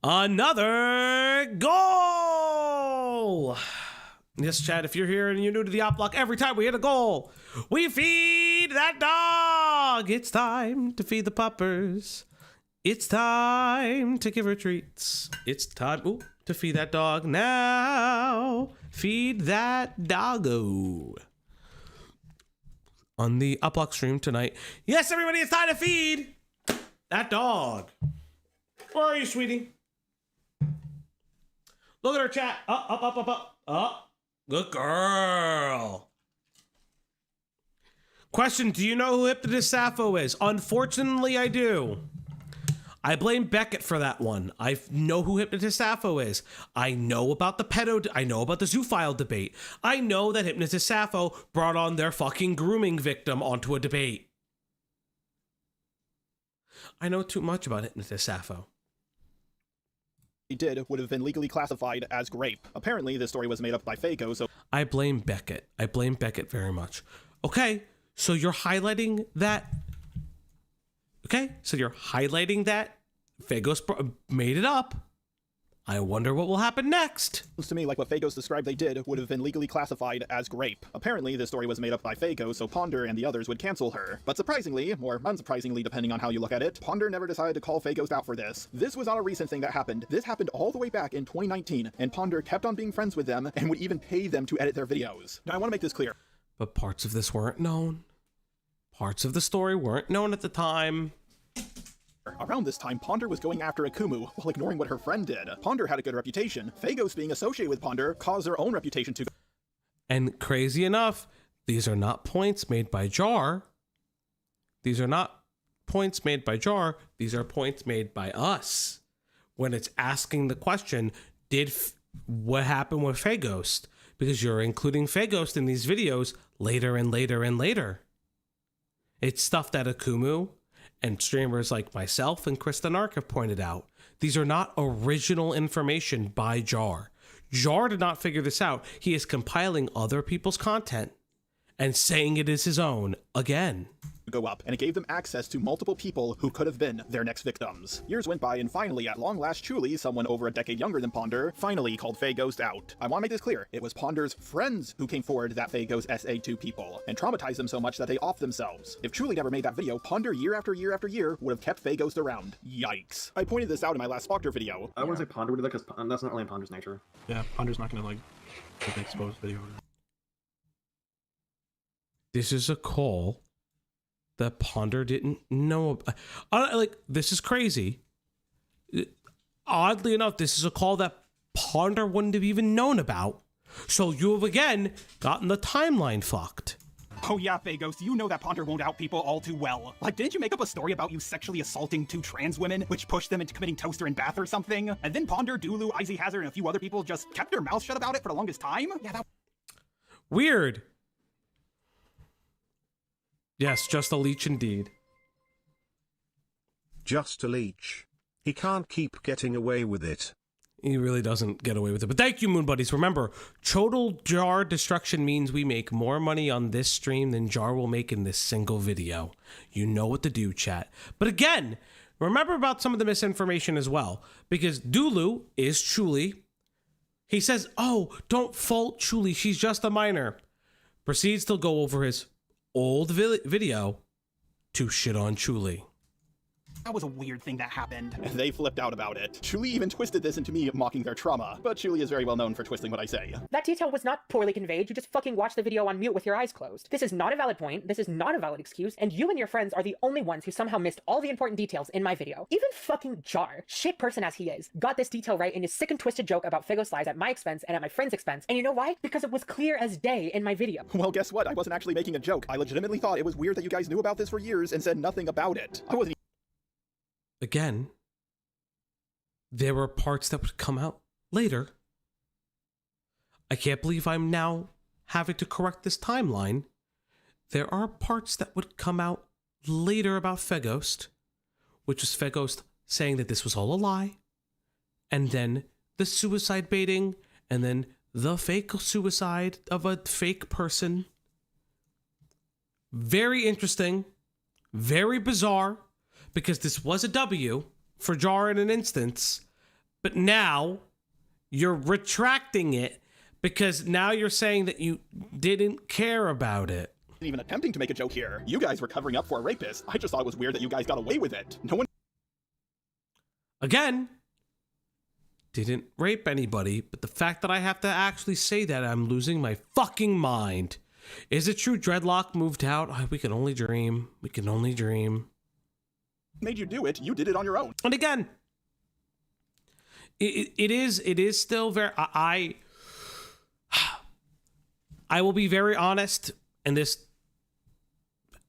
another goal. Yes, chat, if you're here and you're new to the op block, every time we hit a goal, we feed that dog. It's time to feed the puppers. It's time to give her treats. It's time to feed that dog now. Feed that doggo. On the Uplock stream tonight. Yes, everybody, it's time to feed that dog. Where are you, sweetie? Look at her chat. Up. Good girl. Question, do you know who Hypnotist Sappho is? Unfortunately, I do. I blame Beckett for that one. I know who Hypnotist Sappho is. I know about the I know about the zoophile debate. I know that Hypnotist Sappho brought on their fucking grooming victim onto a debate. I know too much about Hypnotist Sappho. He did would have been legally classified as rape. Apparently, this story was made up by Fago, so I blame Beckett. I blame Beckett very much. Okay, so you're highlighting that. Okay, so you're highlighting that Fagos made it up. I wonder what will happen next. To me, like what Fagos described they did would have been legally classified as rape. Apparently, this story was made up by Fagos, so Ponder and the others would cancel her. But surprisingly, or unsurprisingly depending on how you look at it, Ponder never decided to call Fagos out for this. This was not a recent thing that happened. This happened all the way back in 2019, and Ponder kept on being friends with them and would even pay them to edit their videos. Now, I want to make this clear. But parts of this weren't known. Parts of the story weren't known at the time. Around this time, Ponder was going after Akumu while ignoring what her friend did. Ponder had a good reputation. Fagos being associated with Ponder caused their own reputation to... And crazy enough, these are not points made by Jar. These are not points made by Jar. These are points made by us. When it's asking the question, what happened with Fagos? Because you're including Fagos in these videos later and later and later. It's stuff that Akumu and streamers like myself and Kristen Ark have pointed out. These are not original information by Jar. Jar did not figure this out. He is compiling other people's content and saying it is his own again. Go up, and it gave them access to multiple people who could have been their next victims. Years went by, and finally, at long last, Chuli, someone over a decade younger than Ponder, finally called Fagos out. I want to make this clear. It was Ponder's friends who came forward that Fagos SA2 people, and traumatized them so much that they offed themselves. If Chuli never made that video, Ponder year after year after year would have kept Fagos around. Yikes. I pointed this out in my last Spocker video. I wouldn't say Ponder would do that, because that's not really in Ponder's nature. Yeah, Ponder's not gonna, like, make an exposed video. This is a call that Ponder didn't know about. Like, this is crazy. Oddly enough, this is a call that Ponder wouldn't have even known about. So you have again gotten the timeline fucked. Oh yeah, Fagos, you know that Ponder won't out people all too well. Like, didn't you make up a story about you sexually assaulting 2 trans women, which pushed them into committing toaster and bath or something? And then Ponder, Dulu, Izzy Hazard, and a few other people just kept their mouths shut about it for the longest time? Yeah, that... Weird. Yes, just a leech indeed. Just a leech. He can't keep getting away with it. He really doesn't get away with it. But thank you, Moon Buddies. Remember, total Jar destruction means we make more money on this stream than Jar will make in this single video. You know what to do, chat. But again, remember about some of the misinformation as well. Because Dulu is Chuli. He says, oh, don't fault Chuli. She's just a minor. Proceeds to go over his old video to shit on Chuli. That was a weird thing that happened. They flipped out about it. Chuli even twisted this into me mocking their trauma, but Chuli is very well known for twisting what I say. That detail was not poorly conveyed. You just fucking watched the video on mute with your eyes closed. This is not a valid point. This is not a valid excuse. And you and your friends are the only ones who somehow missed all the important details in my video. Even fucking Jar, shit person as he is, got this detail right in his sick and twisted joke about Fagos lies at my expense and at my friend's expense. And you know why? Because it was clear as day in my video. Well, guess what? I wasn't actually making a joke. I legitimately thought it was weird that you guys knew about this for years and said nothing about it. I wasn't... Again, there were parts that would come out later I can't believe I'm now having to correct this timeline. There are parts that would come out later about Feghost, which is Feghost saying that this was all a lie, and then the suicide baiting, and then the fake suicide of a fake person. Very interesting, very bizarre, because this was a W for Jar in an instance, but now you're retracting it because now you're saying that you didn't care about it. Even attempting to make a joke here. You guys were covering up for a rapist. I just thought it was weird that you guys got away with it. No one... Again, didn't rape anybody, but the fact that I have to actually say that, I'm losing my fucking mind. Is it true Dreadlock moved out? Oh, we can only dream. We can only dream. Made you do it. You did it on your own. And again, it is still very... I will be very honest, and this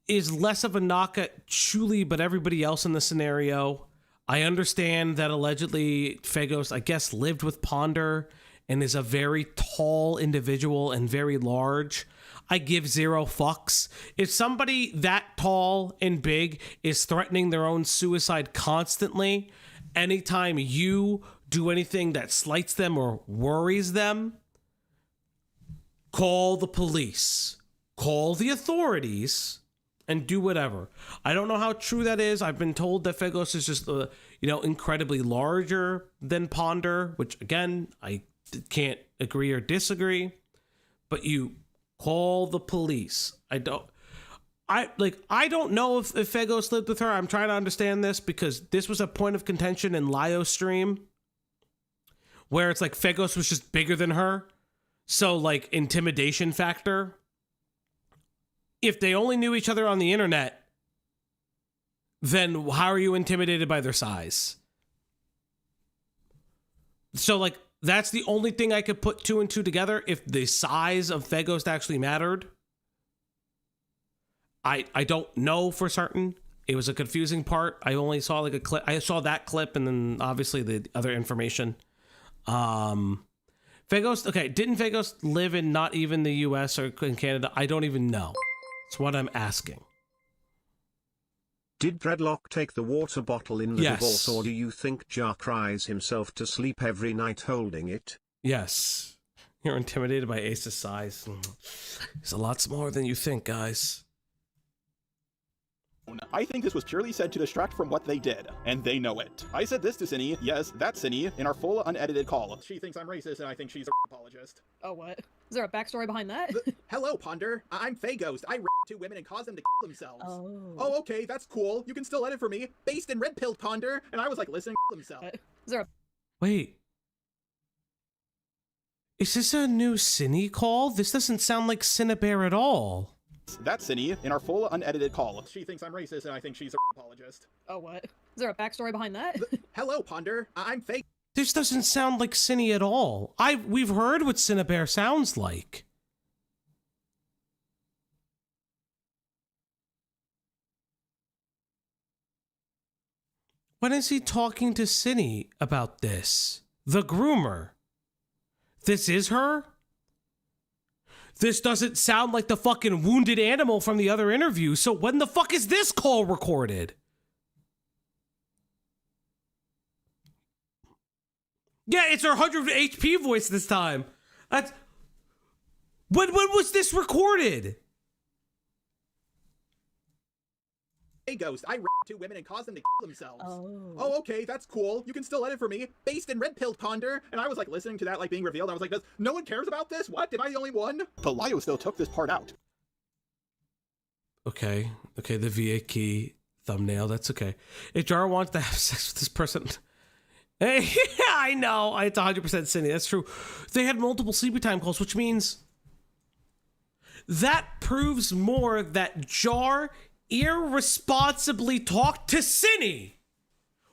is less of a knock at Chuli, but everybody else in the scenario. I understand that allegedly Feghost, I guess, lived with Ponder and is a very tall individual and very large. I give zero fucks. If somebody that tall and big is threatening their own suicide constantly, anytime you do anything that slights them or worries them, call the police, call the authorities, and do whatever. I don't know how true that is. I've been told that Feghost is just, incredibly larger than Ponder, which again, I can't agree or disagree. But you call the police. I don't know if Feghost lived with her. I'm trying to understand this because this was a point of contention in Lio's stream, where it's like Feghost was just bigger than her. So, like, intimidation factor. If they only knew each other on the internet, then how are you intimidated by their size? So, like, that's the only thing I could put two and two together. If the size of Feghost actually mattered. I don't know for certain. It was a confusing part. I only saw like a clip. I saw that clip and then obviously the other information. Feghost, okay, didn't Feghost live in not even the US or in Canada? I don't even know. That's what I'm asking. Did Dreadlock take the water bottle in the Yes. divorce, or do you think Jar cries himself to sleep every night holding it? Yes. You're intimidated by Ace's size. He's a lot smaller than you think, guys. I think this was purely said to distract from what they did, and they know it. I said this to Cinny, yes, that's Cinny, in our full unedited call. She thinks I'm racist, and I think she's a apologist. Oh, what? Is there a backstory behind that? Hello, Ponder. I'm Feghost. I raped 2 women and caused them to kill themselves. Oh, okay, that's cool. You can still edit for me. Based and red-pilled Ponder, and I was like, listen, themselves. Is there a... Wait. Is this a new Cinny call? This doesn't sound like Cinnabear at all. That's Cinny, in our full unedited call. She thinks I'm racist, and I think she's a apologist. Oh, what? Is there a backstory behind that? Hello, Ponder. I'm fake. This doesn't sound like Cinny at all. We've heard what Cinnabear sounds like. When is he talking to Cinny about this? The groomer. This is her? This doesn't sound like the fucking wounded animal from the other interview, so when the fuck is this call recorded? Yeah, it's her 100 HP voice this time. That's... When was this recorded? Hey, Ghost, I raped 2 women and caused them to kill themselves. Oh, okay, that's cool. You can still edit for me. Based and red-pilled Ponder. And I was like listening to that like being revealed. I was like, no one cares about this? What? Am I the only one? But Lio still took this part out. Okay, the VA key thumbnail, that's okay. If Jar wants to have sex with this person... Hey, yeah, I know. It's 100% Cindy. That's true. They had multiple sleepy time calls, which means... That proves more that Jar... irresponsibly talked to Cinny.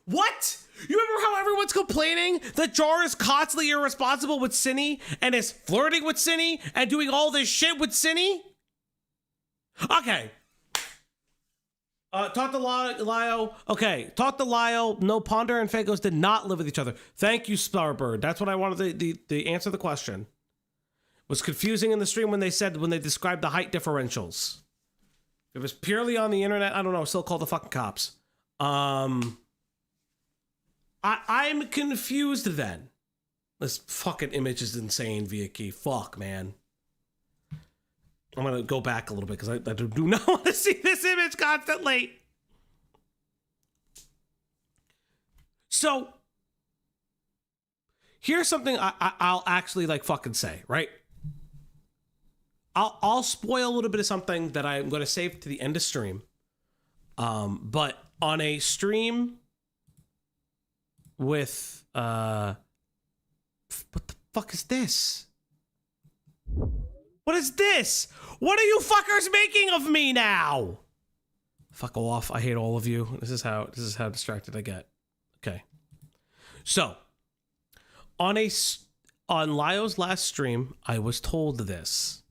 What? You remember how everyone's complaining that Jar is constantly irresponsible with Cinny and is flirting with Cinny and doing all this shit with Cinny? Okay. Talk to Lio. Okay, talk to Lio. No, Ponder and Feghost did not live with each other. Thank you, Starbird. That's what I wanted to answer the question. Was confusing in the stream when they described the height differentials. If it was purely on the internet, I don't know, still call the fucking cops. I'm confused then. This fucking image is insane, via key. Fuck, man. I'm gonna go back a little bit because I do not want to see this image constantly. So, here's something I'll actually like fucking say, right? I'll spoil a little bit of something that I'm going to save to the end of stream. But on a stream with, what the fuck is this? What is this? What are you fuckers making of me now? Fuck off. I hate all of you. This is how distracted I get. Okay. So, on Lyo's last stream, I was told this.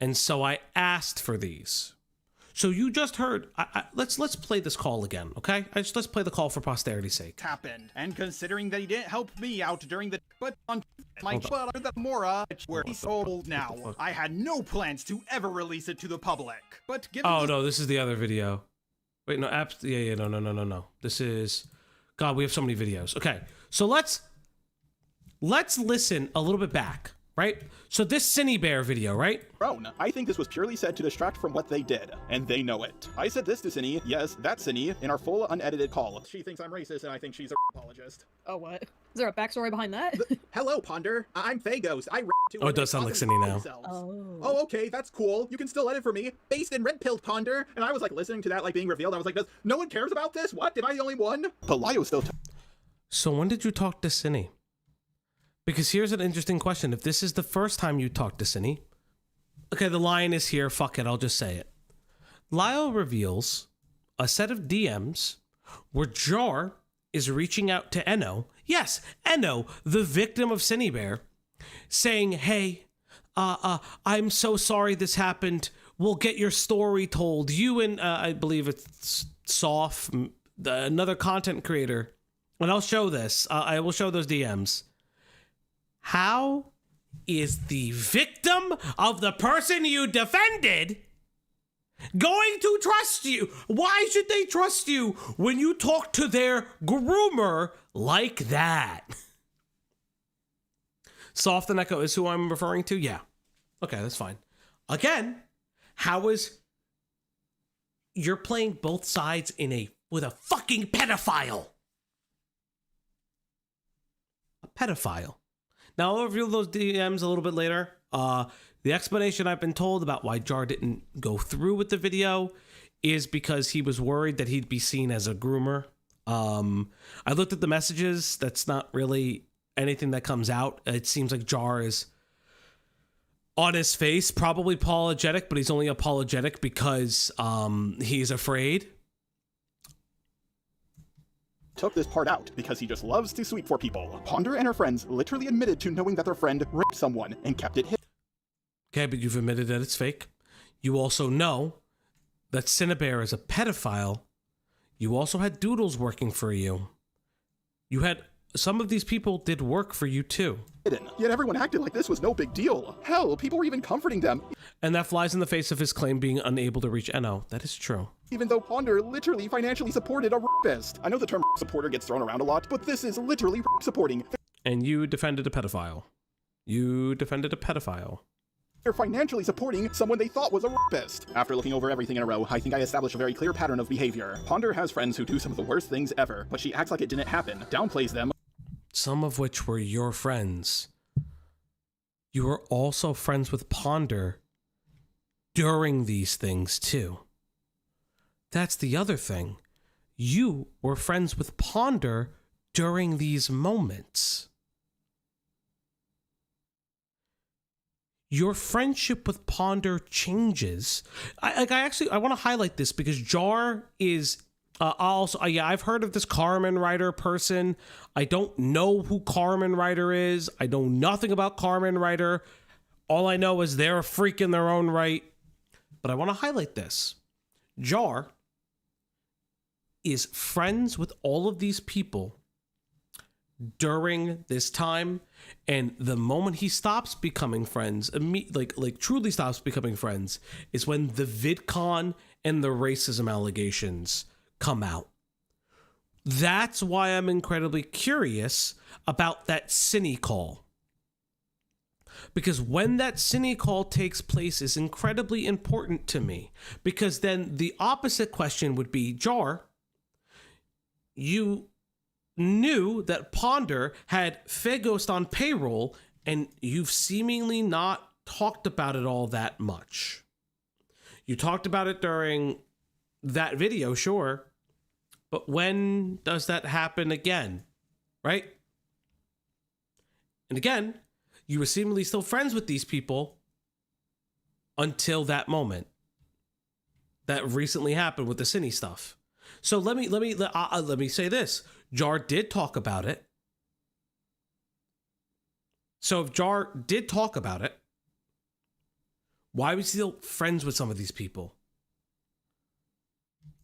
And so I asked for these. So you just heard. Let's play this call again, okay? Let's play the call for posterity's sake. Happened, and considering that he didn't help me out during the on my brother the Mora, where he's old now, I had no plans to ever release it to the public. But given no, this is the other video. Wait, no, no. This is. God, we have so many videos. Okay, so let's listen a little bit back. Right? So this Cine Bear video, right? I think this was purely said to distract from what they did, and they know it. I said this to Cine, yes, that's Cine, in our full unedited call. She thinks I'm racist, and I think she's a apologist. Oh, what? Is there a backstory behind that? Hello, Ponder. I'm Fagos. I Oh, it does sound like Cine now. Oh, okay, that's cool. You can still edit for me. Based in red-pilled Ponder. And I was like listening to that like being revealed. I was like, no one cares about this? What? Am I the only one? But Lyo still. So when did you talk to Cine? Because here's an interesting question. If this is the first time you talked to Cine, okay, the line is here. Fuck it, I'll just say it. Lyo reveals a set of DMs where Jar is reaching out to Enno. Yes, Enno, the victim of Cine Bear, saying, "Hey, I'm so sorry this happened. We'll get your story told." You and I believe it's Soft, another content creator, and I'll show this. I will show those DMs. How is the victim of the person you defended going to trust you? Why should they trust you when you talk to their groomer like that? Soft and Echo is who I'm referring to? Yeah. Okay, that's fine. Again, how is... You're playing both sides with a fucking pedophile. A pedophile. Now, I'll reveal those DMs a little bit later. The explanation I've been told about why Jar didn't go through with the video is because he was worried that he'd be seen as a groomer. I looked at the messages. That's not really anything that comes out. It seems like Jar is on his face, probably apologetic, but he's only apologetic because he's afraid. Took this part out because he just loves to sweep for people. Ponder and her friends literally admitted to knowing that their friend raped someone and kept it hidden. Okay, but you've admitted that it's fake. You also know that Cinebear is a pedophile. You also had Doodles working for you. You had... Some of these people did work for you too. Yet everyone acted like this was no big deal. Hell, people were even comforting them. And that flies in the face of his claim being unable to reach Enno. That is true. Even though Ponder literally financially supported a rapist. I know the term supporter gets thrown around a lot, but this is literally supporting. And you defended a pedophile. You defended a pedophile. They're financially supporting someone they thought was a rapist. After looking over everything in a row, I think I established a very clear pattern of behavior. Ponder has friends who do some of the worst things ever, but she acts like it didn't happen, downplays them. Some of which were your friends. You were also friends with Ponder during these things too. That's the other thing. You were friends with Ponder during these moments. Your friendship with Ponder changes. I want to highlight this because Jar is I've heard of this Carmen Ryder person. I don't know who Carmen Ryder is. I know nothing about Carmen Ryder. All I know is they're a freak in their own right. But I want to highlight this. Jar is friends with all of these people during this time, and the moment he stops becoming friends, like truly stops becoming friends, is when the VidCon and the racism allegations come out. That's why I'm incredibly curious about that Cine call. Because when that Cine call takes place is incredibly important to me. Because then the opposite question would be, Jar, you knew that Ponder had Fagos on payroll, and you've seemingly not talked about it all that much. You talked about it during that video, sure, but when does that happen again, right? And again, you were seemingly still friends with these people until that moment that recently happened with the Cine stuff. So let me say this. Jar did talk about it. So if Jar did talk about it, why are we still friends with some of these people?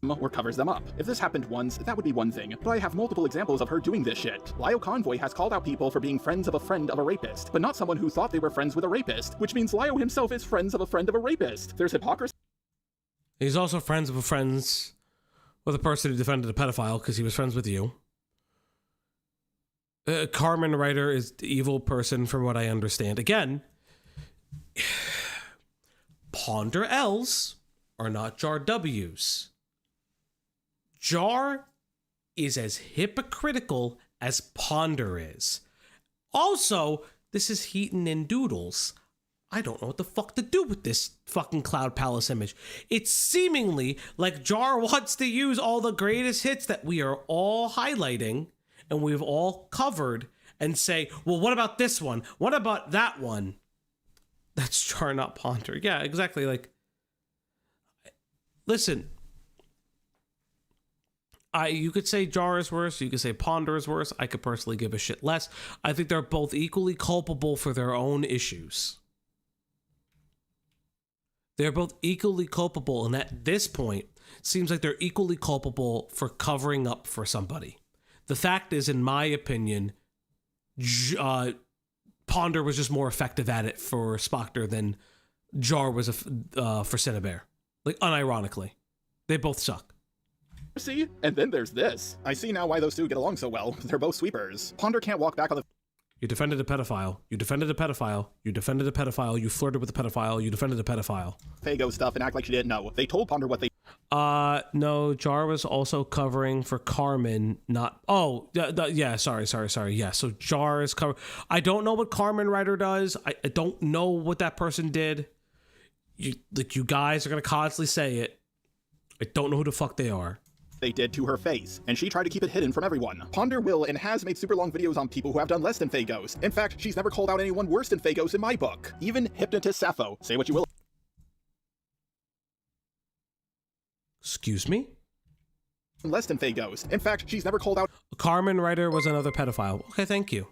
Or covers them up. If this happened once, that would be one thing, but I have multiple examples of her doing this shit. Lyle Convoy has called out people for being friends of a friend of a rapist, but not someone who thought they were friends with a rapist, which means Lyle himself is friends of a friend of a rapist. There's hypocrisy. He's also friends with a person who defended a pedophile because he was friends with you. Carmen Ryder is the evil person from what I understand. Again, Ponder L's are not Jar W's. Jar is as hypocritical as Ponder is. Also, this is Heaton and Doodles. I don't know what the fuck to do with this fucking Cloud Palace image. It's seemingly like Jar wants to use all the greatest hits that we are all highlighting and we've all covered and say, well, what about this one? What about that one? That's Jar, not Ponder. Yeah, exactly. Like, listen, you could say Jar is worse. You could say Ponder is worse. I could personally give a shit less. I think they're both equally culpable for their own issues. They're both equally culpable, and at this point, it seems like they're equally culpable for covering up for somebody. The fact is, in my opinion, Ponder was just more effective at it for Spocker than Jar was for Cinnabear. Like, unironically. They both suck. See? And then there's this. I see now why those two get along so well. They're both sweepers. Ponder can't walk back on the... You defended a pedophile. You defended a pedophile. You defended a pedophile. You flirted with a pedophile. You defended a pedophile. Fago stuff and act like she didn't know. They told Ponder what they... No, Jar was also covering for Carmen, not... Oh, yeah, sorry. Yeah, so Jar is covering... I don't know what Carmen Ryder does. I don't know what that person did. You guys are going to constantly say it. I don't know who the fuck they are. They did to her face, and she tried to keep it hidden from everyone. Ponder will and has made super long videos on people who have done less than Fagos. In fact, she's never called out anyone worse than Fagos in my book. Even Hypnotist Sappho. Say what you will. Excuse me? Less than Fagos. In fact, she's never called out... Carmen Ryder was another pedophile. Okay, thank you.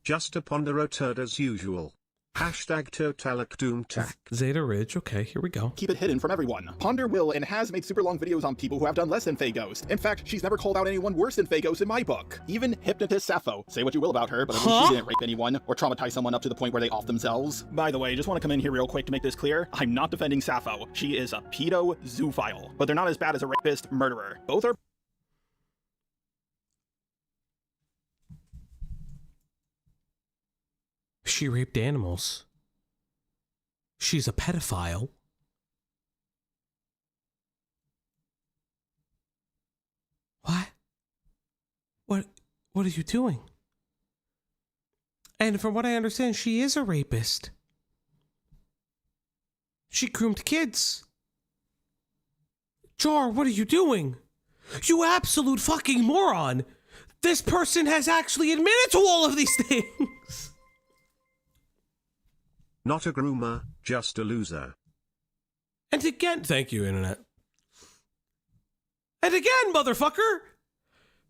Just a Ponder turd as usual. Hashtag Totalakdoomtak. Zeta Ridge, okay, here we go. Keep it hidden from everyone. Ponder will and has made super long videos on people who have done less than Fagos. In fact, she's never called out anyone worse than Fagos in my book. Even Hypnotist Sappho. Say what you will about her, but at least she didn't rape anyone or traumatize someone up to the point where they off themselves. By the way, just want to come in here real quick to make this clear. I'm not defending Sappho. She is a pedo zoophile, but they're not as bad as a rapist murderer. Both are... She raped animals. She's a pedophile. What are you doing? And from what I understand, she is a rapist. She groomed kids. Jar, what are you doing? You absolute fucking moron! This person has actually admitted to all of these things! Not a groomer, just a loser. And again, thank you, Internet. And again, motherfucker!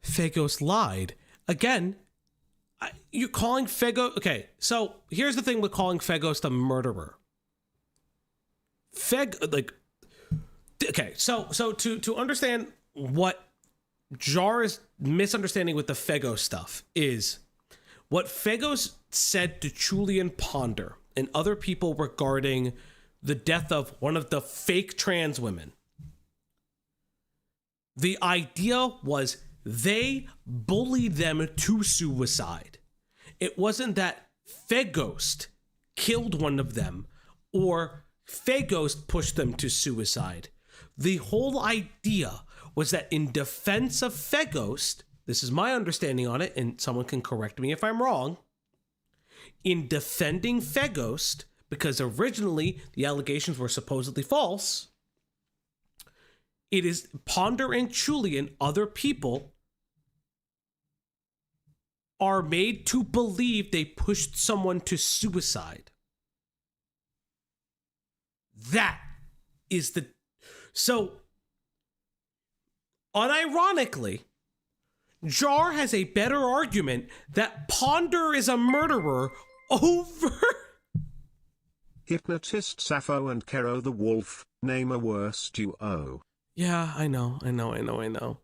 Fagos lied. Again, you're calling Fagos... Okay, so here's the thing with calling Fagos the murderer. Okay, so to understand what Jar's misunderstanding with the Fegos stuff is what Fegos said to Julian Ponder and other people regarding the death of one of the fake trans women. The idea was they bullied them to suicide. It wasn't that Fegos killed one of them or Fegos pushed them to suicide. The whole idea was that in defense of Fegos, this is my understanding on it, and someone can correct me if I'm wrong, in defending Fegos, because originally the allegations were supposedly false, it is Ponder and Julian, other people, are made to believe they pushed someone to suicide. That is the... So, unironically, Jar has a better argument that Ponder is a murderer over... Hypnotist Sappho and Kero the Wolf, name a worse duo. Yeah, I know. Yeah.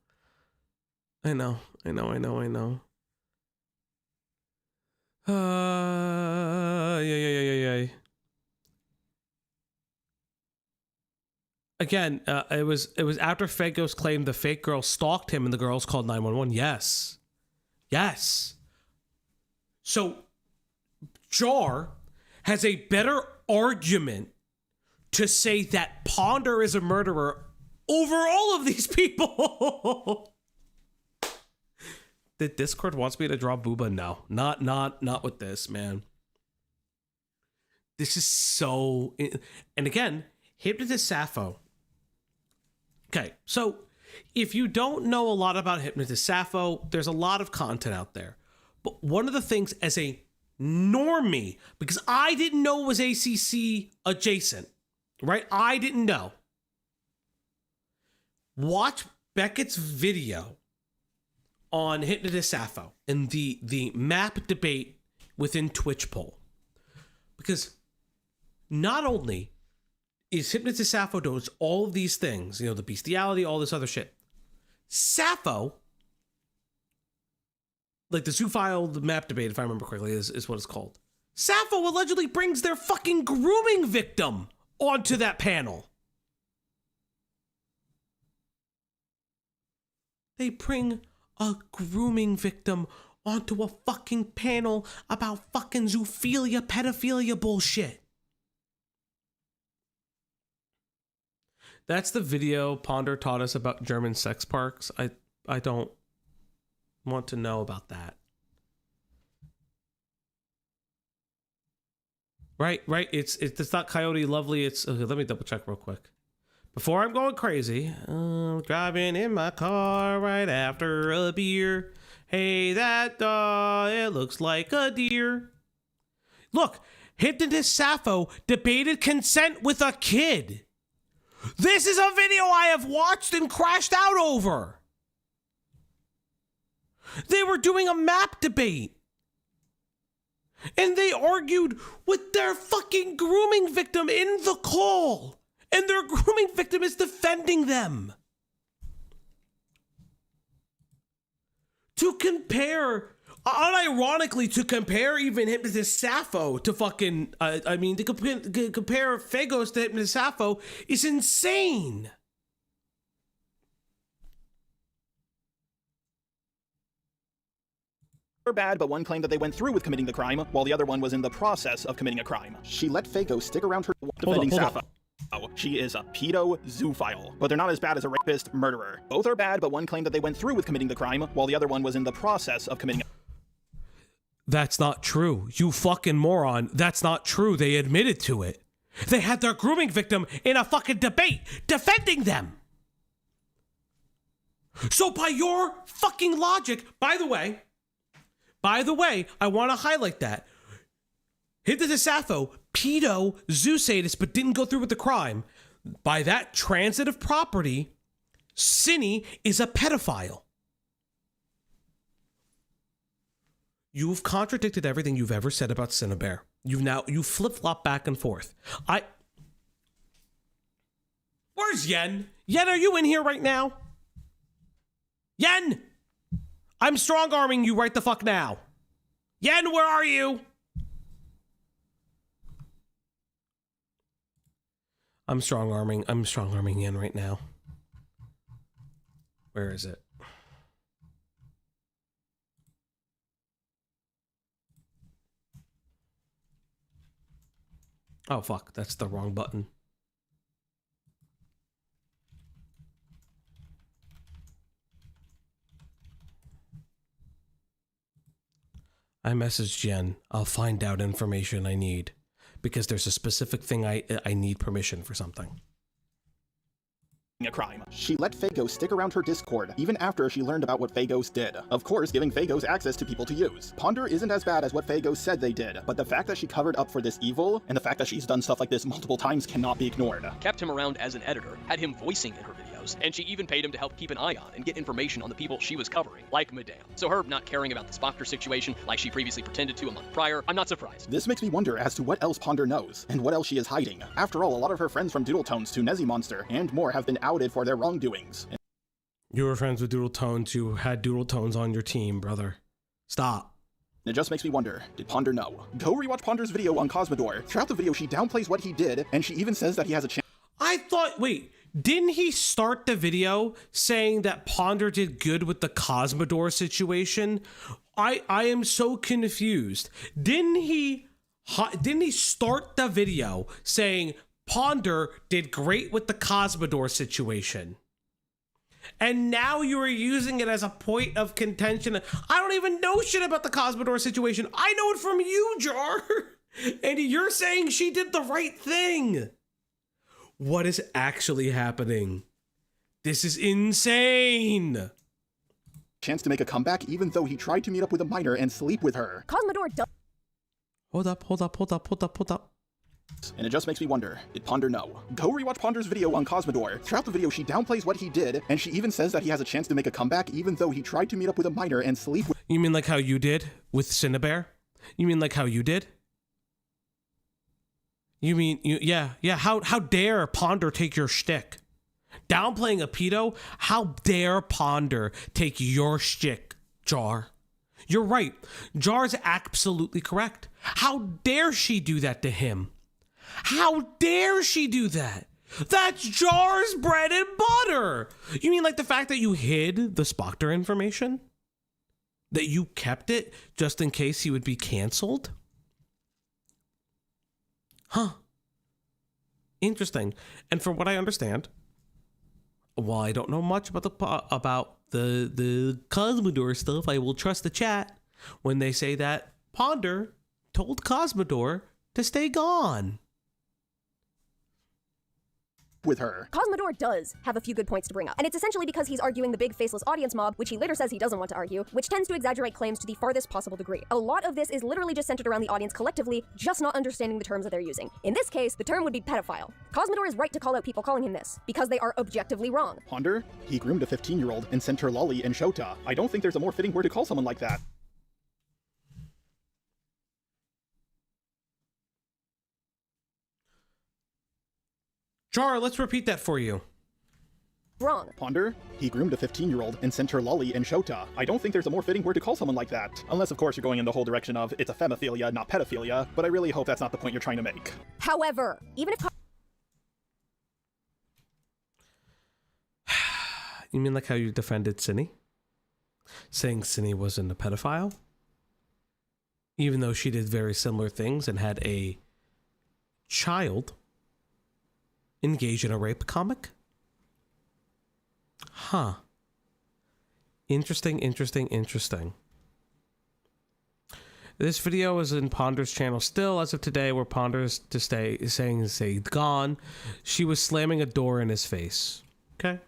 Again, it was after Fegos claimed the fake girl stalked him and the girls called 911. Yes. So, Jar has a better argument to say that Ponder is a murderer over all of these people. The Discord wants me to draw Booba. No, not with this, man. This is so... And again, Hypnotist Sappho. Okay, so if you don't know a lot about Hypnotist Sappho, there's a lot of content out there. But one of the things as a normie, because I didn't know it was ACC adjacent, right? I didn't know. Watch Beckett's video on Hypnotist Sappho and the map debate within Twitch poll. Because not only is Hypnotist Sappho does all of these things, the bestiality, all this other shit. Sappho, like the zoophile, the map debate, if I remember correctly, is what it's called. Sappho allegedly brings their fucking grooming victim onto that panel. They bring a grooming victim onto a fucking panel about fucking zoophilia, pedophilia bullshit. That's the video Ponder taught us about German sex parks. I don't want to know about that. Right. It's not Coyote Lovely. It's okay, let me double check real quick. Before I'm going crazy, I'm driving in my car right after a beer. Hey, that it looks like a deer. Look, Hypnotist Sappho debated consent with a kid. This is a video I have watched and crashed out over. They were doing a map debate. And they argued with their fucking grooming victim in the call. And their grooming victim is defending them. To compare, unironically, to compare even Hypnotist Sappho to fucking, to compare Fegos to Hypnotist Sappho is insane. Bad, but one claimed that they went through with committing the crime, while the other one was in the process of committing a crime. She let Fegos stick around her defending Sappho. She is a pedo zoophile, but they're not as bad as a rapist murderer. Both are bad, but one claimed that they went through with committing the crime, while the other one was in the process of committing a... That's not true. You fucking moron. That's not true. They admitted to it. They had their grooming victim in a fucking debate defending them. So by your fucking logic, by the way, I want to highlight that. Hypnotist Sappho, pedo, zoo-sadist, but didn't go through with the crime. By that transitive property, Cinny is a pedophile. You've contradicted everything you've ever said about Cinnabear. You flip-flop back and forth. Where's Yen? Yen, are you in here right now? Yen! I'm strong-arming you right the fuck now. Yen, where are you? I'm strong-arming Yen right now. Where is it? Oh, fuck. That's the wrong button. I messaged Jen. I'll find out information I need. Because there's a specific thing I need permission for something. A crime. She let Phagos stick around her Discord, even after she learned about what Phagos did. Of course, giving Phagos access to people to use. Ponder isn't as bad as what Phagos said they did, but the fact that she covered up for this evil, and the fact that she's done stuff like this multiple times cannot be ignored. Kept him around as an editor, had him voicing in her videos, and she even paid him to help keep an eye on and get information on the people she was covering, like Madame. So her not caring about the Spocker situation like she previously pretended to a month prior, I'm not surprised. This makes me wonder as to what else Ponder knows, and what else she is hiding. After all, a lot of her friends from Doodle Tones to Nezzy Monster, and more have been outed for their wrongdoings. You were friends with Doodle Tones. You had Doodle Tones on your team, brother. Stop. It just makes me wonder, did Ponder know? Go rewatch Ponder's video on Cosmodor. Throughout the video, she downplays what he did, and she even says that he has a chance. I thought, wait, didn't he start the video saying that Ponder did good with the Cosmodor situation? I am so confused. Didn't he start the video saying Ponder did great with the Cosmodor situation? And now you are using it as a point of contention. I don't even know shit about the Cosmodor situation. I know it from you, Jar. And you're saying she did the right thing. What is actually happening? This is insane. Chance to make a comeback even though he tried to meet up with a minor and sleep with her. Cosmodor does. Hold up. And it just makes me wonder, did Ponder know? Go rewatch Ponder's video on Cosmodor. Throughout the video, she downplays what he did, and she even says that he has a chance to make a comeback even though he tried to meet up with a minor and sleep with— You mean like how you did with Cinnabear? You mean like how you did? You mean, yeah, how dare Ponder take your shtick? Downplaying a pedo? How dare Ponder take your shtick, Jar? You're right. Jar's absolutely correct. How dare she do that to him? How dare she do that? That's Jar's bread and butter. You mean like the fact that you hid the Spocker information? That you kept it just in case he would be canceled? Huh. Interesting. And from what I understand, while I don't know much about the Cosmodor stuff, I will trust the chat when they say that Ponder told Cosmodor to stay gone. With her. Cosmodor does have a few good points to bring up, and it's essentially because he's arguing the big faceless audience mob, which he later says he doesn't want to argue, which tends to exaggerate claims to the farthest possible degree. A lot of this is literally just centered around the audience collectively, just not understanding the terms that they're using. In this case, the term would be pedophile. Cosmodor is right to call out people calling him this, because they are objectively wrong. Ponder, he groomed a 15-year-old and sent her lolly and Shota. I don't think there's a more fitting word to call someone like that. Jar, let's repeat that for you. Wrong. Ponder, he groomed a 15-year-old and sent her lolly and Shota. I don't think there's a more fitting word to call someone like that. Unless, of course, you're going in the whole direction of it's a femophilia, not pedophilia, but I really hope that's not the point you're trying to make. However, even if... You mean like how you defended Cinny? Saying Cinny wasn't a pedophile? Even though she did very similar things and had a child engage in a rape comic? Huh. Interesting. This video is in Ponder's channel still as of today, where Ponder's saying gone. She was slamming a door in his face. Okay.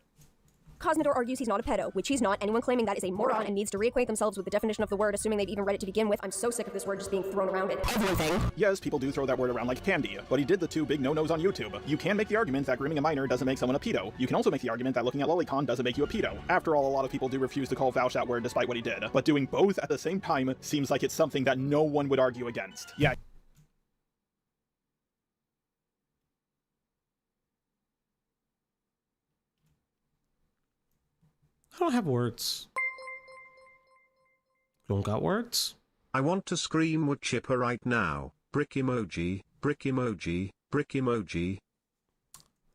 Cosmodor argues he's not a pedo, which he's not. Anyone claiming that is a moron and needs to reacquaint themselves with the definition of the word, assuming they've even read it to begin with. I'm so sick of this word just being thrown around in everything. Yes, people do throw that word around like candy, but he did the two big no-nos on YouTube. You can make the argument that grooming a minor doesn't make someone a pedo. You can also make the argument that looking at lolicon doesn't make you a pedo. After all, a lot of people do refuse to call Vouch that word despite what he did, but doing both at the same time seems like it's something that no one would argue against. Yeah. I don't have words. You don't got words? I want to scream wood chipper right now. Brick emoji, brick emoji, brick emoji.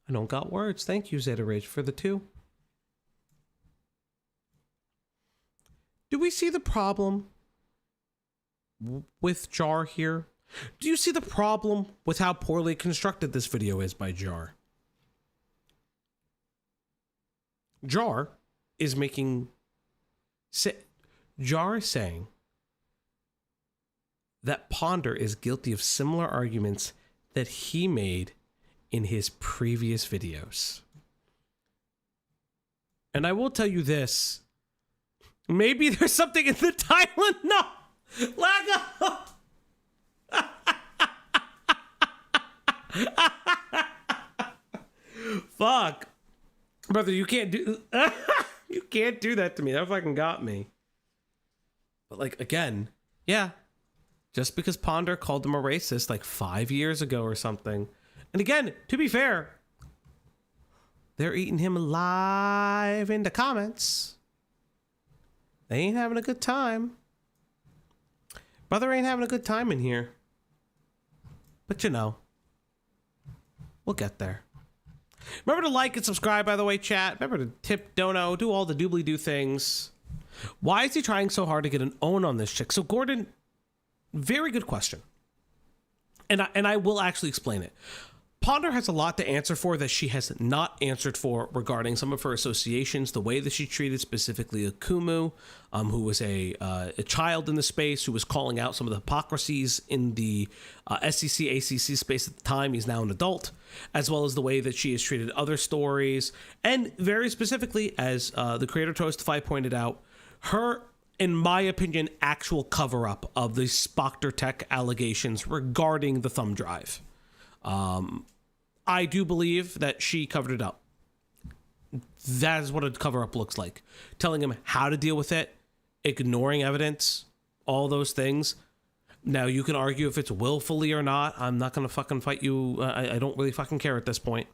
I don't got words. Thank you, Zeta Rage, for the 2. Do we see the problem with Jar here? Do you see the problem with how poorly constructed this video is by Jar? Jar is making... Jar is saying that Ponder is guilty of similar arguments that he made in his previous videos. And I will tell you this. Maybe there's something in the timeline. No! Lag Fuck. Brother, you can't do... you can't do that to me. That fucking got me. But, like, again, yeah. Just because Ponder called him a racist, like, 5 years ago or something. And again, to be fair, they're eating him alive in the comments. They ain't having a good time. Brother ain't having a good time in here. But you know, we'll get there. Remember to like and subscribe, by the way, chat. Remember to tip Dono, do all the doobly-doo things. Why is he trying so hard to get an own on this chick? So Gordon, very good question. And I will actually explain it. Ponder has a lot to answer for that she has not answered for regarding some of her associations, the way that she treated specifically Akumu, who was a child in the space, who was calling out some of the hypocrisies in the SEC, ACC space at the time. He's now an adult, as well as the way that she has treated other stories. And very specifically, as the creator Toastify pointed out, her, in my opinion, actual cover-up of the Spocker Tech allegations regarding the thumb drive. I do believe that she covered it up. That is what a cover-up looks like. Telling him how to deal with it, ignoring evidence, all those things. Now, you can argue if it's willfully or not. I'm not going to fucking fight you. I don't really fucking care at this point.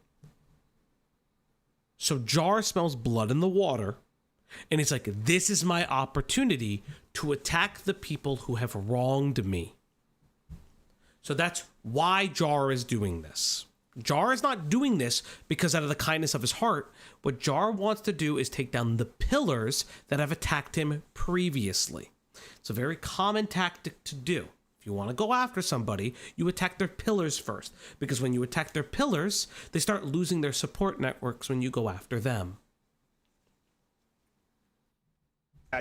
So Jar smells blood in the water, and he's like, this is my opportunity to attack the people who have wronged me. So that's why Jar is doing this. Jar is not doing this because out of the kindness of his heart. What Jar wants to do is take down the pillars that have attacked him previously. It's a very common tactic to do. If you want to go after somebody, you attack their pillars first. Because when you attack their pillars, they start losing their support networks when you go after them.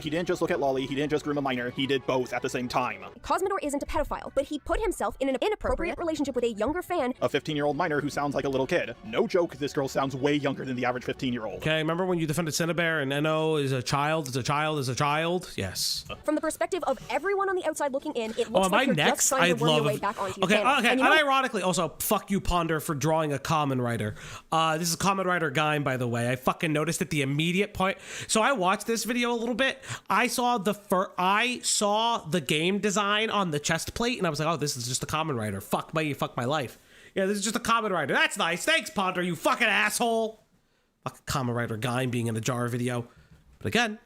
He didn't just look at Lolly, he didn't just groom a minor, he did both at the same time. Cosmodor isn't a pedophile, but he put himself in an inappropriate relationship with a younger fan. A 15-year-old minor who sounds like a little kid. No joke, this girl sounds way younger than the average 15-year-old. Okay, remember when you defended Cinnabear and Eno is a child, is a child, is a child? Yes. From the perspective of everyone on the outside looking in, it looks like you're just trying to worm your way back onto your channel. Okay, and unironically, also, fuck you, Ponder, for drawing a common writer. This is a common writer guy, by the way. I fucking noticed at the immediate point. So I watched this video a little bit. I saw the game design on the chest plate, and I was like, oh, this is just a common writer. Fuck my life. Yeah, this is just a common writer. That's nice. Thanks, Ponder, you fucking asshole. Fuck a common writer guy being in a Jar video. But again,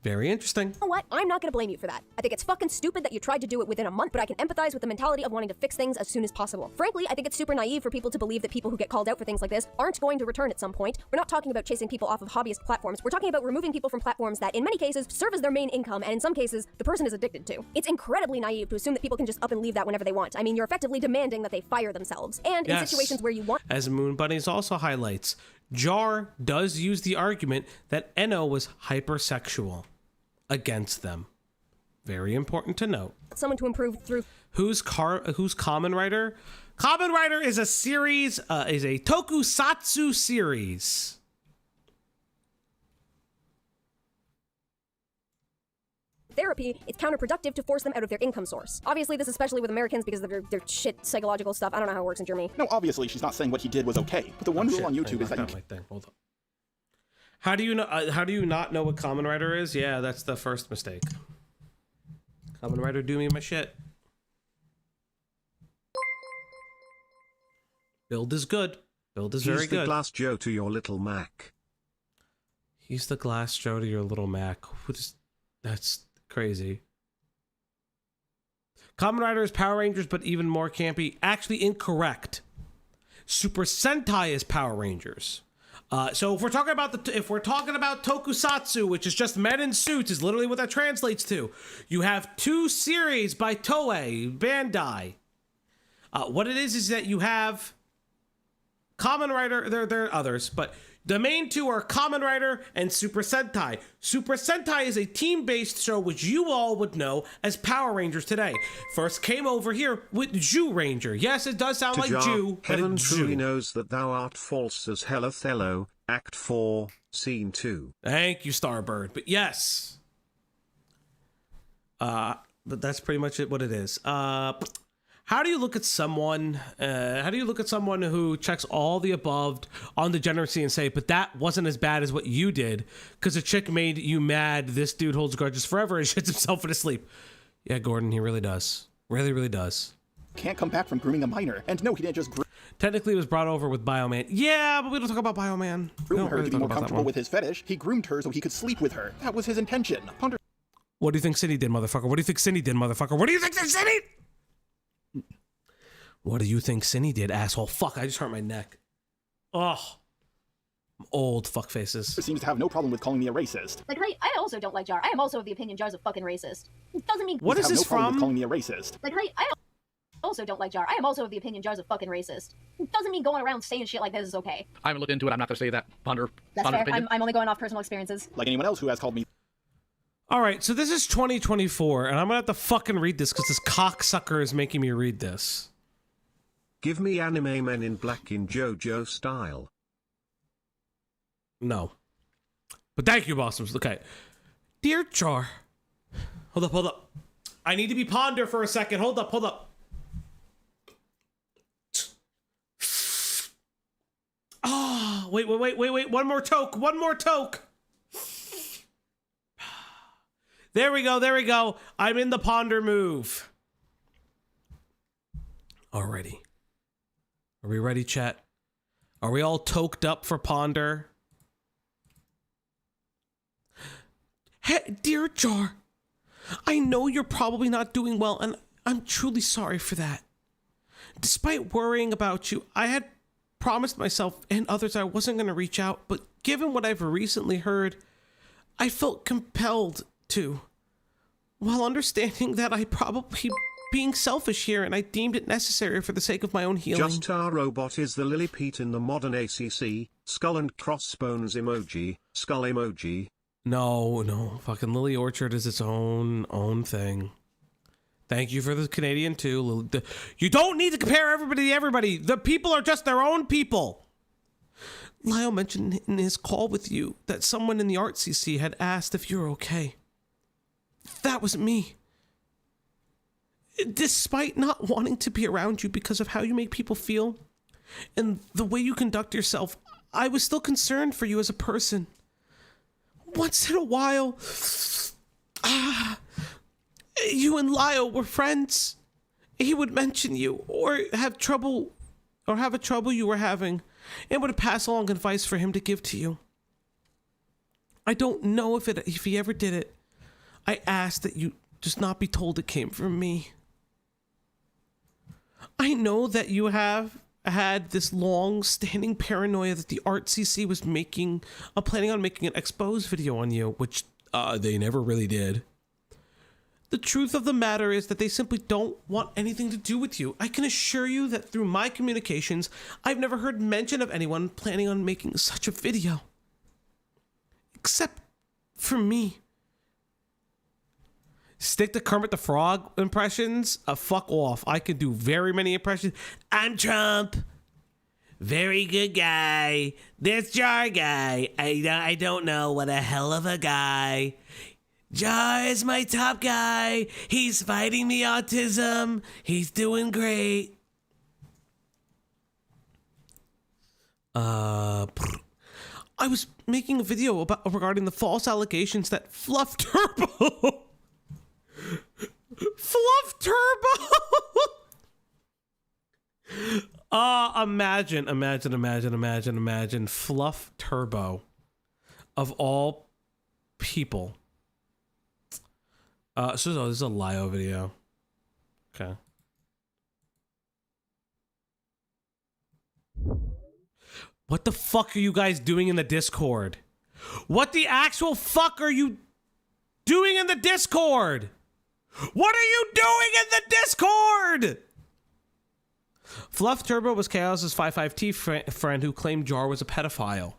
very interesting. You know what? I'm not gonna blame you for that. I think it's fucking stupid that you tried to do it within a month, but I can empathize with the mentality of wanting to fix things as soon as possible. Frankly, I think it's super naive for people to believe that people who get called out for things like this aren't going to return at some point. We're not talking about chasing people off of hobbyist platforms. We're talking about removing people from platforms that, in many cases, serve as their main income, and in some cases, the person is addicted to. It's incredibly naive to assume that people can just up and leave that whenever they want. I mean, you're effectively demanding that they fire themselves. And in situations where you want... As Moon Bunnies also highlights, Jar does use the argument that Eno was hypersexual against them. Very important to note. Someone to improve through... Who's Kamen Rider? Kamen Rider is a series, is a tokusatsu series. Therapy, it's counterproductive to force them out of their income source. Obviously, this especially with Americans because of their shit psychological stuff. I don't know how it works in Germany. No, obviously, she's not saying what he did was okay. But the one rule on YouTube is that you... Hold on. How do you know? How do you not know what Kamen Rider is? Yeah, that's the first mistake. Kamen Rider, do me my shit. Build is good. Build is very good. Use the glass Joe to your little Mac. He's the Glass Joe to your little Mac. That's crazy. Kamen Rider is Power Rangers, but even more campy. Actually incorrect. Super Sentai is Power Rangers. So if we're talking about tokusatsu, which is just men in suits, is literally what that translates to. You have 2 series by Toei, Bandai. What it is that you have Kamen Rider. There are others, but the main 2 are Kamen Rider and Super Sentai. Super Sentai is a team-based show which you all would know as Power Rangers today. First came over here with Jew Ranger. Yes, it does sound like Jew, but Heaven it's truly Jew. knows that thou art false as hell Othello, Act 4, Scene 2. Thank you, Starbird. But yes. But that's pretty much what it is. How do you look at someone? How do you look at someone who checks all the above on degeneracy and say, but that wasn't as bad as what you did because a chick made you mad? This dude holds grudges forever and shits himself in his sleep. Yeah, Gordon, he really does. Really, really does. Can't come back from grooming a minor. And no, he didn't just Technically, it was brought over with Bioman. Yeah, but we don't talk about Bioman. groom her to be more comfortable with his fetish. He groomed her so he could sleep with her. That was his intention. Ponder. What do you think Cindy did, motherfucker? What do you think Cindy did, motherfucker? What do you think Cindy? What do you think Cindy did, asshole? Fuck, I just hurt my neck. Ugh. Old fuck faces. Seems to have no problem with calling me a racist. Like, I also don't like Jar. I am also of the opinion Jar's a fucking racist. It doesn't mean... What is this from? With calling me a racist. Like, I also don't like Jar. I am also of the opinion Jar's a fucking racist. It doesn't mean going around saying shit like this is okay. I haven't looked into it. I'm not going to say that. Ponder. That's fair. I'm only going off personal experiences. Like anyone else who has called me... All right, so this is 2024, and I'm going to have to fucking read this because this cocksucker is making me read this. Give me anime Men in Black in JoJo style. No. But thank you, Bossoms. Okay. Dear Jar. Hold up. I need to be Ponder for a second. Hold up. Oh, wait. One more toke. There we go. I'm in the Ponder move. Alrighty. Are we ready, chat? Are we all toked up for Ponder? Hey, dear Jar, I know you're probably not doing well, and I'm truly sorry for that. Despite worrying about you, I had promised myself and others I wasn't going to reach out, but given what I've recently heard, I felt compelled to. While understanding that I probably being selfish here, and I deemed it necessary for the sake of my own healing. Just our robot is the Lillipede in the modern ACC, skull and crossbones emoji, skull emoji. No, fucking Lily Orchard is its own thing. Thank you for the Canadian too. You don't need to compare everybody to everybody. The people are just their own people. Lyle mentioned in his call with you that someone in the art CC had asked if you're okay. That was me. Despite not wanting to be around you because of how you make people feel and the way you conduct yourself, I was still concerned for you as a person. Once in a while, you and Lyle were friends. He would mention you or have a trouble you were having and would pass along advice for him to give to you. I don't know if he ever did it. I asked that you just not be told it came from me. I know that you have had this long-standing paranoia that the Art CC was planning on making an expose video on you, which they never really did. The truth of the matter is that they simply don't want anything to do with you. I can assure you that through my communications, I've never heard mention of anyone planning on making such a video. Except for me. Stick to Kermit the Frog impressions? Fuck off. I can do very many impressions. I'm Trump. Very good guy. This Jar guy. I don't know. What a hell of a guy. Jar is my top guy. He's fighting the autism. He's doing great. I was making a video regarding the false allegations that Fluff Turbo... Fluff Turbo! Imagine Fluff Turbo of all people. So this is a Lio video. Okay. What the fuck are you guys doing in the Discord? What the actual fuck are you doing in the Discord? What are you doing in the Discord? Fluff Turbo was Chaos's 55T friend who claimed Jar was a pedophile.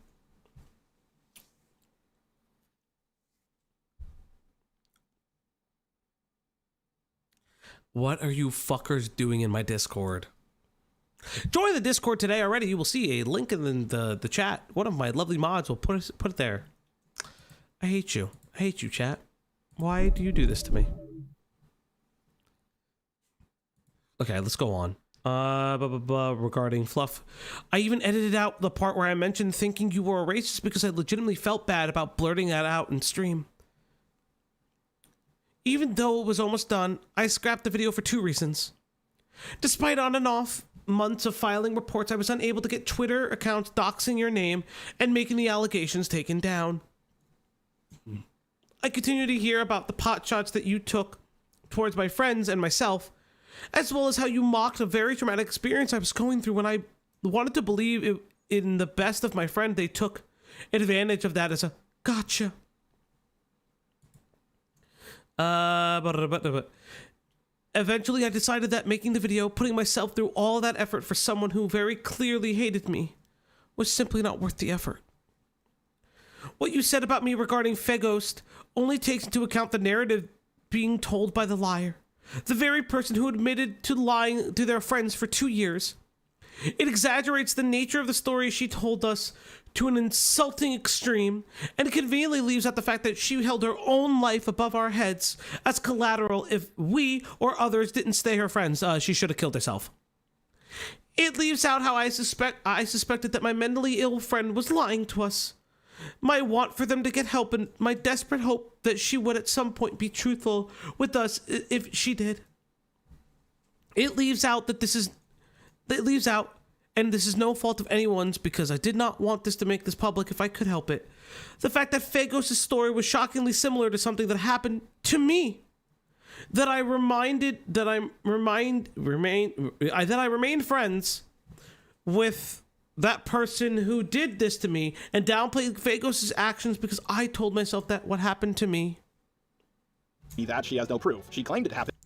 What are you fuckers doing in my Discord? Join the Discord today already. You will see a link in the chat. One of my lovely mods will put it there. I hate you. I hate you, chat. Why do you do this to me? Okay, let's go on. Regarding Fluff, I even edited out the part where I mentioned thinking you were a racist because I legitimately felt bad about blurting that out in stream. Even though it was almost done, I scrapped the video for 2 reasons. Despite on and off months of filing reports, I was unable to get Twitter accounts doxing your name and making the allegations taken down. I continue to hear about the pot shots that you took towards my friends and myself, as well as how you mocked a very traumatic experience I was going through when I wanted to believe in the best of my friend. They took advantage of that as a gotcha. Eventually, I decided that making the video, putting myself through all that effort for someone who very clearly hated me, was simply not worth the effort. What you said about me regarding Feghost only takes into account the narrative being told by the liar, the very person who admitted to lying to their friends for 2 years. It exaggerates the nature of the story she told us to an insulting extreme, and conveniently leaves out the fact that she held her own life above our heads as collateral if we or others didn't stay her friends. She should have killed herself. It leaves out how I suspected that my mentally ill friend was lying to us. My want for them to get help and my desperate hope that she would at some point be truthful with us if she did. It leaves out that this is no fault of anyone's, because I did not want this to make this public if I could help it. The fact that Fegos' story was shockingly similar to something that happened to me. That I remained friends with that person who did this to me and downplayed Fegos' actions because I told myself that what happened to me. That she has no proof. She claimed it happened.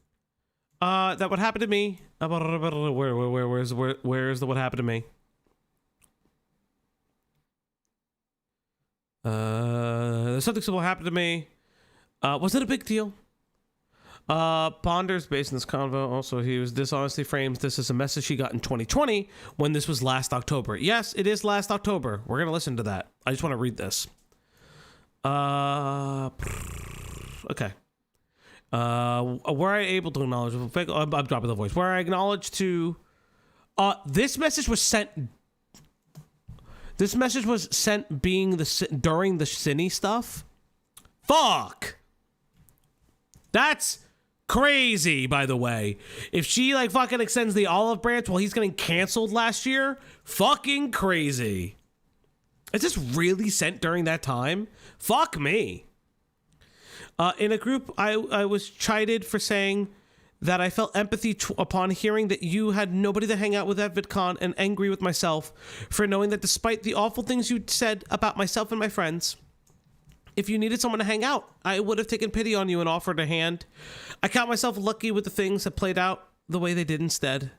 That what happened to me. Where's the what happened to me? Something simple happened to me. Was it a big deal? Ponder's based in this convo. Also, he was dishonestly frames this as a message he got in 2020 when this was last October. Yes, it is last October. We're gonna listen to that. I just want to read this. Okay. Were I able to acknowledge? I'm dropping the voice. Where I acknowledge to, this message was sent. This message was sent during the Cine stuff. Fuck. That's crazy, by the way. If she like fucking extends the olive branch while he's getting canceled last year, fucking crazy. Is this really sent during that time? Fuck me. In a group, I was chided for saying that I felt empathy upon hearing that you had nobody to hang out with at VidCon, and angry with myself for knowing that despite the awful things you said about myself and my friends, if you needed someone to hang out, I would have taken pity on you and offered a hand. I count myself lucky with the things that played out the way they did instead.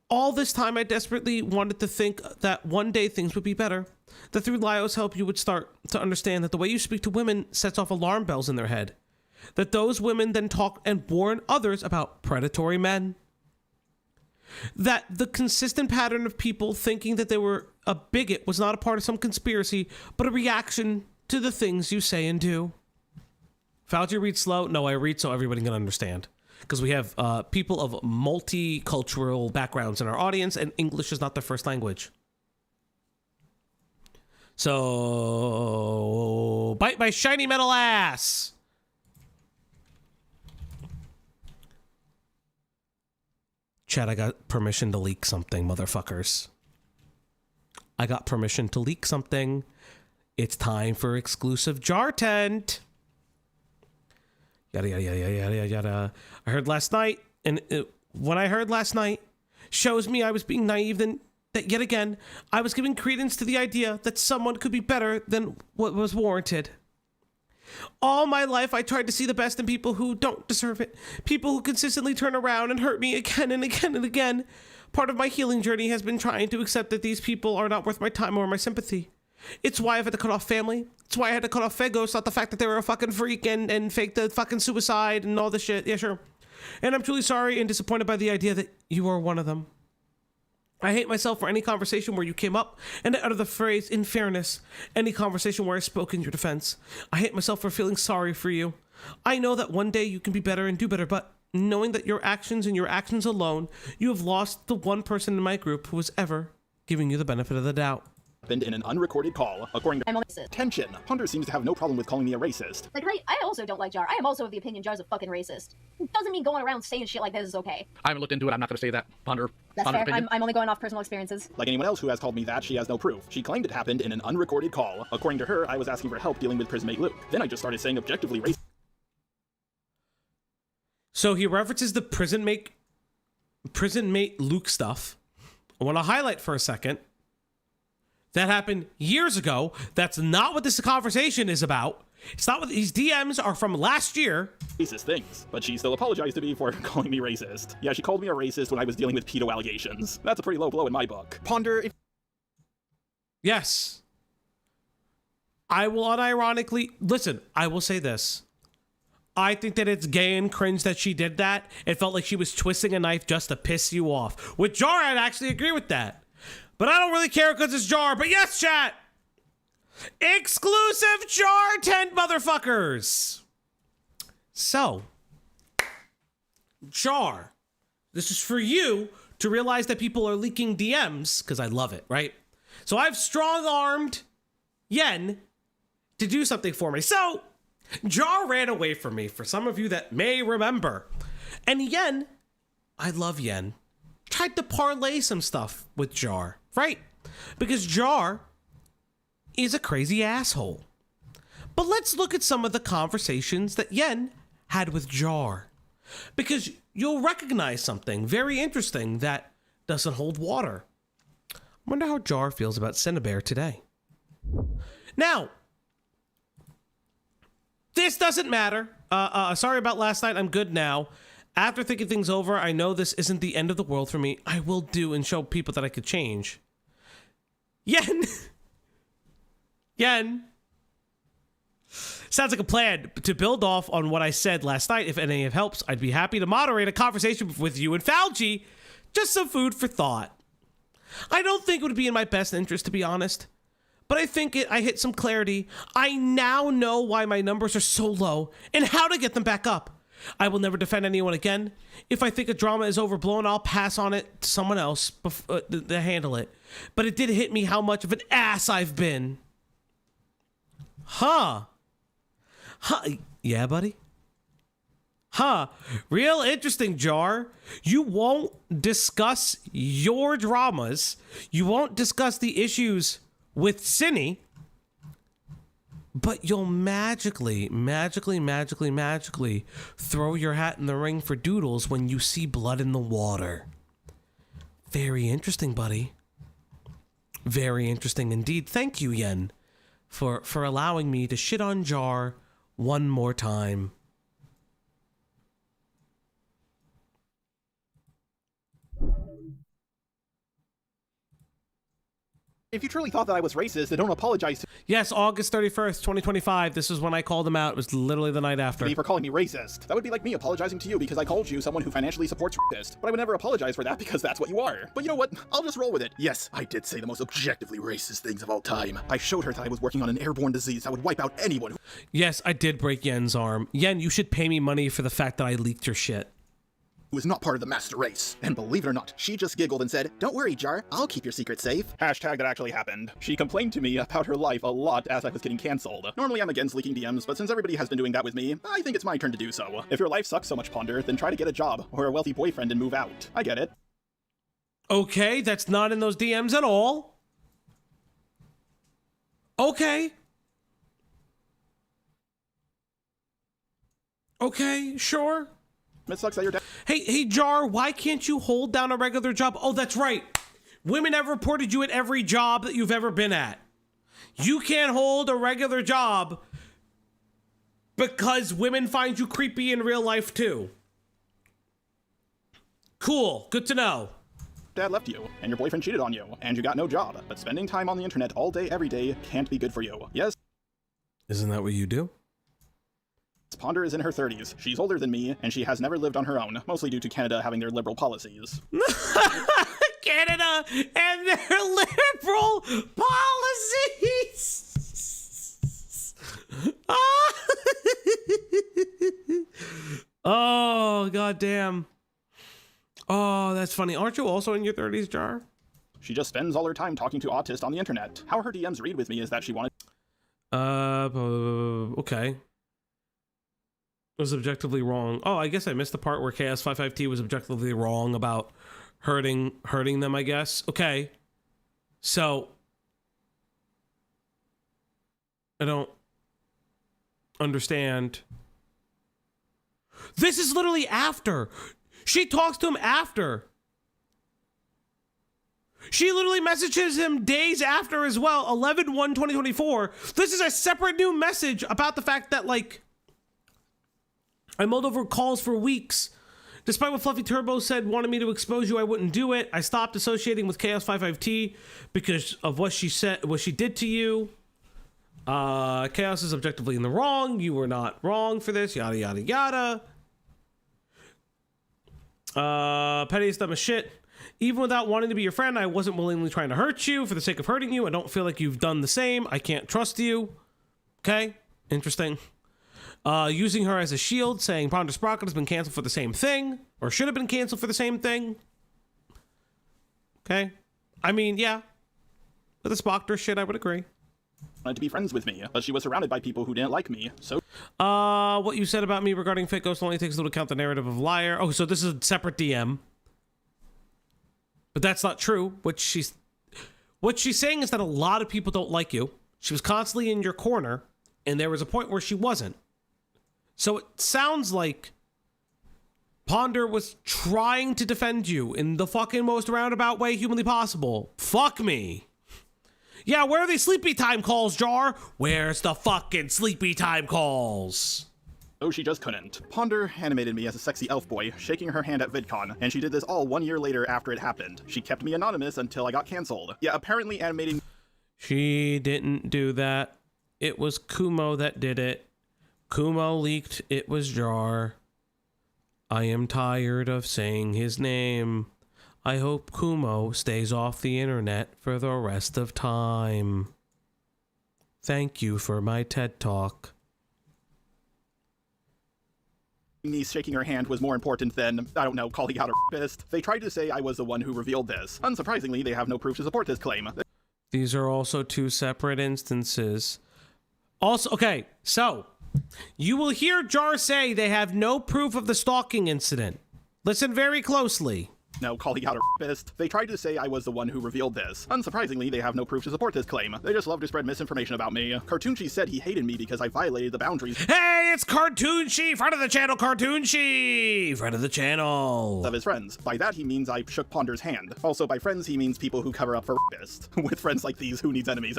All this time, I desperately wanted to think that one day things would be better. That through Lio's help, you would start to understand that the way you speak to women sets off alarm bells in their head. That those women then talk and warn others about predatory men. That the consistent pattern of people thinking that they were a bigot was not a part of some conspiracy, but a reaction to the things you say and do. Fauci reads slow? No, I read so everybody can understand. Because we have people of multicultural backgrounds in our audience, and English is not their first language. So, bite my shiny metal ass! Chat, I got permission to leak something, motherfuckers. I got permission to leak something. it's time for exclusive jar tent. Yada, yada, yada, yada, yada. I heard last night, and what I heard last night shows me I was being naive, and that yet again, I was giving credence to the idea that someone could be better than what was warranted. All my life, I tried to see the best in people who don't deserve it. People who consistently turn around and hurt me again and again and again. Part of my healing journey has been trying to accept that these people are not worth my time or my sympathy. It's why I've had to cut off family. It's why I had to cut off Fegos, not the fact that they were a fucking freak and faked the fucking suicide and all this shit. Yeah, sure. And I'm truly sorry and disappointed by the idea that you are one of them. I hate myself for any conversation where you came up and uttered the phrase, in fairness, any conversation where I spoke in your defense. I hate myself for feeling sorry for you. I know that one day you can be better and do better, but knowing that your actions and your actions alone, you have lost the one person in my group who was ever giving you the benefit of the doubt. Happened in an unrecorded call, according to Tension. Ponder seems to have no problem with calling me a racist. Like, I also don't like Jar. I am also of the opinion Jar's a fucking racist. Doesn't mean going around saying shit like this is okay. I haven't looked into it. I'm not going to say that. Ponder. That's fair. Opinion. I'm only going off personal experiences. Like anyone else who has called me that, she has no proof. She claimed it happened in an unrecorded call. According to her, I was asking for help dealing with Prismate Luke. Then I just started saying objectively racist. So he references the prison mate Luke stuff. I want to highlight for a second. That happened years ago. That's not what this conversation is about. It's not what these DMs are from last year. Racist things, but she still apologized to me for calling me racist. Yeah, she called me a racist when I was dealing with pedo allegations. That's a pretty low blow in my book. Ponder if... Yes. I will unironically... Listen, I will say this. I think that it's gay and cringe that she did that. It felt like she was twisting a knife just to piss you off. With Jar, I'd actually agree with that. But I don't really care because it's Jar. But yes, chat. Exclusive Jar tent, motherfuckers. So, Jar, this is for you to realize that people are leaking DMs, because I love it, right? So I've strong-armed Yen to do something for me. So, Jar ran away from me, for some of you that may remember. And Yen, I love Yen, tried to parlay some stuff with Jar, right? Because Jar is a crazy asshole. But let's look at some of the conversations that Yen had with Jar. Because you'll recognize something very interesting that doesn't hold water. I wonder how Jar feels about Cinnabear today. Now, this doesn't matter. Sorry about last night. I'm good now. After thinking things over, I know this isn't the end of the world for me. I will do and show people that I could change. Yen. Yen. Sounds like a plan. To build off on what I said last night, if any of helps, I'd be happy to moderate a conversation with you and Fauci. Just some food for thought. I don't think it would be in my best interest, to be honest. But I think I hit some clarity. I now know why my numbers are so low and how to get them back up. I will never defend anyone again. If I think a drama is overblown, I'll pass on it to someone else to handle it. But it did hit me how much of an ass I've been. Huh. Yeah, buddy? Huh. Real interesting, Jar. You won't discuss your dramas. You won't discuss the issues with Cinny. But you'll magically throw your hat in the ring for Doodles when you see blood in the water. Very interesting, buddy. Very interesting indeed. Thank you, Yen, for allowing me to shit on Jar one more time. If you truly thought that I was racist, then don't apologize to Yes, August 31st, 2025. This is when I called him out. It was literally the night after. me for calling me racist. That would be like me apologizing to you because I called you someone who financially supports racist. But I would never apologize for that because that's what you are. But you know what? I'll just roll with it. Yes, I did say the most objectively racist things of all time. I showed her that I was working on an airborne disease that would wipe out anyone who... Yes, I did break Yen's arm. Yen, you should pay me money for the fact that I leaked your shit. who is not part of the master race. And believe it or not, she just giggled and said, "Don't worry, Jar, I'll keep your secret safe." Hashtag that actually happened. She complained to me about her life a lot as I was getting cancelled. Normally I'm against leaking DMs, but since everybody has been doing that with me, I think it's my turn to do so. If your life sucks so much, Ponder, then try to get a job or a wealthy boyfriend and move out. I get it. Okay, that's not in those DMs at all. Okay, Okay, sure. It sucks that you're dead. Hey, Jar, why can't you hold down a regular job? Oh, that's right. Women have reported you at every job that you've ever been at. You can't hold a regular job because women find you creepy in real life too. Cool, good to know. Dad left you, and your boyfriend cheated on you, and you got no job. But spending time on the internet all day, every day can't be good for you. Yes? Isn't that what you do? Ponder is in her 30s. She's older than me, and she has never lived on her own, mostly due to Canada having their liberal policies. Canada and their liberal policies! Oh, goddamn. Oh, that's funny. Aren't you also in your 30s, Jar? She just spends all her time talking to autists on the internet. How her DMs read with me is that she wanted... Okay. Was objectively wrong. Oh, I guess I missed the part where Chaos55T was objectively wrong about hurting them, I guess. Okay. So I don't understand. This is literally after. She talks to him after. She literally messages him days after as well, 11/1/2024. This is a separate new message about the fact that, like, I mulled over calls for weeks. Despite what Fluffy Turbo said wanted me to expose you, I wouldn't do it. I stopped associating with Chaos55T because of what she said, what she did to you. Chaos is objectively in the wrong. You were not wrong for this. Yada, yada, yada. Petty is dumb as shit. Even without wanting to be your friend, I wasn't willingly trying to hurt you for the sake of hurting you. I don't feel like you've done the same. I can't trust you. Okay? Interesting. Using her as a shield, saying Ponder Sprocket has been canceled for the same thing, or should have been canceled for the same thing. Okay? I mean, yeah. With the Spocker shit, I would agree. Wanted to be friends with me, but she was surrounded by people who didn't like me, so... What you said about me regarding fake ghost only takes into account the narrative of liar. Oh, so this is a separate DM. But that's not true. What she's saying is that a lot of people don't like you. She was constantly in your corner, and there was a point where she wasn't. So it sounds like Ponder was trying to defend you in the fucking most roundabout way humanly possible. Fuck me. Yeah, where are these sleepy time calls, Jar? Where's the fucking sleepy time calls? Oh, she just couldn't. Ponder animated me as a sexy elf boy, shaking her hand at VidCon, and she did this all 1 year later after it happened. She kept me anonymous until I got canceled. Yeah, apparently animating... She didn't do that. It was Kumo that did it. Kumo leaked it was Jar. I am tired of saying his name. I hope Kumo stays off the internet for the rest of time. Thank you for my TED Talk. Me shaking her hand was more important than, I don't know, calling out a rapist. They tried to say I was the one who revealed this. Unsurprisingly, they have no proof to support this claim. These are also two separate instances. Also, okay, so you will hear Jar say they have no proof of the stalking incident. Listen very closely. No, calling out a rapist. They tried to say I was the one who revealed this. Unsurprisingly, they have no proof to support this claim. They just love to spread misinformation about me. Cartoonchi said he hated me because I violated the boundaries. Hey, it's Cartoonchi! Friend of the channel, Cartoonchi! Friend of the channel! Of his friends. By that, he means I shook Ponder's hand. Also, by friends, he means people who cover up for rapists. With friends like these, who needs enemies?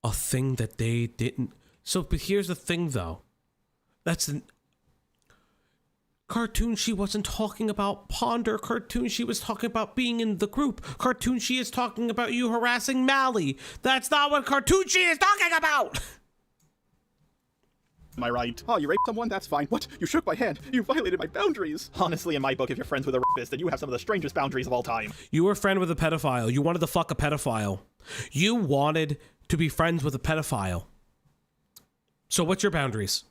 A thing that they didn't... So, but here's the thing, though. That's an... Cartoonchi wasn't talking about Ponder. Cartoonchi was talking about being in the group. Cartoonchi is talking about you harassing Mally. That's not what Cartoonchi is talking about! Am I right? Oh, you raped someone? That's fine. What? You shook my hand. You violated my boundaries. Honestly, in my book, if you're friends with a rapist, then you have some of the strangest boundaries of all time. You were a friend with a pedophile. You wanted to fuck a pedophile. You wanted to be friends with a pedophile. So what's your boundaries?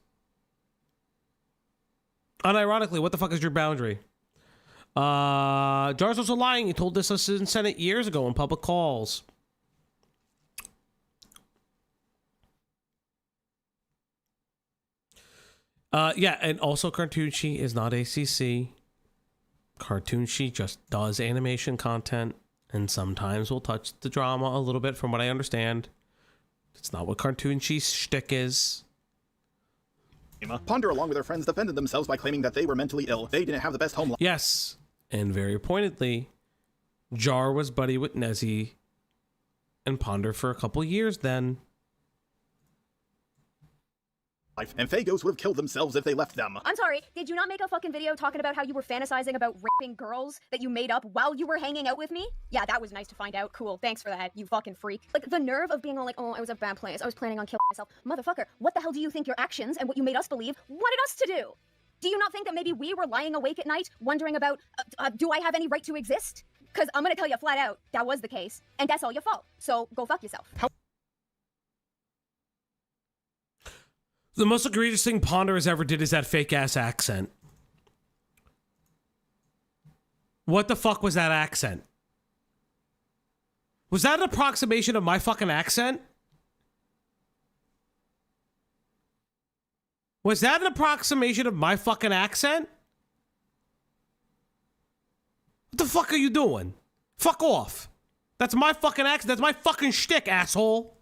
Unironically, what the fuck is your boundary? Jar's also lying. He told this us in Senate years ago in public calls. Yeah, and also Cartoonchi is not ACC. Cartoonchi just does animation content and sometimes will touch the drama a little bit from what I understand. It's not what Cartoonchi's shtick is. Ponder, along with her friends, defended themselves by claiming that they were mentally ill. They didn't have the best home life. Yes, and very pointedly, Jar was buddy with Nezzy and Ponder for a couple years then. And Fagos would have killed themselves if they left them. I'm sorry, did you not make a fucking video talking about how you were fantasizing about raping girls that you made up while you were hanging out with me? Yeah, that was nice to find out. Cool, thanks for that, you fucking freak. Like, the nerve of being all like, oh, I was at bad place, I was planning on killing myself. Motherfucker, what the hell do you think your actions and what you made us believe wanted us to do? Do you not think that maybe we were lying awake at night, wondering about, do I have any right to exist? Because I'm gonna tell you flat out, that was the case, and that's all your fault. So, go fuck yourself. The most egregious thing Ponder has ever did is that fake-ass accent. What the fuck was that accent? Was that an approximation of my fucking accent? Was that an approximation of my fucking accent? What the fuck are you doing? Fuck off. That's my fucking accent. That's my fucking shtick, asshole.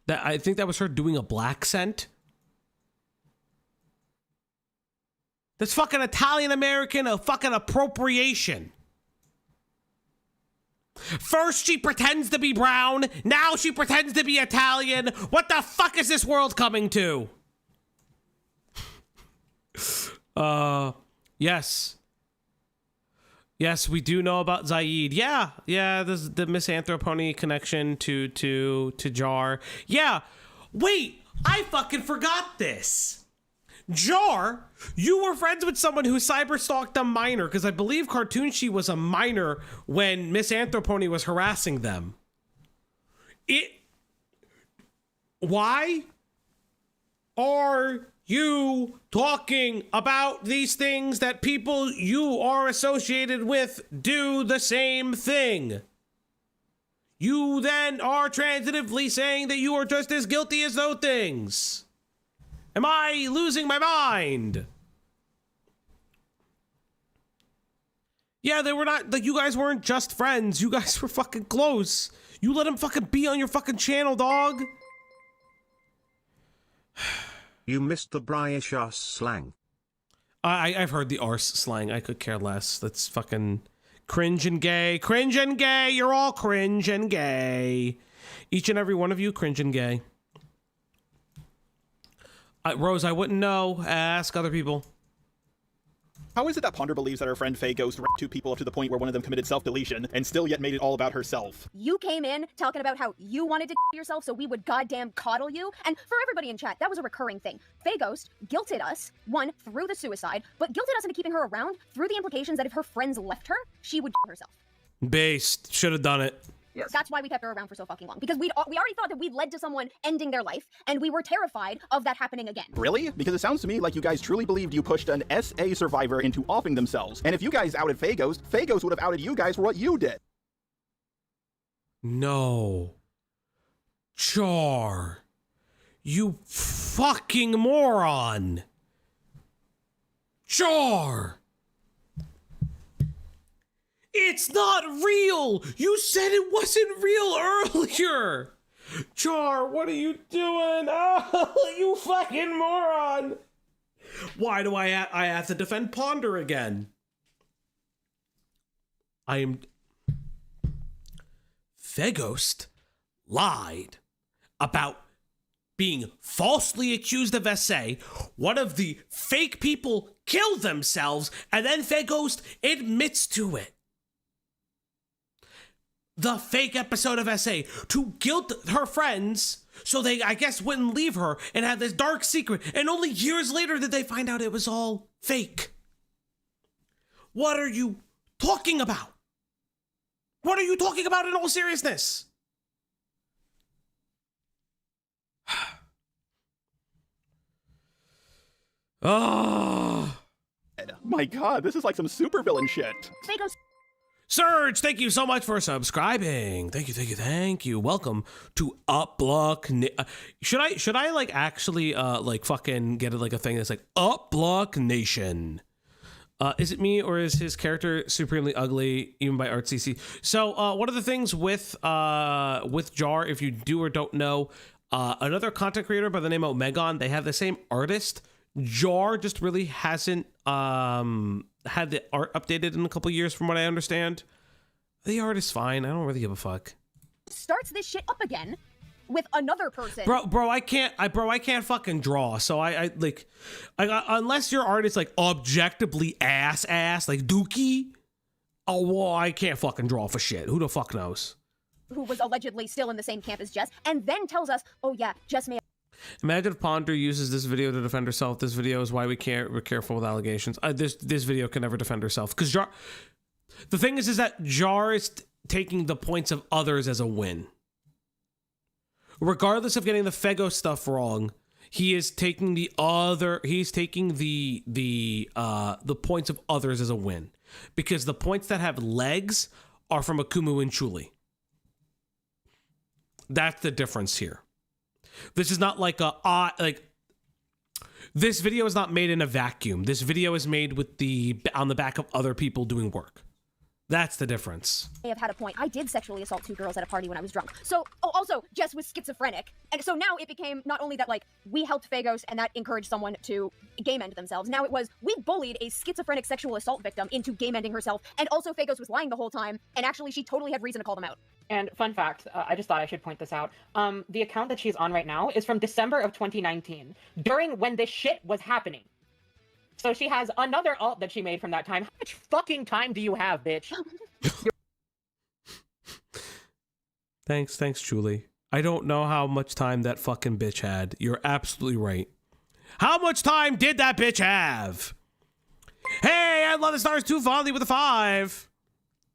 That, I think that was her doing a black scent. That's fucking Italian-American, a fucking appropriation. First she pretends to be brown, now she pretends to be Italian. What the fuck is this world coming to? Yes. Yes, we do know about Zaid. Yeah, there's the misanthropony connection to Jar. Yeah, wait, I fucking forgot this. Jar, you were friends with someone who cyberstalked a minor, because I believe Cartoonshi was a minor when misanthropony was harassing them. Why are you talking about these things that people you are associated with do the same thing? You then are transitively saying that you are just as guilty as those things. Am I losing my mind? Yeah, they were not, like, you guys weren't just friends. You guys were fucking close. You let him fucking be on your fucking channel, dog. You missed the Bryish ass slang. I've heard the arse slang. I could care less. That's fucking cringe and gay. Cringe and gay. You're all cringe and gay. Each and every one of you, cringe and gay. Rose, I wouldn't know. Ask other people. How is it that Ponder believes that her friend Faye Ghost raped 2 people up to the point where one of them committed self-deletion and still yet made it all about herself? You came in talking about how you wanted to yourself so we would goddamn coddle you. And for everybody in chat, that was a recurring thing. Faye Ghost guilted us, one, through the suicide, but guilted us into keeping her around through the implications that if her friends left her, she would kill herself. Based. Should have done it. Yes. That's why we kept her around for so fucking long. Because we already thought that we'd led to someone ending their life, and we were terrified of that happening again. Really? Because it sounds to me like you guys truly believed you pushed an SA survivor into offing themselves. And if you guys outed Faye Ghost would have outed you guys for what you did. No. Jar. You fucking moron. Jar. It's not real! You said it wasn't real earlier! Jar, what are you doing? Oh, you fucking moron! Why do I have to defend Ponder again? Feghost lied about being falsely accused of SA. One of the fake people killed themselves, and then Feghost admits to it. The fake episode of SA to guilt her friends so they, I guess, wouldn't leave her and had this dark secret. And only years later did they find out it was all fake. What are you talking about? What are you talking about in all seriousness? Oh. My god, this is like some supervillain shit. Fagos. Surge, thank you so much for subscribing. Thank you. Welcome to Upluck. Should I like actually like fucking get it like a thing that's like Upluck Nation? Is it me, or is his character supremely ugly, even by ArtCC? So, one of the things with Jar, if you do or don't know, another content creator by the name of Megon, they have the same artist. Jar just really hasn't had the art updated in a couple years, from what I understand. The art is fine. I don't really give a fuck. Starts this shit up again with another person. Bro, I can't fucking draw. So I unless your art is like objectively ass like Dookie, oh, well, I can't fucking draw for shit. Who the fuck knows? Who was allegedly still in the same camp as Jess, and then tells us, oh yeah, Jess may. Imagine if Ponder uses this video to defend herself. This video is why we're careful with allegations. This video can never defend herself, because Jar. The thing is that Jar is taking the points of others as a win. Regardless of getting the Fego stuff wrong, he is taking the points of others as a win, because the points that have legs are from Akumu and Chuli. That's the difference here. This is not like this video is not made in a vacuum. This video is made with on the back of other people doing work. That's the difference. May have had a point. I did sexually assault 2 girls at a party when I was drunk. So, also, Jess was schizophrenic. And so now it became not only that, like, we helped Fagos and that encouraged someone to game end themselves. Now it was, we bullied a schizophrenic sexual assault victim into game ending herself. And also Fagos was lying the whole time. And actually, she totally had reason to call them out. And fun fact, I just thought I should point this out. The account that she's on right now is from December of 2019, during when this shit was happening. So she has another alt that she made from that time. How much fucking time do you have, bitch? Thanks, Julie. I don't know how much time that fucking bitch had. You're absolutely right. How much time did that bitch have? Hey, I love the stars too fondly with a 5.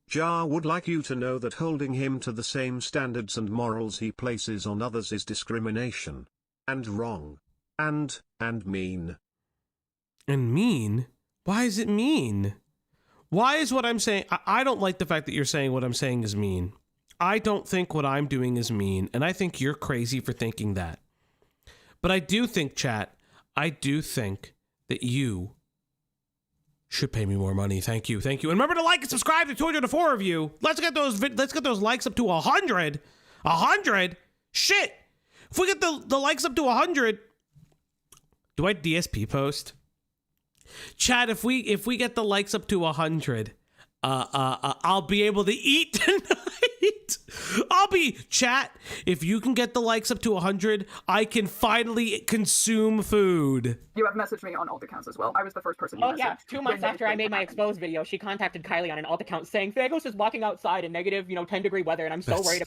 Jar would like you to know that holding him to the same standards and morals he places on others is discrimination. And wrong. And mean. And mean? Why is it mean? Why is what I'm saying? I don't like the fact that you're saying what I'm saying is mean. I don't think what I'm doing is mean, and I think you're crazy for thinking that. But I do think, chat, I do think that you should pay me more money. Thank you. And remember to like and subscribe to 204 of you. Let's get those likes up to 100. 100? Shit. If we get the likes up to 100, do I DSP post? Chat, if we get the likes up to 100, I'll be able to eat tonight. Chat, if you can get the likes up to 100, I can finally consume food. You have messaged me on alt accounts as well. I was the first person you messaged. Yeah, 2 months after I made my exposed video, she contacted Kylie on an alt account saying, Fagos is walking outside in negative, 10-degree weather, and I'm so worried.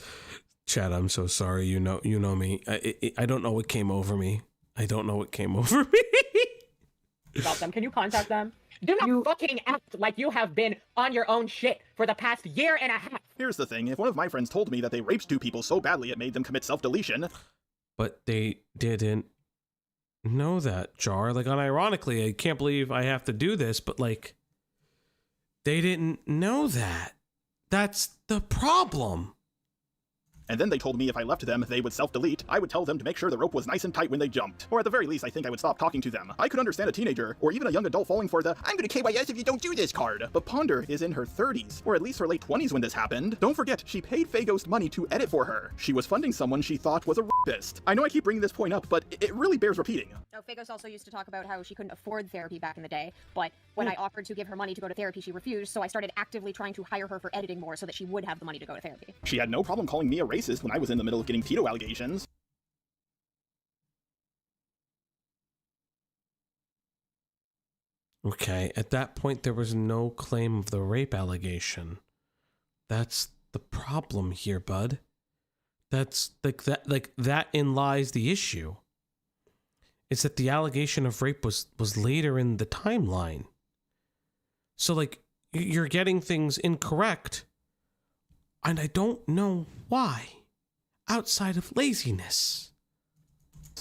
Chat, I'm so sorry. You know me. I don't know what came over me. About them. Can you contact them? Do not fucking act like you have been on your own shit for the past year and a half. Here's the thing. If one of my friends told me that they raped 2 people so badly it made them commit self-deletion... But they didn't know that, Jar. Like, unironically, I can't believe I have to do this, but, like, they didn't know that. That's the problem. And then they told me if I left them, they would self-delete. I would tell them to make sure the rope was nice and tight when they jumped. Or at the very least, I think I would stop talking to them. I could understand a teenager, or even a young adult falling for the I'm gonna KYS if you don't do this card. But Ponder is in her 30s, or at least her late 20s when this happened. Don't forget, she paid Fagos money to edit for her. She was funding someone she thought was a rapist. I know I keep bringing this point up, but it really bears repeating. Oh, Fagos also used to talk about how she couldn't afford therapy back in the day, but when I offered to give her money to go to therapy, she refused, so I started actively trying to hire her for editing more so that she would have the money to go to therapy. She had no problem calling me a racist when I was in the middle of getting pedo allegations. Okay, at that point there was no claim of the rape allegation. That's the problem here, bud. That's that in lies the issue. It's that the allegation of rape was later in the timeline. So like you're getting things incorrect, and I don't know why. Outside of laziness.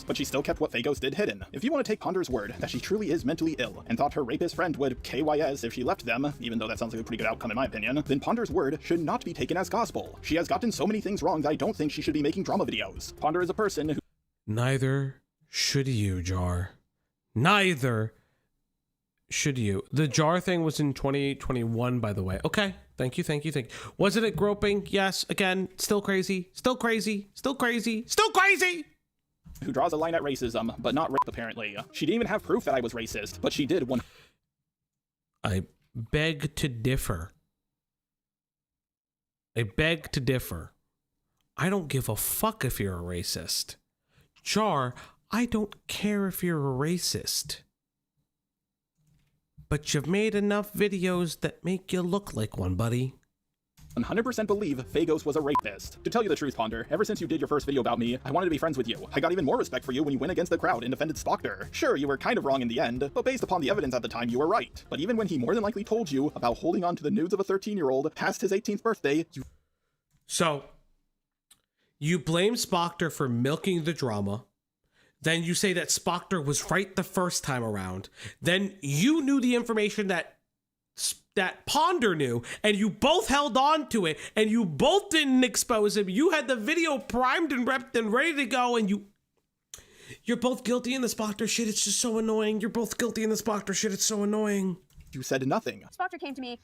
But she still kept what Fagos did hidden. If you want to take Ponder's word that she truly is mentally ill and thought her rapist friend would KYS if she left them, even though that sounds like a pretty good outcome in my opinion, then Ponder's word should not be taken as gospel. She has gotten so many things wrong that I don't think she should be making drama videos. Ponder is a person who... Neither should you, Jar. Neither Should you? The jar thing was in 2021, by the way. Okay. Thank you. Wasn't it groping? Yes. Again, still crazy. Still crazy. Who draws a line at racism, but not rape, apparently. She didn't even have proof that I was racist, but she did one. I beg to differ. I don't give a fuck if you're a racist. Jar, I don't care if you're a racist. But you've made enough videos that make you look like one, buddy. 100% believe Fagos was a rapist. To tell you the truth, Ponder, ever since you did your first video about me, I wanted to be friends with you. I got even more respect for you when you went against the crowd and defended Spocker. Sure, you were kind of wrong in the end, but based upon the evidence at the time, you were right. But even when he more than likely told you about holding on to the nudes of a 13-year-old past his 18th birthday, you... So, you blame Spocker for milking the drama. Then you say that Spocker was right the first time around. Then you knew the information that Ponder knew, and you both held on to it, and you both didn't expose him. You had the video primed and repped and ready to go, and you're both guilty in the Spocker shit. It's just so annoying. You're both guilty in the Spocker shit. It's so annoying. You said nothing. Spocker came to me,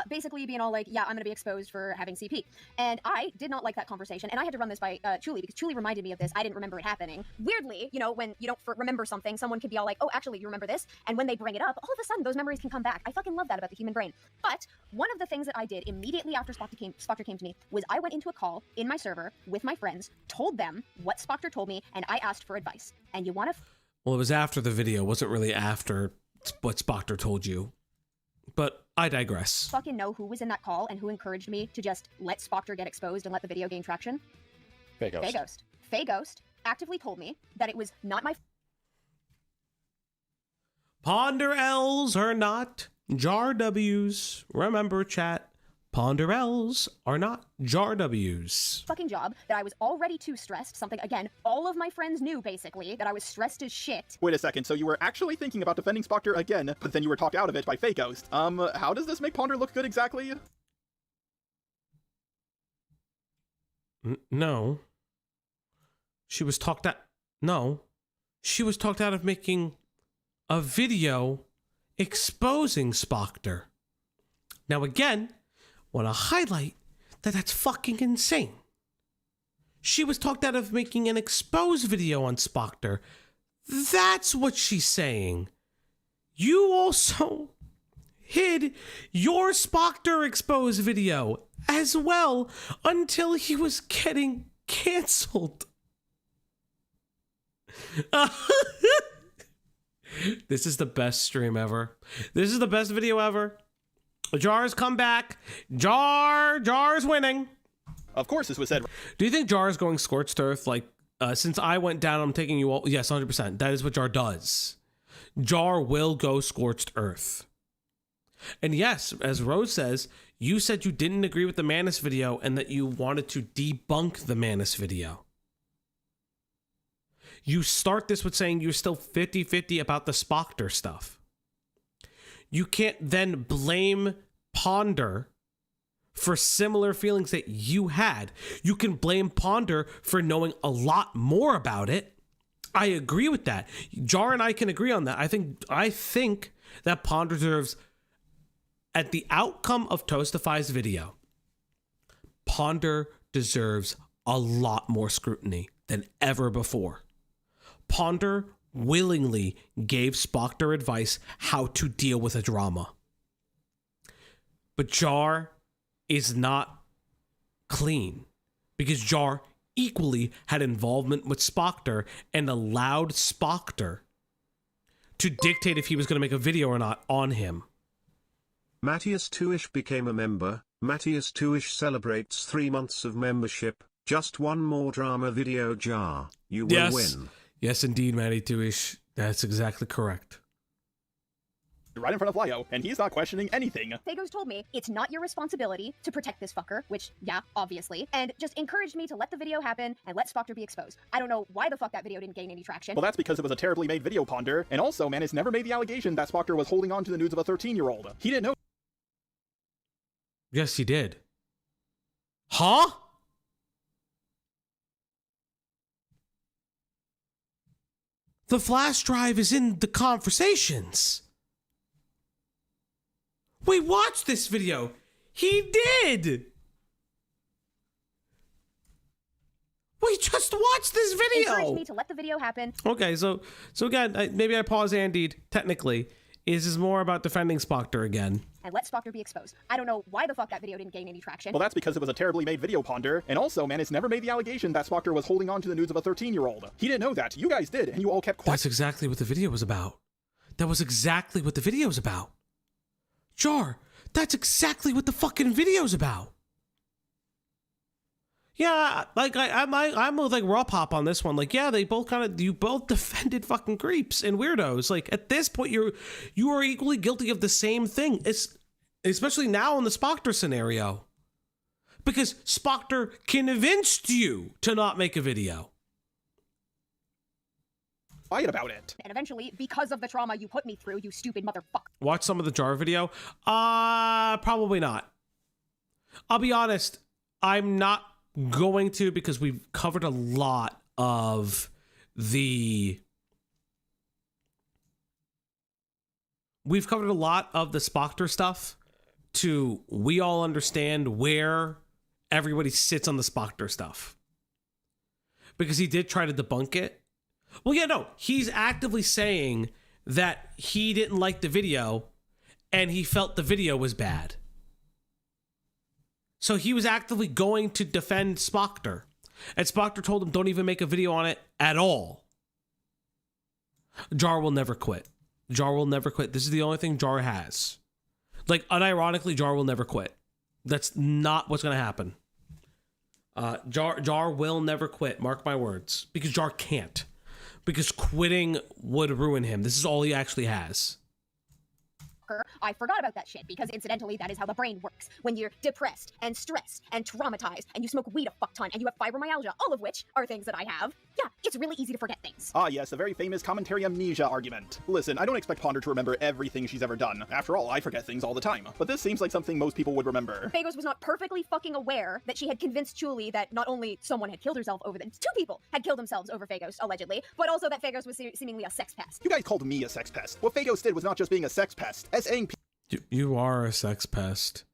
basically being all like, yeah, I'm gonna be exposed for having CP. And I did not like that conversation, and I had to run this by Julie, because Julie reminded me of this. I didn't remember it happening. Weirdly, you know, when you don't remember something, someone could be all like, oh, actually, you remember this? And when they bring it up, all of a sudden, those memories can come back. I fucking love that about the human brain. But one of the things that I did immediately after Spocker came to me was I went into a call in my server with my friends, told them what Spocker told me, and I asked for advice. And you wanna... Well, it was after the video. It wasn't really after what Spocker told you. But I digress. Fucking know who was in that call and who encouraged me to just let Spocker get exposed and let the video gain traction? Fagos actively told me that it was not my... Ponder L's are not Jar W's. Remember, chat. Ponder L's are not Jar W's. Fucking job, that I was already too stressed. Something, again, all of my friends knew, basically, that I was stressed as shit. Wait a second, so you were actually thinking about defending Spocker again, but then you were talked out of it by Fagos. How does this make Ponder look good exactly? No. She was talked out... No. She was talked out of making a video exposing Spocker. Now again, want to highlight that that's fucking insane. She was talked out of making an exposed video on Spocker. That's what she's saying. You also hid your Spocker exposed video as well until he was getting canceled. This is the best stream ever. This is the best video ever. Jar's come back. Jar's winning. Of course this was said. Do you think Jar's going scorched earth? Like, since I went down, I'm taking you all. Yes, 100%. That is what Jar does. Jar will go scorched earth. And yes, as Rose says, you said you didn't agree with the Manus video and that you wanted to debunk the Manus video. You start this with saying you're still 50-50 about the Spocker stuff. You can't then blame Ponder for similar feelings that you had. You can blame Ponder for knowing a lot more about it. I agree with that. Jar and I can agree on that. I think that Ponder deserves, at the outcome of Toastify's video, Ponder deserves a lot more scrutiny than ever before. Ponder willingly gave Spocker advice how to deal with a drama. But Jar is not clean because Jar equally had involvement with Spocker and allowed Spocker to dictate if he was going to make a video or not on him. Matthias Tuish became a member. Matthias Tuish celebrates 3 months of membership. Just one more drama video, Jar. You will win. Yes, indeed, Matty Tuish. That's exactly correct. Right in front of Lyo, and he's not questioning anything. Fagos told me it's not your responsibility to protect this fucker, which, yeah, obviously, and just encouraged me to let the video happen and let Spocker be exposed. I don't know why the fuck that video didn't gain any traction. Well, that's because it was a terribly made video, Ponder. And also, Manus never made the allegation that Spocker was holding on to the nudes of a 13-year-old. He didn't know. Yes, he did. Huh? The flash drive is in the conversations. We watched this video. He did. We just watched this video. Encouraged me to let the video happen. Okay, so again, maybe I pause Andy. Technically, is more about defending Spocker again. And let Spocker be exposed. I don't know why the fuck that video didn't gain any traction. Well, that's because it was a terribly made video, Ponder. And also, Manus never made the allegation that Spocker was holding on to the nudes of a 13-year-old. He didn't know that. You guys did, and you all kept quiet. That's exactly what the video was about. That was exactly what the video was about. Jar, that's exactly what the fucking video's about. Yeah, like I'm with like raw pop on this one. Like, yeah, you both defended fucking creeps and weirdos. Like at this point, you are equally guilty of the same thing. It's especially now in the Spocker scenario, because Spocker convinced you to not make a video. Quiet about it. And eventually, because of the trauma you put me through, you stupid motherfucker. Watch some of the Jar video. Probably not. I'll be honest. I'm not going to, because we've covered a lot of the Spocker stuff to we all understand where everybody sits on the Spocker stuff, because he did try to debunk it. Well, yeah, no, he's actively saying that he didn't like the video and he felt the video was bad. So he was actively going to defend Spocker. And Spocker told him, don't even make a video on it at all. Jar will never quit. Jar will never quit. This is the only thing Jar has. Like, unironically, Jar will never quit. That's not what's going to happen. Jar will never quit. Mark my words. Because Jar can't. Because quitting would ruin him. This is all he actually has. I forgot about that shit, because incidentally, that is how the brain works. When you're depressed and stressed and traumatized and you smoke weed a fuck ton and you have fibromyalgia, all of which are things that I have, yeah, it's really easy to forget things. Ah, yes, a very famous commentary amnesia argument. Listen, I don't expect Ponder to remember everything she's ever done. After all, I forget things all the time. But this seems like something most people would remember. Phagos was not perfectly fucking aware that she had convinced Julie that not only someone had killed herself over them, 2 people had killed themselves over Phagos, allegedly, but also that Phagos was seemingly a sex pest. You guys called me a sex pest. What Phagos did was not just being a sex pest. S-A-ing You are a sex pest.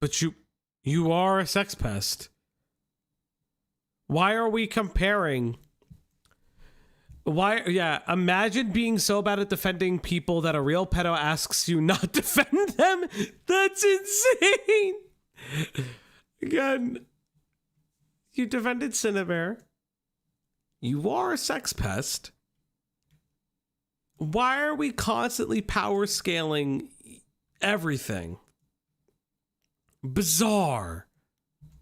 But you are a sex pest. Why are we comparing? Imagine being so bad at defending people that a real pedo asks you not to defend them. That's insane. Again, you defended Cinnabare. You are a sex pest. Why are we constantly power scaling everything? Bizarre.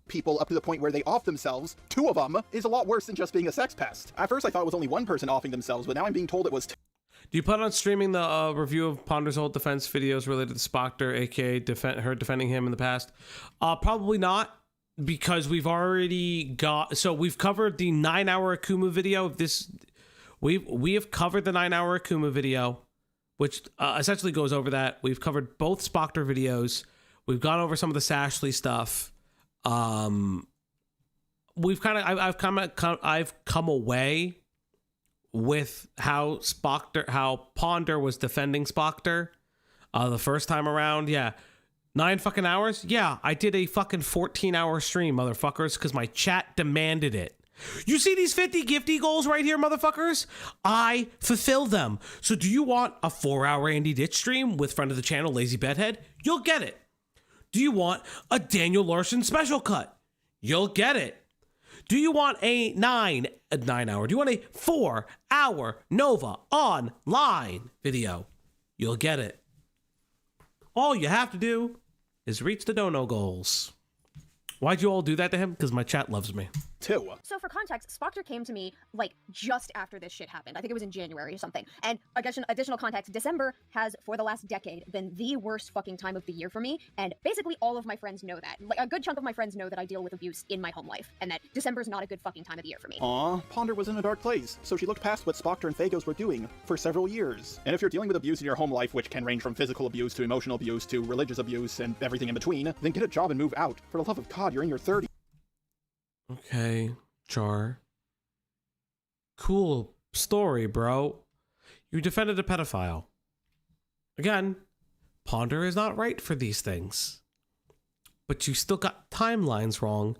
People up to the point where they off themselves, 2 of them, is a lot worse than just being a sex pest. At first I thought it was only 1 person offing themselves, but now I'm being told it was 2. Do you plan on streaming the review of Ponder's old defense videos related to Spocker, aka her defending him in the past? Probably not, because we've already got... So we've covered the 9-hour Akuma video. We have covered the 9-hour Akuma video, which essentially goes over that. We've covered both Spocker videos. We've gone over some of the Sashley stuff. I've come away with how Ponder was defending Spocker the first time around. Yeah, 9 fucking hours. Yeah, I did a fucking 14-hour stream, motherfuckers, because my chat demanded it. You see these 50 gifty goals right here, motherfuckers? I fulfill them. So do you want a 4-hour Andy Ditch stream with friend of the channel, Lazy Bedhead? You'll get it. Do you want a Daniel Larson special cut? You'll get it. Do you want a 9-hour? Do you want a 4-hour Nova online video? You'll get it. All you have to do is reach the dono goals. Why'd you all do that to him? Because my chat loves me. Too. So for context, Spocker came to me like just after this shit happened. I think it was in January or something. And additional context, December has for the last decade been the worst fucking time of the year for me. And basically all of my friends know that. Like a good chunk of my friends know that I deal with abuse in my home life and that December's not a good fucking time of the year for me. Aw, Ponder was in a dark place, so she looked past what Spocker and Phagos were doing for several years. And if you're dealing with abuse in your home life, which can range from physical abuse to emotional abuse to religious abuse and everything in between, then get a job and move out. For the love of God, you're in your 30s. Okay, Jar. Cool story, bro. You defended a pedophile. Again, Ponder is not right for these things. But you still got timelines wrong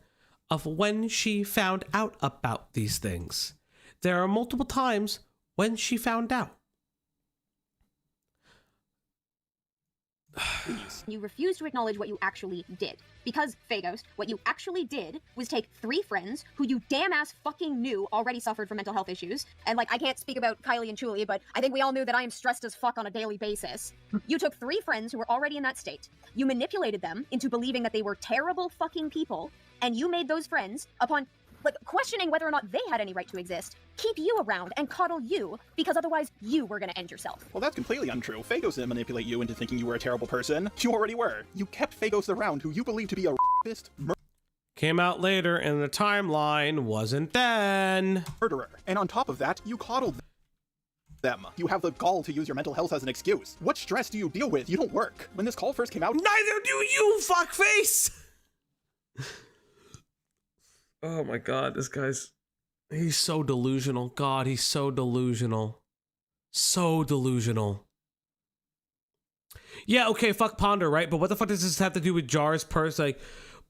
of when she found out about these things. There are multiple times when she found out. You refuse to acknowledge what you actually did. Because, Phagos, what you actually did was take 3 friends who you damn ass fucking knew already suffered from mental health issues. And like, I can't speak about Kylie and Chuli, but I think we all knew that I am stressed as fuck on a daily basis. You took 3 friends who were already in that state. You manipulated them into believing that they were terrible fucking people. And you made those friends, upon like questioning whether or not they had any right to exist, keep you around and coddle you, because otherwise you were gonna end yourself. Well, that's completely untrue. Phagos didn't manipulate you into thinking you were a terrible person. You already were. You kept Phagos around, who you believed to be a rapist, Came out later, and the timeline wasn't then. Murderer. And on top of that, you coddled them. You have the gall to use your mental health as an excuse. What stress do you deal with? You don't work. When this call first came out— Neither do you, fuckface! Oh my god, this guy's... He's so delusional. God, he's so delusional. So delusional. Yeah, okay, fuck Ponder, right? But what the fuck does this have to do with Jar's like,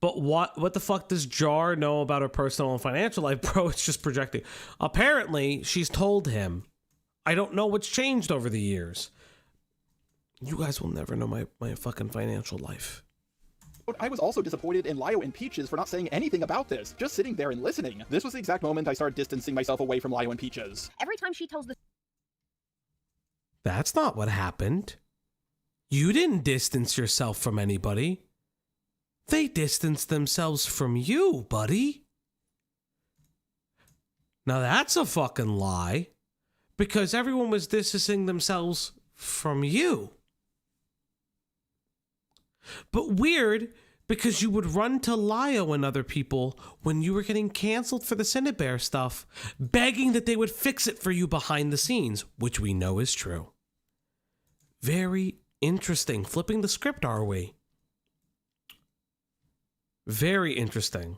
but what the fuck does Jar know about her personal and financial life? Bro, it's just projecting. Apparently, she's told him. I don't know what's changed over the years. You guys will never know my fucking financial life. I was also disappointed in Lio and Peaches for not saying anything about this, just sitting there and listening. This was the exact moment I started distancing myself away from Lio and Peaches. Every time she tells the... That's not what happened. You didn't distance yourself from anybody. They distanced themselves from you, buddy. Now that's a fucking lie, because everyone was distancing themselves from you. But weird, because you would run to Lio and other people when you were getting canceled for the Cinebear stuff, begging that they would fix it for you behind the scenes, which we know is true. Very interesting. Flipping the script, are we? Very interesting.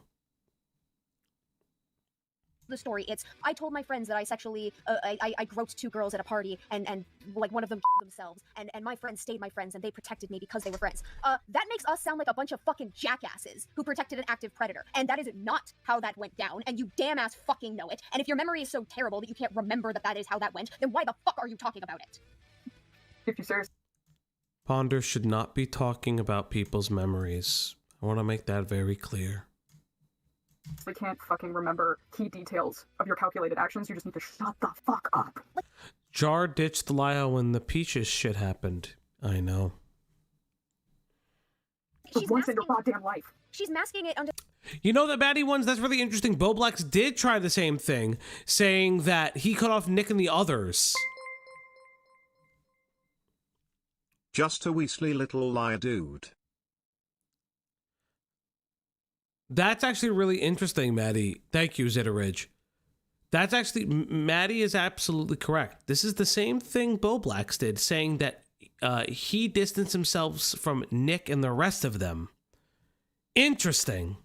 The story, it's I told my friends that I sexually I groped 2 girls at a party and like one of them themselves and my friends stayed my friends and they protected me because they were friends. That makes us sound like a bunch of fucking jackasses who protected an active predator, and that is not how that went down, and you damn ass fucking know it. And if your memory is so terrible that you can't remember that is how that went, then why the fuck are you talking about it? If you serious. Ponder should not be talking about people's memories. I want to make that very clear. They can't fucking remember key details of your calculated actions. You just need to shut the fuck up. Jar ditched Lio when the Peaches shit happened. I know. Once in your goddamn life. She's masking it under... You know, the baddie ones, that's really interesting. Boblax did try the same thing, saying that he cut off Nick and the others. Just a Weasley little liar dude. That's actually really interesting, Maddie. Thank you, Zitteridge. That's actually... Maddie is absolutely correct. This is the same thing Boblax did, saying that he distanced himself from Nick and the rest of them. Interesting.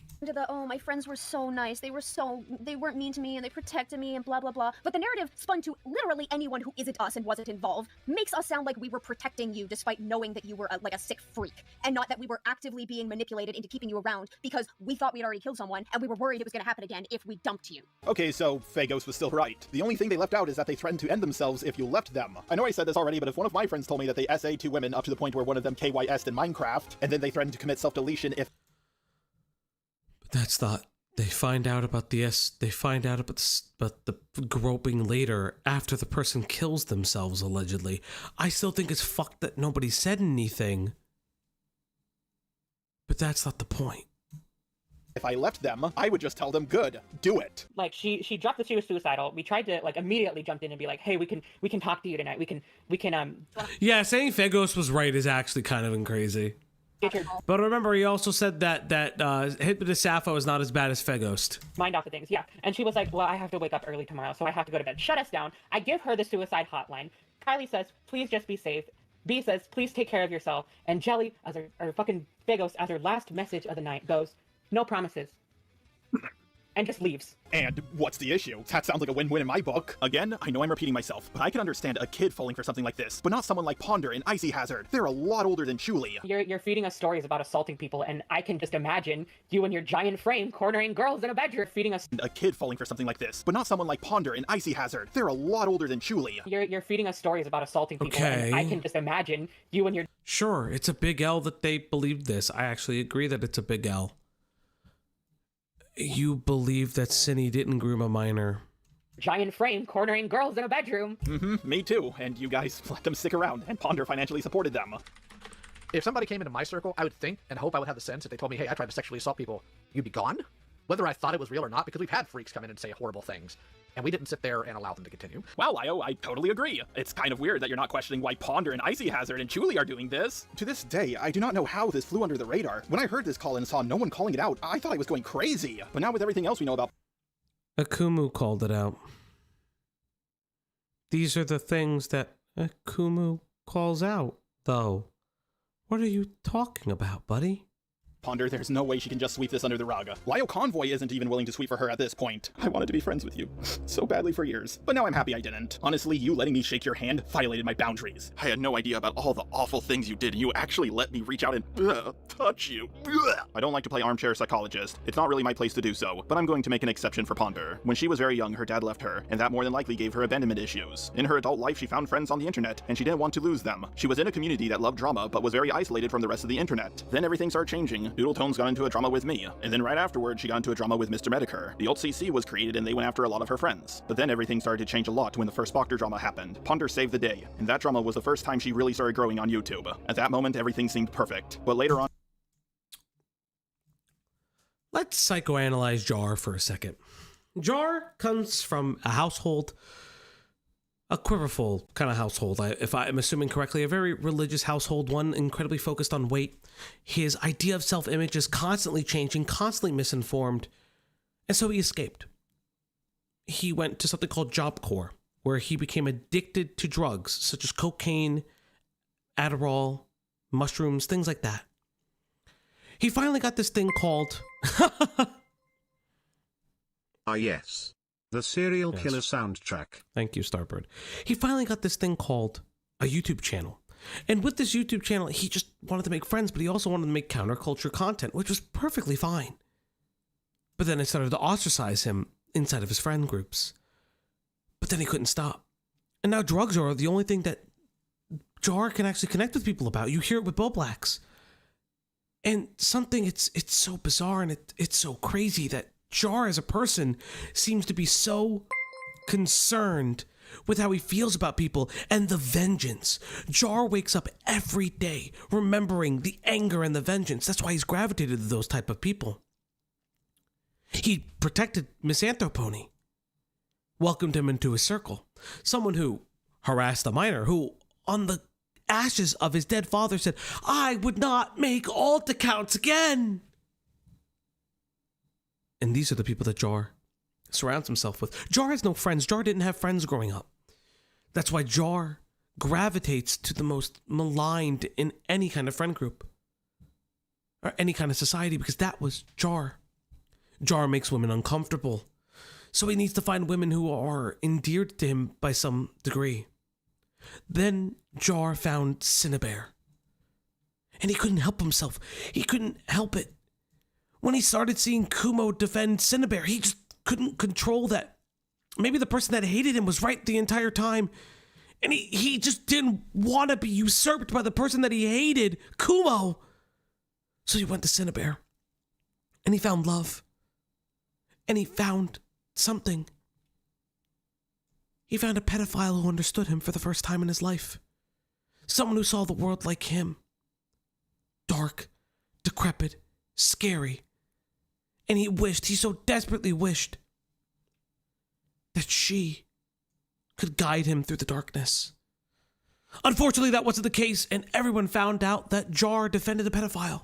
Oh, my friends were so nice. They weren't mean to me and they protected me and blah, blah, blah. But the narrative spun to literally anyone who isn't us and wasn't involved makes us sound like we were protecting you despite knowing that you were like a sick freak, and not that we were actively being manipulated into keeping you around because we thought we'd already killed someone and we were worried it was going to happen again if we dumped you. Okay, so Phagos was still right. The only thing they left out is that they threatened to end themselves if you left them. I know I said this already, but if one of my friends told me that they SA'd 2 women up to the point where one of them KYS'd in Minecraft, and then they threatened to commit self-deletion if... That's not... They find out about the groping later after the person kills themselves, allegedly. I still think it's fucked that nobody said anything. But that's not the point. If I left them, I would just tell them, good, do it. Like, she dropped that she was suicidal. We tried to, like, immediately jumped in and be like, hey, we can talk to you tonight. We can. Yeah, saying Phagos was right is actually kind of crazy. But remember, he also said that Hypnotist Sappho is not as bad as Phagos. Mind off of things, yeah. And she was like, well, I have to wake up early tomorrow, so I have to go to bed. Shut us down. I give her the suicide hotline. Kylie says, please just be safe. B says, please take care of yourself. And Jelly, or fucking Phagos, as her last message of the night, goes, no promises. and just leaves. And what's the issue? That sounds like a win-win in my book. Again, I know I'm repeating myself, but I can understand a kid falling for something like this, but not someone like Ponder and Icy Hazard. They're a lot older than Julie. You're feeding us stories about assaulting people, and I can just imagine you and your giant frame cornering girls in a bedroom feeding us. A kid falling for something like this, but not someone like Ponder and Icy Hazard. They're a lot older than Julie. You're feeding us stories about assaulting people, Okay. and I can just imagine you and your... Sure, it's a big L that they believed this. I actually agree that it's a big L. You believe that Cinny didn't groom a minor. giant frame cornering girls in a bedroom. Me too, and you guys let them stick around, and Ponder financially supported them. If somebody came into my circle, I would think and hope I would have the sense if they told me, hey, I tried to sexually assault people, you'd be gone? Whether I thought it was real or not, because we've had freaks come in and say horrible things. And we didn't sit there and allow them to continue. Wow, Lio, I totally agree. It's kind of weird that you're not questioning why Ponder and Icy Hazard and Julie are doing this. To this day, I do not know how this flew under the radar. When I heard this call and saw no one calling it out, I thought I was going crazy. But now with everything else we know about... Akumu called it out. These are the things that Akumu calls out, though. What are you talking about, buddy? Ponder, there's no way she can just sweep this under the rug. Lio Convoy isn't even willing to sweep for her at this point. I wanted to be friends with you so badly for years, but now I'm happy I didn't. Honestly, you letting me shake your hand violated my boundaries. I had no idea about all the awful things you did, and you actually let me reach out and touch you. I don't like to play armchair psychologist. It's not really my place to do so, but I'm going to make an exception for Ponder. When she was very young, her dad left her, and that more than likely gave her abandonment issues. In her adult life, she found friends on the internet, and she didn't want to lose them. She was in a community that loved drama, but was very isolated from the rest of the internet. Then everything started changing. Doodle Tones got into a drama with me, and then right afterward she got into a drama with Mr. Medicare. The old CC was created and they went after a lot of her friends. But then everything started to change a lot when the first Spocker drama happened. Ponder saved the day, and that drama was the first time she really started growing on YouTube. At that moment everything seemed perfect, but later on... Let's psychoanalyze Jar for a second. Jar comes from a household, a quiverful kind of household, if I'm assuming correctly, a very religious household, one incredibly focused on weight. His idea of self-image is constantly changing, constantly misinformed, and so he escaped. He went to something called Job Corps, where he became addicted to drugs, such as cocaine, Adderall, mushrooms, things like that. He finally got this thing called... Yes. The serial killer soundtrack. Thank you, Starbird. He finally got this thing called a YouTube channel. And with this YouTube channel, he just wanted to make friends, but he also wanted to make counterculture content, which was perfectly fine. But then it started to ostracize him inside of his friend groups. But then he couldn't stop. And now drugs are the only thing that Jar can actually connect with people about. You hear it with Bo Blacks. And something, it's so bizarre and it's so crazy that Jar as a person seems to be so concerned with how he feels about people and the vengeance. Jar wakes up every day remembering the anger and the vengeance. That's why he's gravitated to those type of people. He protected Miss Anthropony, welcomed him into his circle. Someone who harassed a minor, who on the ashes of his dead father said, "I would not make alt accounts again." And these are the people that Jar surrounds himself with. Jar has no friends. Jar didn't have friends growing up. That's why Jar gravitates to the most maligned in any kind of friend group or any kind of society, because that was Jar. Jar makes women uncomfortable, so he needs to find women who are endeared to him by some degree. Then Jar found Cinnabear, and he couldn't help himself. He couldn't help it. When he started seeing Kumo defend Cinnabear, he just couldn't control that. Maybe the person that hated him was right the entire time, and he just didn't want to be usurped by the person that he hated, Kumo. So he went to Cinnabear, and he found love, and he found something. He found a pedophile who understood him for the first time in his life. Someone who saw the world like him. Dark, decrepit, scary. And he so desperately wished that she could guide him through the darkness. Unfortunately, that wasn't the case, and everyone found out that Jar defended a pedophile.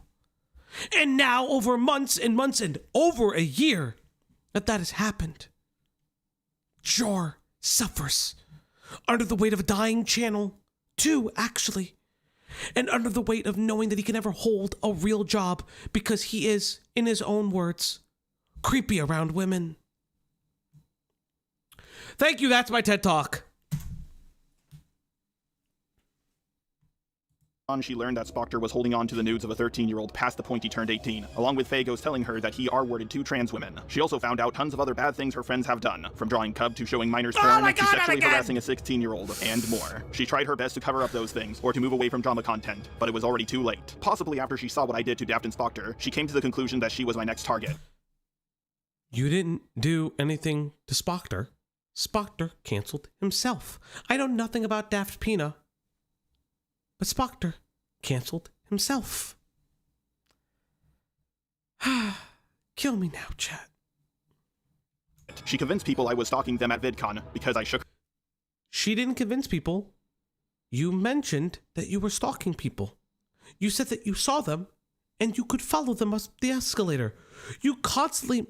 And now, over months and months and over a year that has happened, Jar suffers under the weight of a dying channel, too, actually. And under the weight of knowing that he can never hold a real job because he is, in his own words, creepy around women. Thank you. That's my TED Talk. She learned that Spocker was holding on to the nudes of a 13-year-old past the point he turned 18, along with Fagos telling her that he R-worded 2 trans women. She also found out tons of other bad things her friends have done, from drawing Cub to showing minors porn to sexually harassing a 16-year-old, and more. She tried her best to cover up those things, or to move away from drama content, but it was already too late. Possibly after she saw what I did to Daft and Spocker, she came to the conclusion that she was my next target. You didn't do anything to Spocker. Spocker canceled himself. I know nothing about Daft Pina, but Spocker canceled himself. Kill me now, chat. She convinced people I was stalking them at VidCon because I shook. She didn't convince people. You mentioned that you were stalking people. You said that you saw them and you could follow them up the escalator. You constantly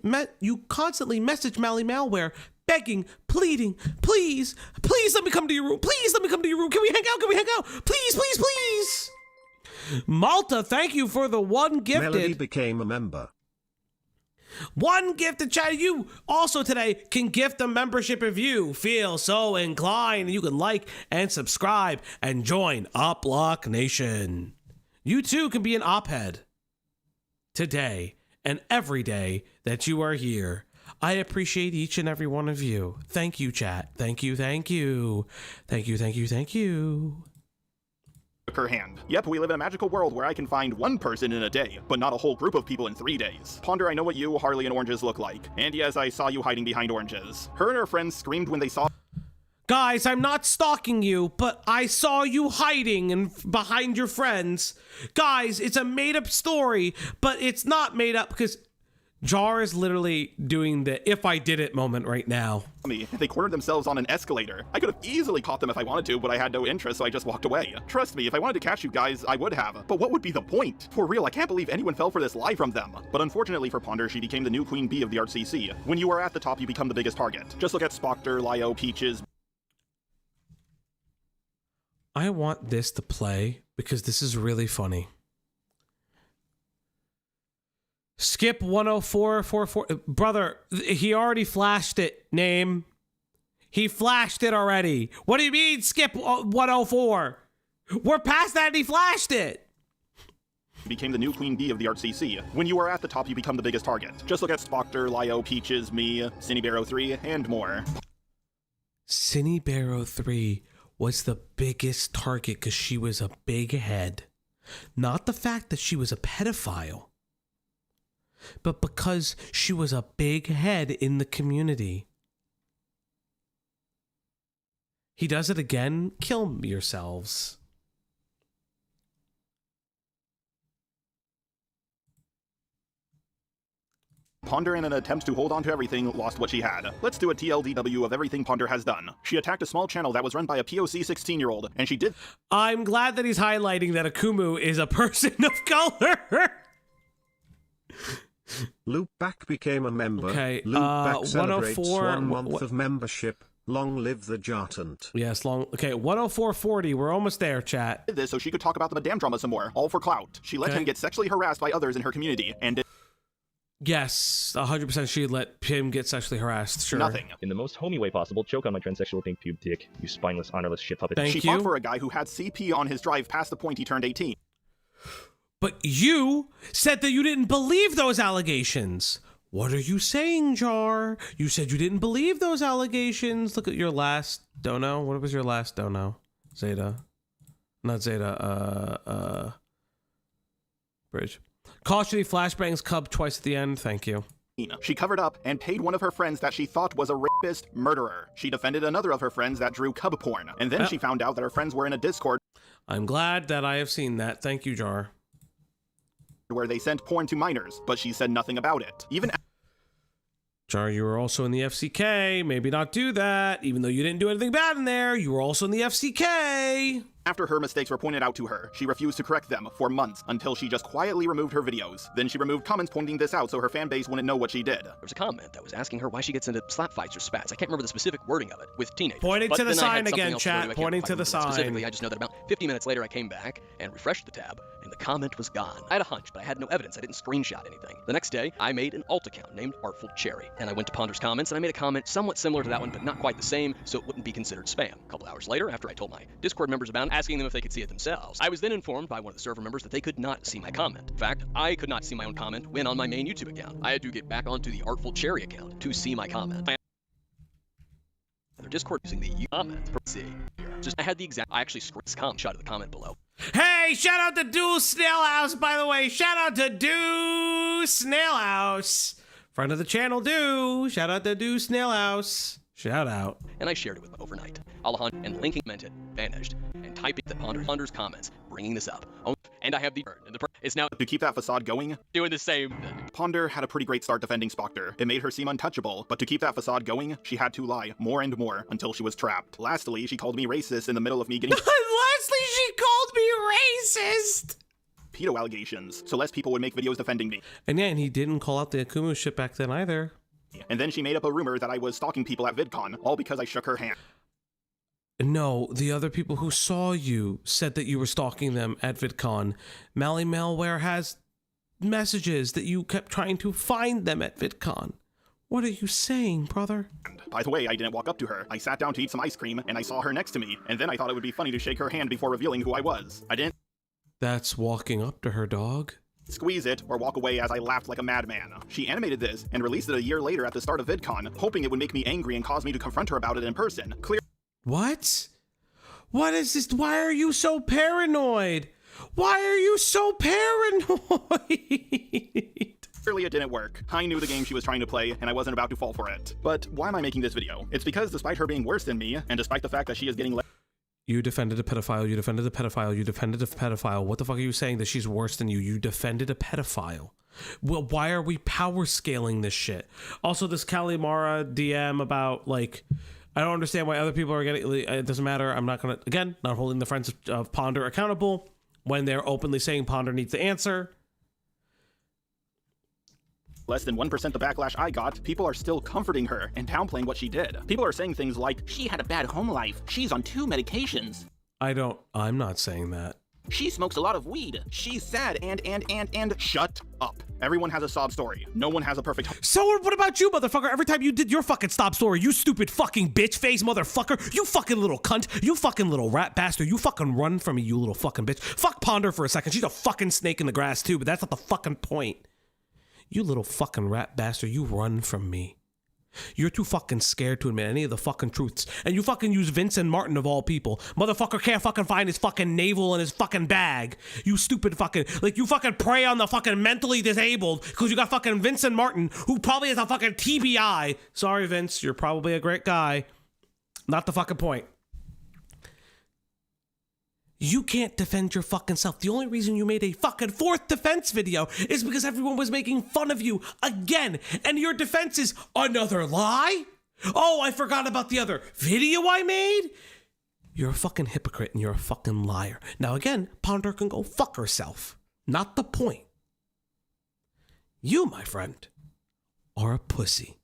message Mally Malware begging, pleading, please let me come to your room. Please let me come to your room. Can we hang out? Can we hang out? Please, please, please. Malta, thank you for the one gifted. Melody became a member. One gifted chat. You also today can gift a membership if you feel so inclined. You can like and subscribe and join Uplock Nation. You too can be an op-head today and every day that you are here. I appreciate each and every one of you. Thank you, chat. Thank you, thank you. Thank you, thank you, thank you. Her hand. Yep, we live in a magical world where I can find one person in a day, but not a whole group of people in 3 days. Ponder, I know what you, Harley, and Oranges look like. And yes, I saw you hiding behind Oranges. Her and her friends screamed when they saw... Guys, I'm not stalking you, but I saw you hiding behind your friends. Guys, it's a made-up story, but it's not made up because... Jar is literally doing the if I did it moment right now. They cornered themselves on an escalator. I could have easily caught them if I wanted to, but I had no interest, so I just walked away. Trust me, if I wanted to catch you guys, I would have. But what would be the point? For real, I can't believe anyone fell for this lie from them. But unfortunately for Ponder, she became the new queen bee of the RCC. When you are at the top, you become the biggest target. Just look at Spocker, Lio, Peaches. I want this to play because this is really funny. Skip 10444. Brother, he already flashed it, name. He flashed it already. What do you mean, skip 104? We're past that and he flashed it. Became the new queen bee of the RCC. When you are at the top, you become the biggest target. Just look at Spocker, Lio, Peaches, me, Cinnibaro 3, and more. Cinnibaro 3 was the biggest target because she was a big head. Not the fact that she was a pedophile, but because she was a big head in the community. He does it again. Kill yourselves. Ponder, in an attempt to hold on to everything, lost what she had. Let's do a TLDW of everything Ponder has done. She attacked a small channel that was run by a POC 16-year-old, and she did... I'm glad that he's highlighting that Akumu is a person of color. Loopback became a member. Okay, Loopback celebrates 1 month what? of membership. Long live the Jartant. Yes, long. Okay, 10440. We're almost there, chat. Did this so she could talk about the Madame drama some more, all for clout. She let him get sexually harassed by others in her community, and yes, 100% she let him get sexually harassed. Sure. Nothing. In the most homey way possible, choke on my transsexual pink pube dick, you spineless, honorless shit puppet. She fought for a guy who had CP on his drive past the point he turned 18. But you said that you didn't believe those allegations. What are you saying, Jar? You said you didn't believe those allegations. Look at your last dono. What was your last dono? Zeta. Not Zeta. Bridge. Caution, he flashbangs Cub twice at the end. Thank you. She covered up and paid one of her friends that she thought was a rapist murderer. She defended another of her friends that drew Cub porn. And then she found out that her friends were in a Discord. I'm glad that I have seen that. Thank you, Jar. Where they sent porn to minors, but she said nothing about it. Even Jar, you were also in the FCK. Maybe not do that. Even though you didn't do anything bad in there, you were also in the FCK. After her mistakes were pointed out to her, she refused to correct them for months until she just quietly removed her videos. Then she removed comments pointing this out so her fan base wouldn't know what she did. There was a comment that was asking her why she gets into slap fights or spats. I can't remember the specific wording of it with teenagers. Pointing But to the then I had sign something again, else to do. I chat. can't Pointing quite to the remember it specifically. sign. I just know that about 50 minutes later I came back and refreshed the tab, and the comment was gone. I had a hunch, but I had no evidence. I didn't screenshot anything. The next day, I made an alt account named Artful Cherry, and I went to Ponder's comments, and I made a comment somewhat similar to that one, but not quite the same, so it wouldn't be considered spam. A couple hours later, after I told my Discord members about it, asking them if they could see it themselves, I was then informed by one of the server members that they could not see my comment. In fact, I could not see my own comment when on my main YouTube account. I had to get back onto the Artful Cherry account to see my comment. Their Discord using the comment. See, just I had the exact. I actually screenshot of the comment below. Hey, shout out to Dual Snail House, by the way. Shout out to Do Snail House. Friend of the channel, Do. Shout out to Do Snail House. Shout out. And I shared it with them overnight. Alahan and linking meant it vanished. And typing the Ponder's comments, bringing this up. Oh, and I have the and the is now to keep that facade going. Doing the same thing. Ponder had a pretty great start defending Spocker. It made her seem untouchable, but to keep that facade going, she had to lie more and more until she was trapped. Lastly, she called me racist in the middle of me getting Lastly, she called me racist. pedo allegations, so less people would make videos defending me. And yeah, and he didn't call out the Akumu shit back then either. And then she made up a rumor that I was stalking people at VidCon, all because I shook her hand. No, the other people who saw you said that you were stalking them at VidCon. Mally Malware has messages that you kept trying to find them at VidCon. What are you saying, brother? By the way, I didn't walk up to her. I sat down to eat some ice cream, and I saw her next to me, and then I thought it would be funny to shake her hand before revealing who I was. I didn't That's walking up to her, dog. squeeze it or walk away as I laughed like a madman. She animated this and released it a year later at the start of VidCon, hoping it would make me angry and cause me to confront her about it in person. What? What is this? Why are you so paranoid? Why are you so paranoid? Clearly it didn't work. I knew the game she was trying to play, and I wasn't about to fall for it. But why am I making this video? It's because despite her being worse than me, and despite the fact that she is getting You defended a pedophile, you defended a pedophile, you defended a pedophile. What the fuck are you saying that she's worse than you? You defended a pedophile. Well, why are we power scaling this shit? Also, this Kalimara DM about, like, I don't understand why other people are getting, it doesn't matter. I'm not gonna, again, not holding the friends of Ponder accountable when they're openly saying Ponder needs to answer. less than 1% the backlash I got, people are still comforting her and downplaying what she did. People are saying things like, she had a bad home life, she's on 2 medications. I'm not saying that. She smokes a lot of weed. She's sad and shut up. Everyone has a sob story. No one has a perfect. So what about you, motherfucker? Every time you did your fucking stop story, you stupid fucking bitch face motherfucker. You fucking little cunt. You fucking little rat bastard. You fucking run from me, you little fucking bitch. Fuck Ponder for a second. She's a fucking snake in the grass too, but that's not the fucking point. You little fucking rat bastard. You run from me. You're too fucking scared to admit any of the fucking truths. And you fucking use Vincent Martin of all people. Motherfucker can't fucking find his fucking navel in his fucking bag. You stupid fucking, like you fucking prey on the fucking mentally disabled because you got fucking Vincent Martin who probably has a fucking TBI. Sorry, Vince, you're probably a great guy. Not the fucking point. You can't defend your fucking self. The only reason you made a fucking 4th defense video is because everyone was making fun of you again. And your defense is another lie? Oh, I forgot about the other video I made? You're a fucking hypocrite and you're a fucking liar. Now again, Ponder can go fuck herself. Not the point. You, my friend, are a pussy.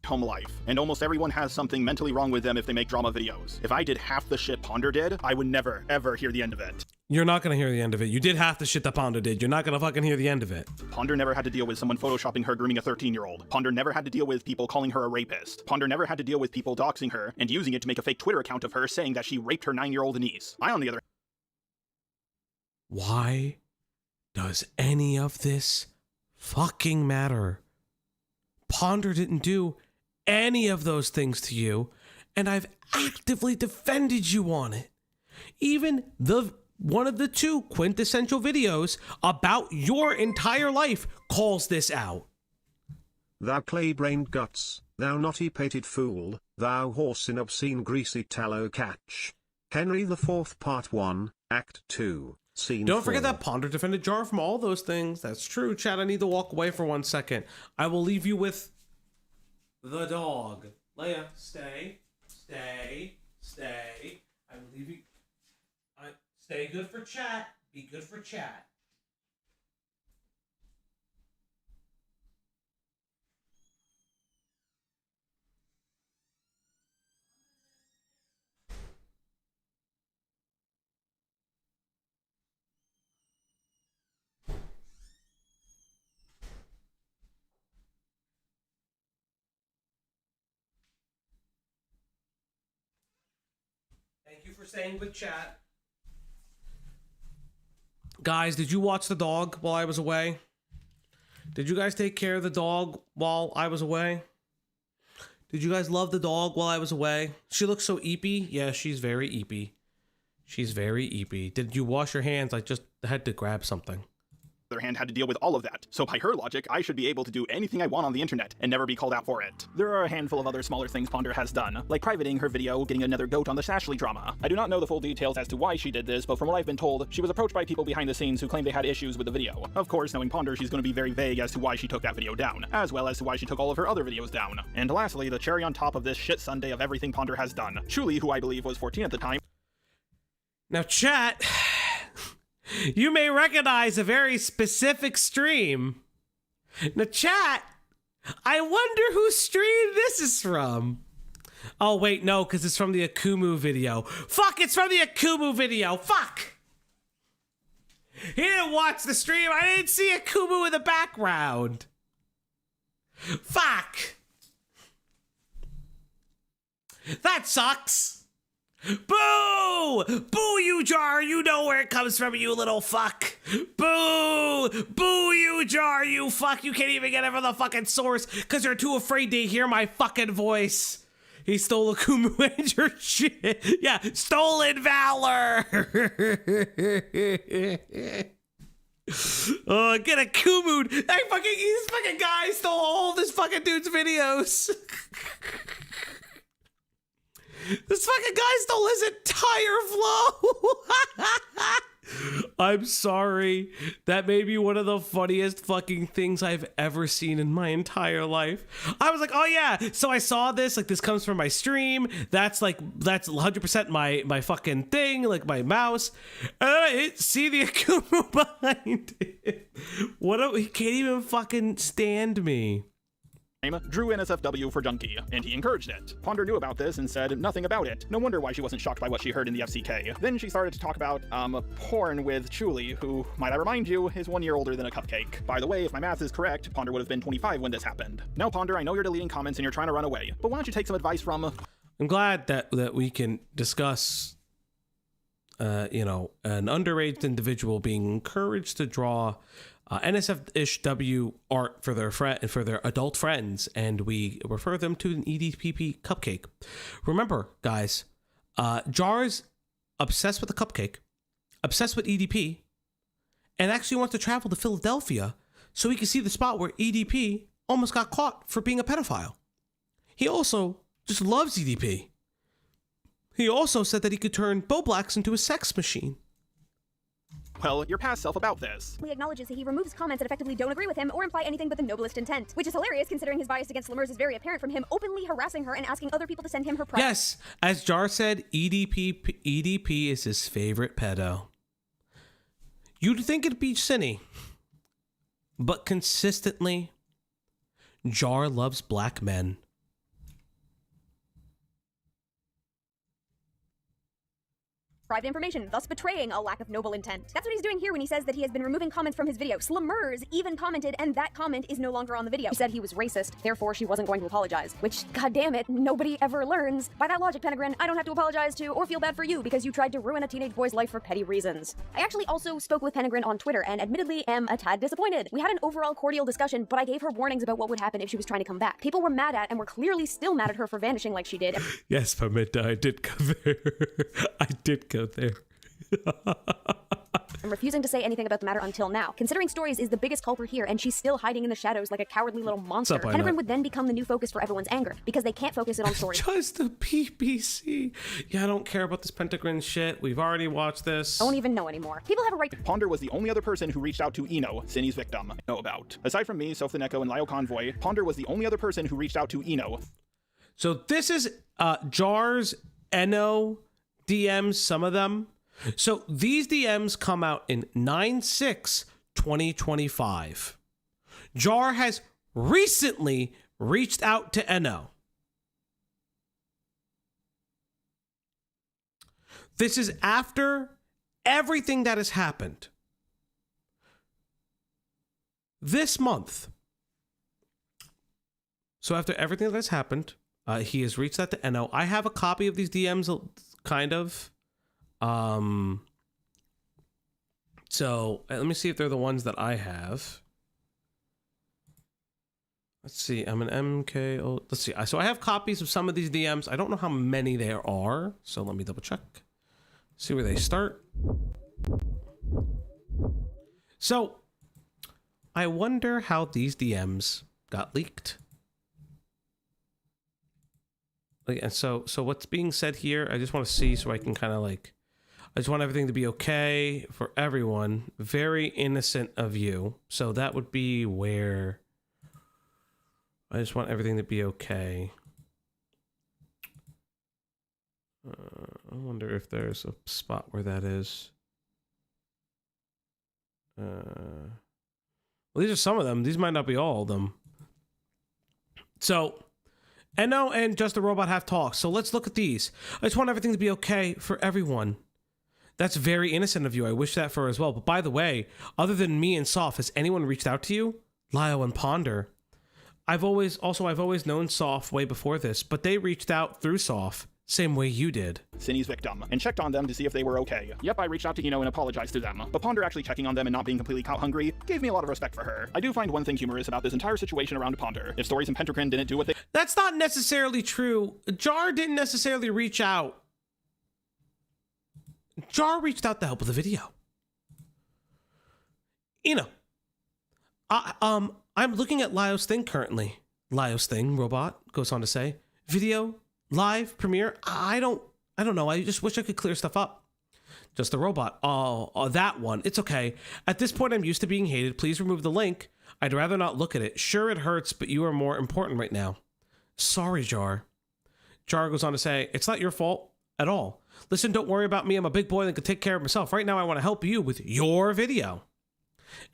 Home life, and almost everyone has something mentally wrong with them if they make drama videos. If I did half the shit Ponder did, I would never, ever hear the end of it. You're not gonna hear the end of it. You did half the shit that Ponder did. You're not gonna fucking hear the end of it. Ponder never had to deal with someone photoshopping her grooming a 13-year-old. Ponder never had to deal with people calling her a rapist. Ponder never had to deal with people doxing her and using it to make a fake Twitter account of her saying that she raped her 9-year-old niece. I, on the other... Why does any of this fucking matter? Ponder didn't do any of those things to you, and I've actively defended you on it. Even one of the 2 quintessential videos about your entire life calls this out. Thou clay-brained guts, thou naughty-pated fool, thou horse in obscene greasy tallow catch. Henry IV Part 1, Act 2, Scene 4. Don't forget that Ponder defended Jar from all those things. That's true, Chad. I need to walk away for 1 second. I will leave you with the dog. Leia, stay. Stay. I'm leaving. Stay good for chat. Be good for chat. Thank you for staying with chat. Guys, did you watch the dog while I was away? Did you guys take care of the dog while I was away? Did you guys love the dog while I was away? She looks so eepy. Yeah, she's very eepy. She's very eepy. Did you wash your hands? I just had to grab something. Other hand had to deal with all of that. So by her logic, I should be able to do anything I want on the internet and never be called out for it. There are a handful of other smaller things Ponder has done, like privating her video, getting another goat on the Ashley drama. I do not know the full details as to why she did this, but from what I've been told, she was approached by people behind the scenes who claimed they had issues with the video. Of course, knowing Ponder, she's going to be very vague as to why she took that video down, as well as to why she took all of her other videos down. And lastly, the cherry on top of this shit Sunday of everything Ponder has done. Shuli, who I believe was 14 at the time. Now, chat, you may recognize a very specific stream. Now, chat, I wonder whose stream this is from. Oh, wait, no, because it's from the Akumu video. Fuck, it's from the Akumu video. Fuck. He didn't watch the stream. I didn't see Akumu in the background. Fuck. That sucks. Boo! Boo, you Jar! You know where it comes from, you little fuck! Boo! Boo, you Jar! You fuck! You can't even get it from the fucking source because you're too afraid to hear my fucking voice. He stole Akumu and your shit. Yeah, stolen valor! Oh, get Akumu! This fucking guy stole all this fucking dude's videos. This fucking guy stole his entire flow. I'm sorry. That may be one of the funniest fucking things I've ever seen in my entire life. I was like, oh yeah. So I saw this, like this comes from my stream. That's 100% my fucking thing, like my mouse. And then I see the Akumu behind it. He can't even fucking stand me. Drew NSFW for Junkie, and he encouraged it. Ponder knew about this and said nothing about it. No wonder why she wasn't shocked by what she heard in the FCK. Then she started to talk about, porn with Chuli, who, might I remind you, is 1 year older than a cupcake. By the way, if my math is correct, Ponder would have been 25 when this happened. Now, Ponder, I know you're deleting comments and you're trying to run away, but why don't you take some advice from... I'm glad that we can discuss, an underage individual being encouraged to draw NSF-ish-W art for their adult friends, and we refer them to an EDPP cupcake. Remember, guys, Jar's obsessed with the cupcake, obsessed with EDP, and actually wants to travel to Philadelphia so he can see the spot where EDP almost got caught for being a pedophile. He also just loves EDP. He also said that he could turn Bo Blacks into a sex machine. Well, your past self about this. He acknowledges that he removes comments that effectively don't agree with him or imply anything but the noblest intent, which is hilarious considering his bias against Lemurs is very apparent from him openly harassing her and asking other people to send him her price. Yes, as Jar said, EDP is his favorite pedo. You'd think it'd be Cinny, but consistently, Jar loves black men. Private information, thus betraying a lack of noble intent. That's what he's doing here when he says that he has been removing comments from his video. Lemurs even commented, and that comment is no longer on the video. He said he was racist, therefore she wasn't going to apologize. Which, goddammit, nobody ever learns. By that logic, Penegrin, I don't have to apologize to or feel bad for you because you tried to ruin a teenage boy's life for petty reasons. I actually also spoke with Penegrin on Twitter and admittedly am a tad disappointed. We had an overall cordial discussion, but I gave her warnings about what would happen if she was trying to come back. People were mad at and were clearly still mad at her for vanishing like she did. Yes, Pamita, I did go there. I did go there. I'm refusing to say anything about the matter until now. Considering Stories is the biggest culprit here, and she's still hiding in the shadows like a cowardly little monster. Penegrin would then become the new focus for everyone's anger, because they can't focus it on Stories. Just the BBC. Yeah, I don't care about this Pentagrin shit. We've already watched this. I don't even know anymore. People have a right to... Ponder was the only other person who reached out to Eno, Cinny's victim, I know about. Aside from me, Soph the Neko, and Lyle Convoy, Ponder was the only other person who reached out to Eno. So this is Jar's NO DMs, some of them. So these DMs come out in 9/6/2025. Jar has recently reached out to NO. This is after everything that has happened. This month. So after everything that has happened, he has reached out to NO. I have a copy of these DMs, kind of. So let me see if they're the ones that I have. Let's see. I'm an MKO. Let's see. So I have copies of some of these DMs. I don't know how many there are. So let me double check. See where they start. So I wonder how these DMs got leaked. And so what's being said here, I just want to see so I can kind of like, I just want everything to be okay for everyone. Very innocent of you. So that would be where I just want everything to be okay. I wonder if there's a spot where that is. Well, these are some of them. These might not be all of them. So NO and Just a Robot have talks. So let's look at these. I just want everything to be okay for everyone. That's very innocent of you. I wish that for as well. But by the way, other than me and Soph, has anyone reached out to you? Lyle and Ponder. I've always known Soph way before this, but they reached out through Soph. Same way you did. Cindy's victim, and checked on them to see if they were okay. Yep, I reached out to Eno and apologized to them. But Ponder actually checking on them and not being completely cow hungry gave me a lot of respect for her. I do find one thing humorous about this entire situation around Ponder. If Stories and Penterkin didn't do what they— That's not necessarily true. Jar didn't necessarily reach out. Jar reached out to help with the video. Eno. I'm looking at Lyle's thing currently. Lyle's thing, robot, goes on to say. Video, live, premiere, I don't know. I just wish I could clear stuff up. Just a robot. Oh, that one. It's okay. At this point, I'm used to being hated. Please remove the link. I'd rather not look at it. Sure, it hurts, but you are more important right now. Sorry, Jar. Jar goes on to say, it's not your fault at all. Listen, don't worry about me. I'm a big boy that can take care of myself. Right now, I want to help you with your video.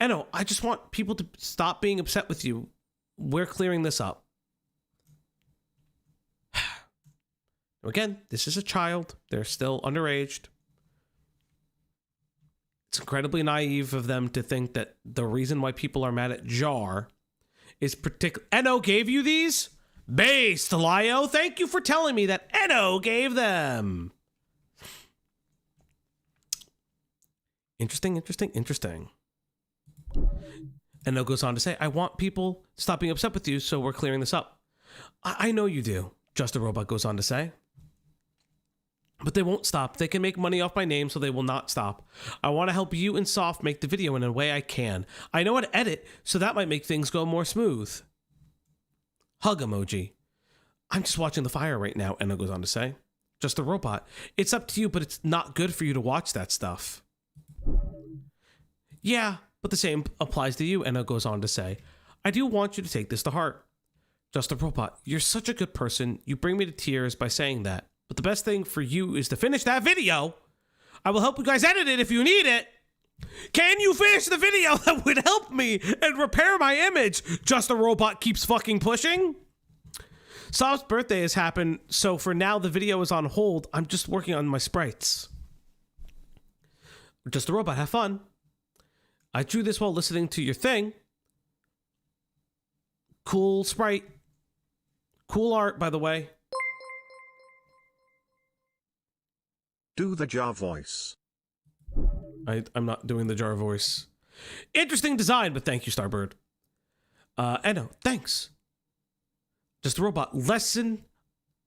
Eno, I just want people to stop being upset with you. We're clearing this up. Again, this is a child. They're still underaged. It's incredibly naive of them to think that the reason why people are mad at Jar is particular. Eno gave you these? Based, Lio. Thank you for telling me that Eno gave them. Interesting. Eno goes on to say, I want people to stop being upset with you, so we're clearing this up. I know you do, Just a Robot goes on to say. But they won't stop. They can make money off my name, so they will not stop. I want to help you and Soph make the video in a way I can. I know how to edit, so that might make things go more smooth. Hug emoji. I'm just watching the fire right now, Eno goes on to say. Just a Robot. It's up to you, but it's not good for you to watch that stuff. Yeah, but the same applies to you, Eno goes on to say. I do want you to take this to heart. Just a Robot. You're such a good person. You bring me to tears by saying that. But the best thing for you is to finish that video. I will help you guys edit it if you need it. Can you finish the video? That would help me and repair my image. Just a Robot keeps fucking pushing. Soph's birthday has happened, so for now the video is on hold. I'm just working on my sprites. Just a Robot, have fun. I drew this while listening to your thing. Cool sprite. Cool art, by the way. Do the Jar voice. I'm not doing the Jar voice. Interesting design, but thank you, Starbird. Eno, thanks. Just a Robot. Lesson.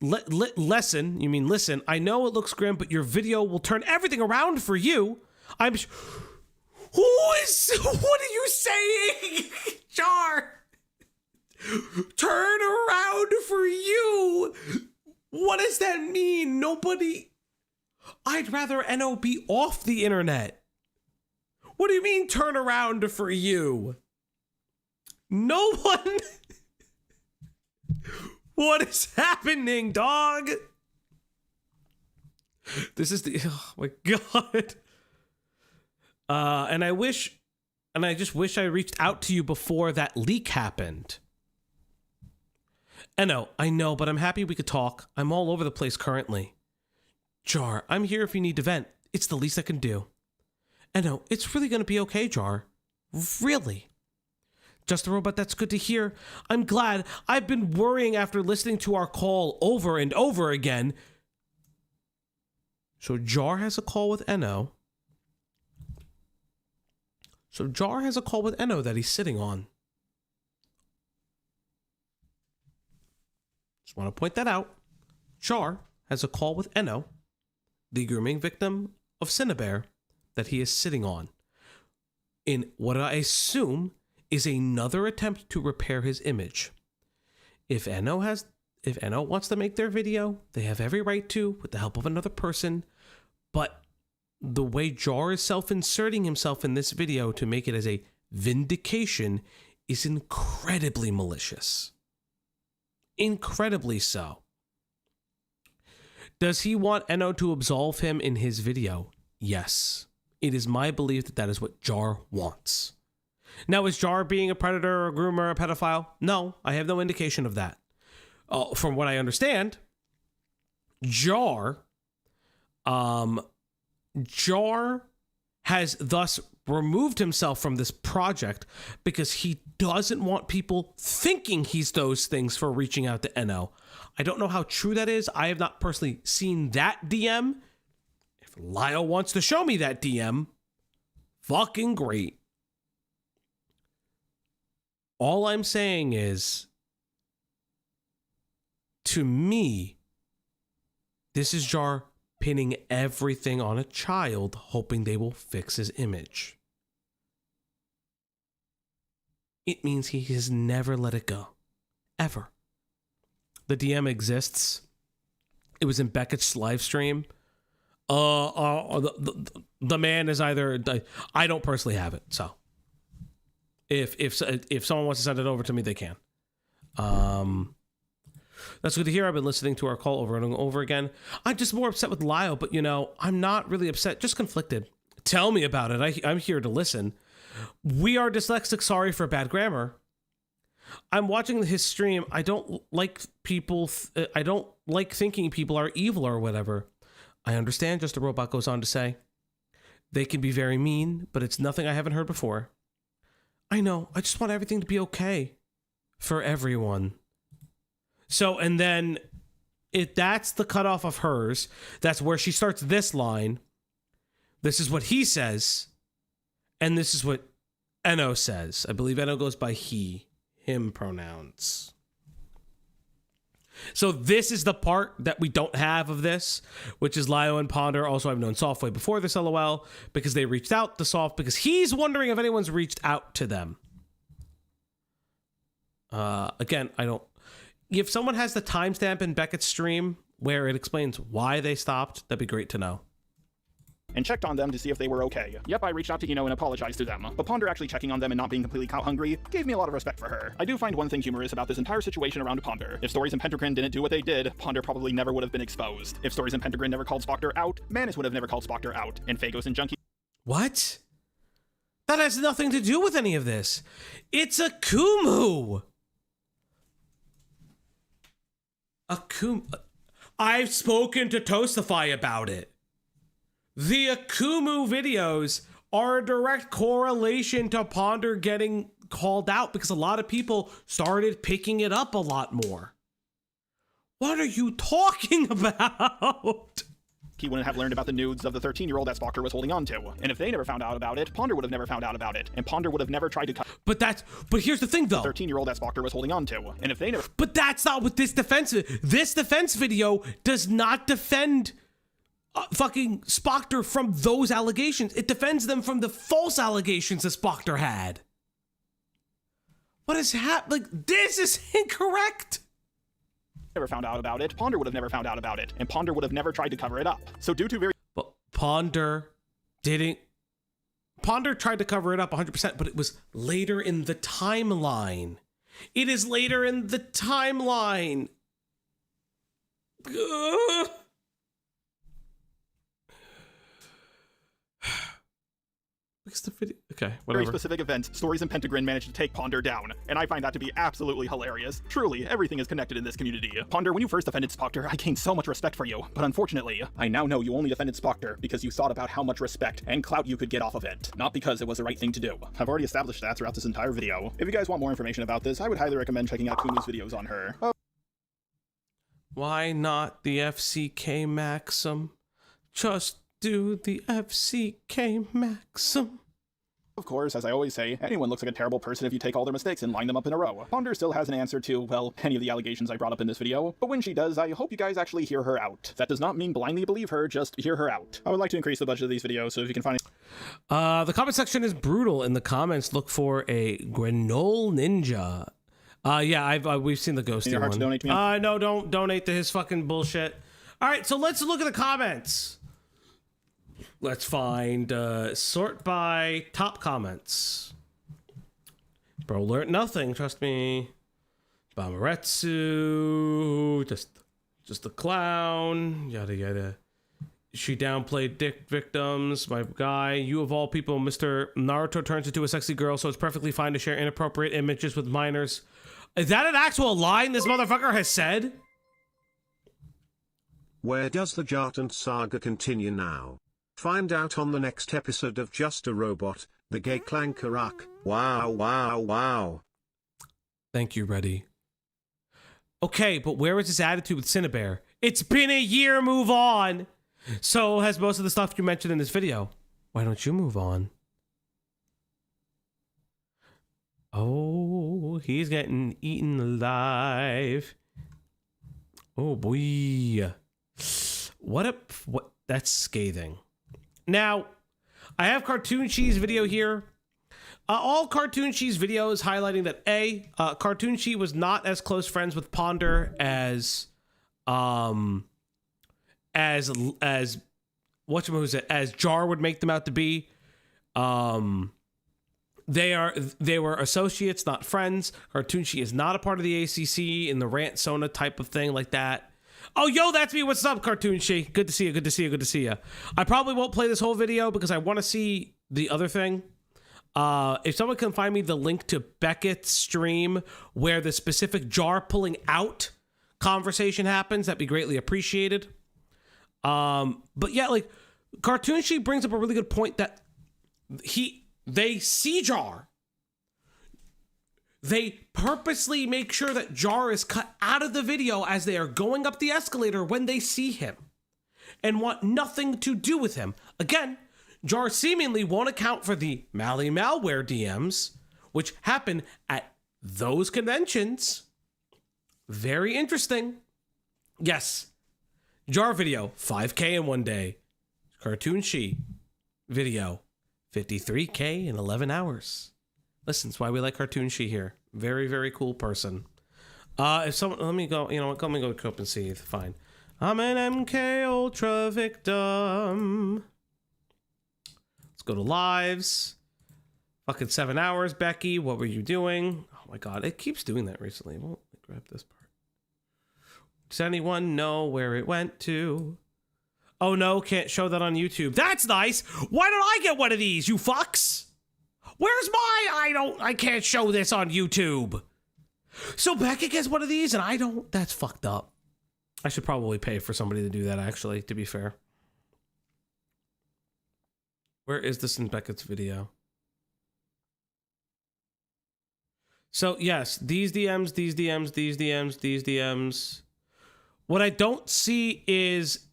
You mean listen. I know it looks grim, but your video will turn everything around for you. What are you saying? Jar. Turn around for you. What does that mean? Nobody. I'd rather Eno be off the internet. What do you mean turn around for you? No one. What is happening, dog? This is the, oh my God. And I just wish I reached out to you before that leak happened. I know, but I'm happy we could talk. I'm all over the place currently. Jar, I'm here if you need to vent. It's the least I can do. It's really going to be okay, Jar. Really. Just a robot, that's good to hear. I'm glad. I've been worrying after listening to our call over and over again. So Jar has a call with Enno. That he's sitting on. Just want to point that out. Jar has a call with Enno, the grooming victim of Cinnabear, that he is sitting on. In what I assume is another attempt to repair his image. If Enno wants to make their video, they have every right to, with the help of another person. But the way Jar is self-inserting himself in this video to make it as a vindication is incredibly malicious. Incredibly so. Does he want Enno to absolve him in his video? Yes. It is my belief that that is what Jar wants. Now, is Jar being a predator, a groomer, a pedophile? No, I have no indication of that. From what I understand, Jar has thus removed himself from this project because he doesn't want people thinking he's those things for reaching out to Enno. I don't know how true that is. I have not personally seen that DM. If Lyle wants to show me that DM, fucking great. All I'm saying is, to me, this is Jar pinning everything on a child, hoping they will fix his image. It means he has never let it go. Ever. The DM exists. It was in Beckett's live stream. The man is either... I don't personally have it, so... If someone wants to send it over to me, they can. That's good to hear. I've been listening to our call over and over again. I'm just more upset with Lyle, but I'm not really upset, just conflicted. Tell me about it. I'm here to listen. We are dyslexic, sorry for bad grammar. I'm watching his stream. I don't like people. I don't like thinking people are evil or whatever. I understand, Just a Robot goes on to say. They can be very mean, but it's nothing I haven't heard before. I know. I just want everything to be okay for everyone. So, and then if that's the cutoff of hers, that's where she starts this line. This is what he says. And this is what Enno says. I believe Enno goes by he, him pronouns. So this is the part that we don't have of this, which is Lio and Ponder. Also, I've known Soft way before this, LOL, because they reached out to Soft because he's wondering if anyone's reached out to them. Again, I don't... If someone has the timestamp in Beckett's stream where it explains why they stopped, that'd be great to know. And checked on them to see if they were okay. Yep, I reached out to Eno and apologized to them. But Ponder actually checking on them and not being completely cow hungry gave me a lot of respect for her. I do find one thing humorous about this entire situation around Ponder. If Stories and Pentagrin didn't do what they did, Ponder probably never would have been exposed. If Stories and Pentagrin never called Spocker out, Manus would have never called Spocker out. And Phagos and Junkie... What? That has nothing to do with any of this. It's a Kumu! I've spoken to Toastify about it. The Akumu videos are a direct correlation to Ponder getting called out because a lot of people started picking it up a lot more. What are you talking about? He wouldn't have learned about the nudes of the 13-year-old that Spocker was holding on to. And if they never found out about it, Ponder would have never found out about it. And Ponder would have never tried to cut... But here's the thing, though. The 13-year-old that Spocker was holding on to. And if they never... But that's not what this defense... This defense video does not defend... fucking Spocker from those allegations. It defends them from the false allegations that Spocker had. What is happening? Like, this is incorrect. Never found out about it. Ponder would have never found out about it. And Ponder would have never tried to cover it up. So due to very... But Ponder didn't... Ponder tried to cover it up 100%, but it was later in the timeline. It is later in the timeline. What's the video? Okay, whatever. Very specific events, Stories and Pentagon managed to take Ponder down, and I find that to be absolutely hilarious. Truly, everything is connected in this community. Ponder, when you first defended Spocker, I gained so much respect for you, but unfortunately, I now know you only defended Spocker because you thought about how much respect and clout you could get off of it, not because it was the right thing to do. I've already established that throughout this entire video. If you guys want more information about this, I would highly recommend checking out Kumu's videos on her. Why not the FCK Maxim? Just do the FCK Maxim. Of course, as I always say, anyone looks like a terrible person if you take all their mistakes and line them up in a row. Ponder still has an answer to, well, any of the allegations I brought up in this video, but when she does, I hope you guys actually hear her out. That does not mean blindly believe her, just hear her out. I would like to increase the budget of these videos, so if you can find it. The comment section is brutal. In the comments, look for a Grenole Ninja. Yeah, we've seen the ghosty one. To donate to me? No, don't donate to his fucking bullshit. All right, so let's look at the comments. Let's find sort by top comments. Bro learned nothing, trust me. Bamaretsu, just a clown, yada yada. She downplayed dick victims, my guy. You of all people, Mr. Naruto turns into a sexy girl, so it's perfectly fine to share inappropriate images with minors. Is that an actual line this motherfucker has said? Where does the Jartan saga continue now? Find out on the next episode of Just a Robot, the Gay Clankarak. Wow, wow, wow. Thank you, Reddy. Okay, but where is his attitude with Cinnabear? It's been a year, move on! So has most of the stuff you mentioned in this video. Why don't you move on? Oh, he's getting eaten alive. Oh boy. What? That's scathing. Now, I have Cartoon She's video here. All Cartoon She's videos highlighting that Cartoon She was not as close friends with Ponder as Jar would make them out to be. They were associates, not friends. Cartoon She is not a part of the ACC in the Rant Sona type of thing like that. Oh, yo, that's me. What's up, Cartoon She? Good to see you. Good to see you. Good to see you. I probably won't play this whole video because I want to see the other thing. If someone can find me the link to Beckett's stream where the specific Jar pulling out conversation happens, that'd be greatly appreciated. But yeah, like Cartoon She brings up a really good point that they see Jar. They purposely make sure that Jar is cut out of the video as they are going up the escalator when they see him and want nothing to do with him. Again, Jar seemingly won't account for the Mally Malware DMs, which happen at those conventions. Very interesting. Yes. Jar video, 5K in one day. Cartoon She video, 53K in 11 hours. Listen, that's why we like Cartoon She here. Very, very cool person. If someone, let me go, you know what, let me go to Cope and see. Fine. I'm an MK Ultra victim. Let's go to lives. Fucking 7 hours, Becky. What were you doing? Oh my God, it keeps doing that recently. Well, grab this part. Does anyone know where it went to? Oh no, can't show that on YouTube. That's nice. Why don't I get one of these, you fucks? Where's my, I can't show this on YouTube. So Becca gets one of these and I don't, that's fucked up. I should probably pay for somebody to do that actually, to be fair. Where is this in Beckett's video? So yes, these DMs, these DMs, these DMs, these DMs. What I don't see is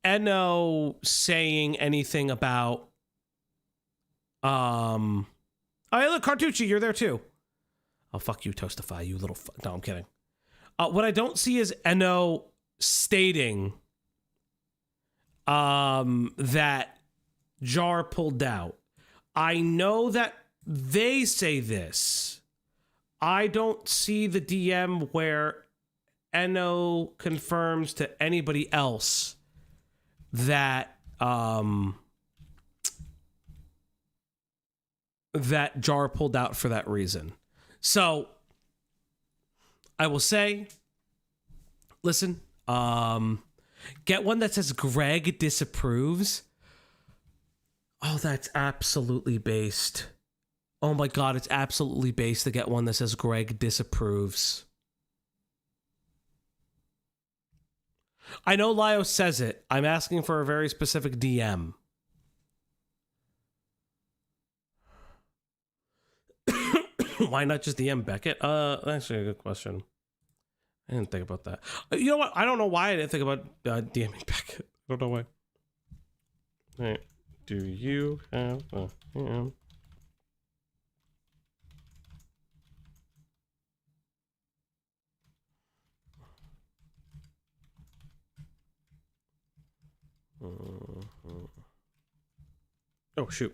Eno saying anything about, oh, hey, look, Cartucci, you're there too. Oh, fuck you, Toastify, you little fuck. No, I'm kidding. What I don't see is Eno stating that Jar pulled out. I know that they say this. I don't see the DM where Eno confirms to anybody else that that Jar pulled out for that reason. So I will say, listen, Get one that says Greg disapproves. Oh, that's absolutely based. Oh my god, it's absolutely based to get one that says Greg disapproves. I know Lio says it. I'm asking for a very specific DM. Why not just DM Beckett? Actually a good question. I didn't think about that. You know what? I don't know why I didn't think about DMing Beckett. I don't know why. All right. Do you have a DM? Oh, shoot.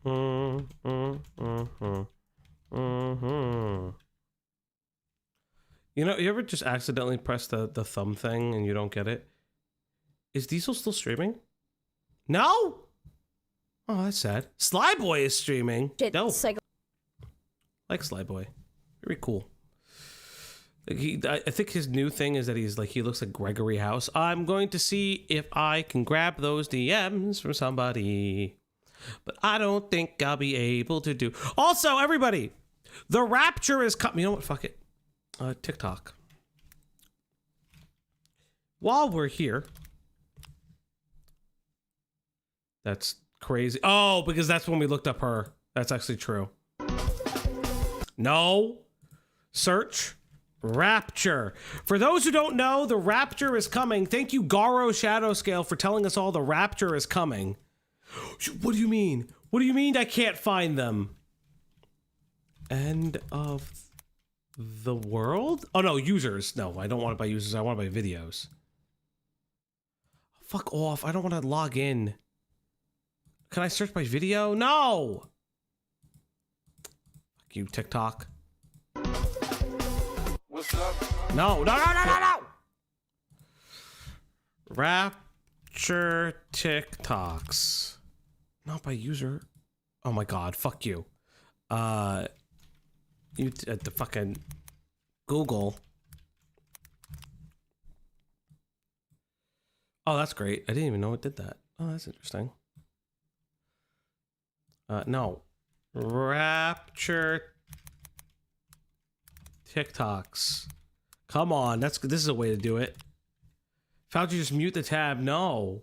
You know, you ever just accidentally press the thumb thing and you don't get it? Is Diesel still streaming? No? Oh, that's sad. Slyboy is streaming. No. Like Slyboy. Very cool. I think his new thing is that he looks like Gregory House. I'm going to see if I can grab those DMs from somebody. But I don't think I'll be able to do. Also, everybody, the Rapture is coming. You know what? Fuck it. TikTok. While we're here. That's crazy. Oh, because that's when we looked up her. That's actually true. No. Search. Rapture. For those who don't know, the Rapture is coming. Thank you, Garo Shadowscale, for telling us all the Rapture is coming. What do you mean? What do you mean I can't find them? End of the world? Oh no, users. No, I don't want to buy users. I want to buy videos. Fuck off. I don't want to log in. Can I search by video? No! Fuck you, TikTok. What's up? No. Rapture TikToks. Not by user. Oh my god, fuck you. You at the fucking Google. Oh, that's great. I didn't even know it did that. Oh, that's interesting. No. Rapture TikToks. Come on, this is a way to do it. How'd you just mute the tab? No.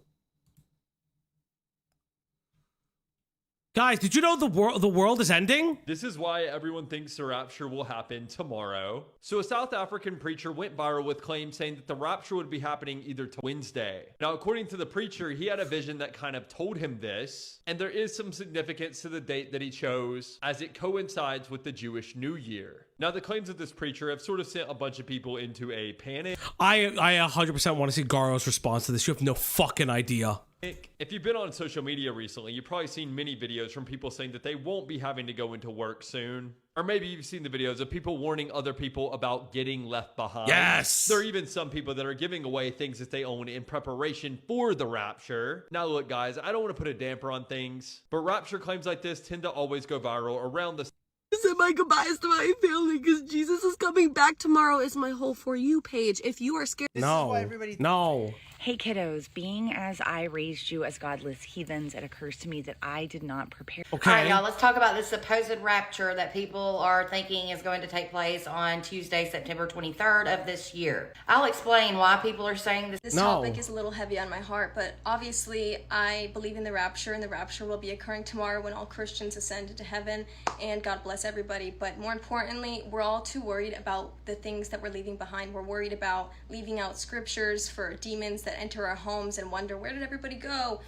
Guys, did you know the world is ending? This is why everyone thinks the rapture will happen tomorrow. So a South African preacher went viral with claims saying that the rapture would be happening either to Wednesday. Now, according to the preacher, he had a vision that kind of told him this, and there is some significance to the date that he chose as it coincides with the Jewish New Year. Now, the claims of this preacher have sort of sent a bunch of people into a panic. I 100% want to see Garo's response to this. You have no fucking idea. If you've been on social media recently, you've probably seen many videos from people saying that they won't be having to go into work soon. Or maybe you've seen the videos of people warning other people about getting left behind. Yes! There are even some people that are giving away things that they own in preparation for the rapture. Now look, guys, I don't want to put a damper on things, but rapture claims like this tend to always go viral around the... Say my goodbyes to my family because Jesus is coming back tomorrow is my whole For You page. If you are scared... No. Hey kiddos, being as I raised you as godless heathens, it occurs to me that I did not prepare. Okay. All right, y'all, let's talk about this supposed rapture that people are thinking is going to take place on Tuesday, September 23rd of this year. I'll explain why people are saying this. This topic is a little heavy on my heart, but obviously I believe in the rapture, and the rapture will be occurring tomorrow when all Christians ascend into heaven, and God bless everybody. But more importantly, we're all too worried about the things that we're leaving behind. We're worried about leaving out scriptures for demons that enter our homes and wonder, where did everybody go?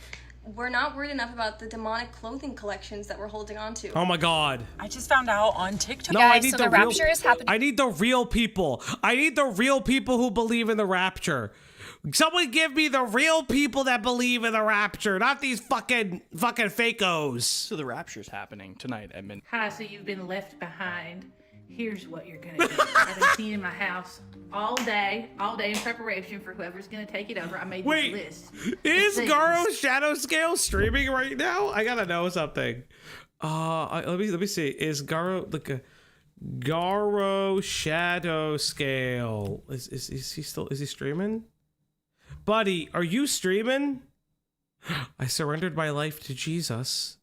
We're not worried enough about the demonic clothing collections that we're holding on to. Oh my god. I just found out on TikTok. No, I need the rapture is happening. I need the real people. I need the real people who believe in the rapture. Someone give me the real people that believe in the rapture, not these fucking fakos. So the rapture's happening tonight at midnight. Hi, so you've been left behind. Here's what you're gonna do. I've been sitting in my house all day in preparation for whoever's gonna take it over. I made this list. Is Garo Shadowscale streaming right now? I gotta know something. Let me see. Is Garo Garo Shadow Scale. Is he still, is he streaming? Buddy, are you streaming? I surrendered my life to Jesus.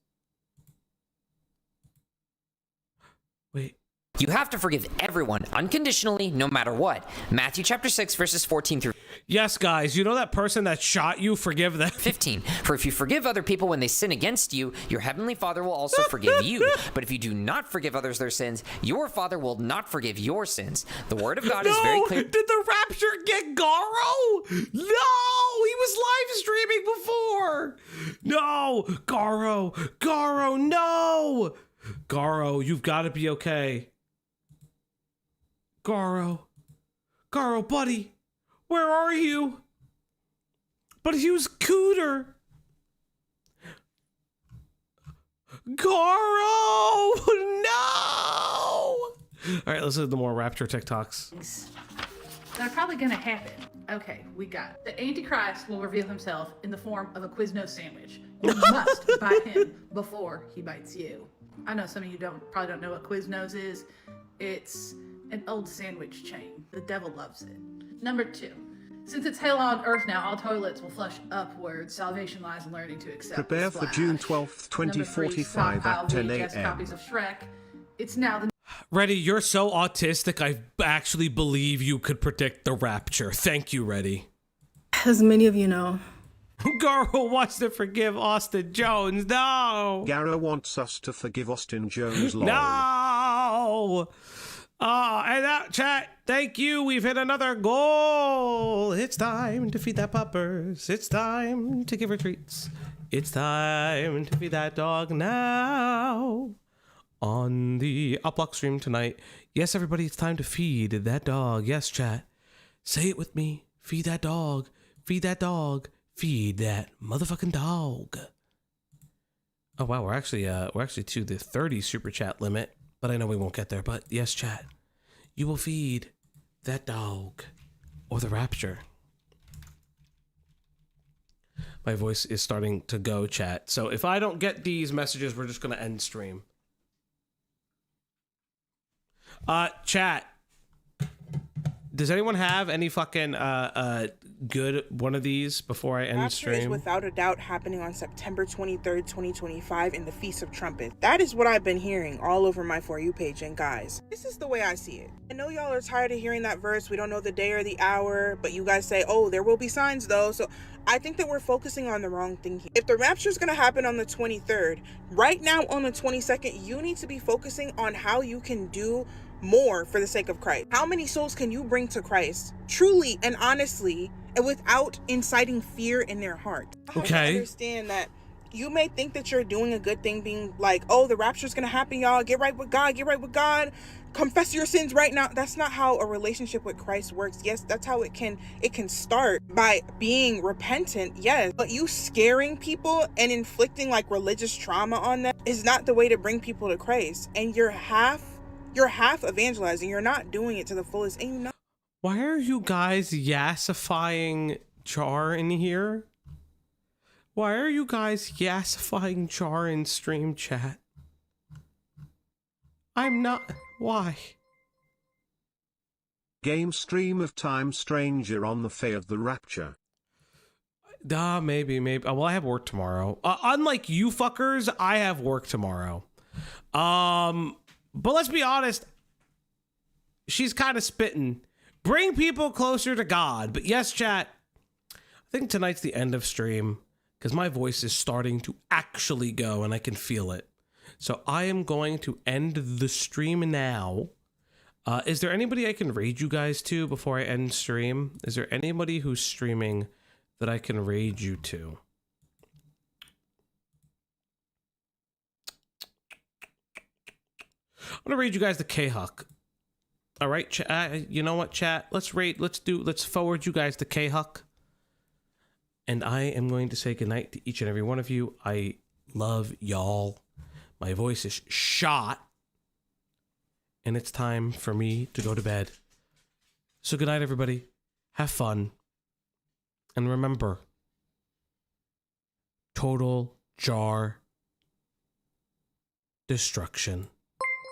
Wait. You have to forgive everyone unconditionally, no matter what. Matthew chapter 6, verses 14 through Yes, guys, you know that person that shot you, forgive them. 15. For if you forgive other people when they sin against you, your heavenly Father will also forgive you. But if you do not forgive others their sins, your Father will not forgive your sins. The word of God is very clear. Did the rapture get Garo? No, he was live streaming before. No, Garo, no. Garo, you've got to be okay. Garo, buddy, where are you? But he was Cooter. Garo, no! All right, let's do the more Rapture TikToks. They're probably gonna happen. Okay, we got the Antichrist will reveal himself in the form of a Quiznos sandwich. You must bite him before he bites you. I know some of you probably don't know what Quiznos is. It's an old sandwich chain. The devil loves it. Number 2. Since it's hell on earth now, all toilets will flush upwards. Salvation lies in learning to accept Prepare the for June 12th, 2045 at 10 a.m. Copies of Shrek. It's now the Reddy, you're so autistic, I actually believe you could predict the rapture. Thank you, Reddy. As many of you know, Garo wants to forgive Austin Jones. No! Garo wants us to forgive Austin Jones. Lol. No! And that chat, thank you. We've hit another goal. It's time to feed that puppers. It's time to give her treats. It's time to feed that dog now. On the Uplock stream tonight. Yes, everybody, it's time to feed that dog. Yes, chat. Say it with me. Feed that dog. Feed that dog. Feed that motherfucking dog. Oh wow, we're actually to the 30 super chat limit, but I know we won't get there. But yes, chat, you will feed that dog or the rapture. My voice is starting to go, chat. So if I don't get these messages, we're just gonna end stream. Chat. Does anyone have any fucking good one of these before I end Rapture stream? is without a doubt happening on September 23rd, 2025 in the Feast of Trumpets. That is what I've been hearing all over my For You page. And guys, this is the way I see it. I know y'all are tired of hearing that verse. We don't know the day or the hour, but you guys say, oh, there will be signs though. So I think that we're focusing on the wrong thing here. If the rapture is going to happen on the 23rd, right now on the 22nd, you need to be focusing on how you can do more for the sake of Christ. How many souls can you bring to Christ truly and honestly and without inciting fear in their heart? Okay. I understand that you may think that you're doing a good thing, being like, oh, the rapture is going to happen, y'all. Get right with God. Confess your sins right now. That's not how a relationship with Christ works. Yes, that's how it can start, by being repentant, yes. But you scaring people and inflicting like religious trauma on them is not the way to bring people to Christ. And you're half evangelizing. You're not doing it to the fullest. And you know. Why are you guys yassifying Char in here? Why are you guys yassifying Char in stream chat? I'm not. Why? Game stream of Time Stranger on the Fay of the Rapture. Maybe. Well, I have work tomorrow. Unlike you fuckers, I have work tomorrow. But let's be honest, she's kind of spitting. Bring people closer to God. But yes, chat, I think tonight's the end of stream because my voice is starting to actually go and I can feel it. So I am going to end the stream now. Is there anybody I can raid you guys to before I end stream? Is there anybody who's streaming that I can raid you to? I'm gonna raid you guys to K-Huck. All right, chat. You know what, chat? Let's forward you guys to K-Huck. And I am going to say goodnight to each and every one of you. I love y'all. My voice is shot. And it's time for me to go to bed. So good night, everybody. Have fun. And remember, total jar destruction.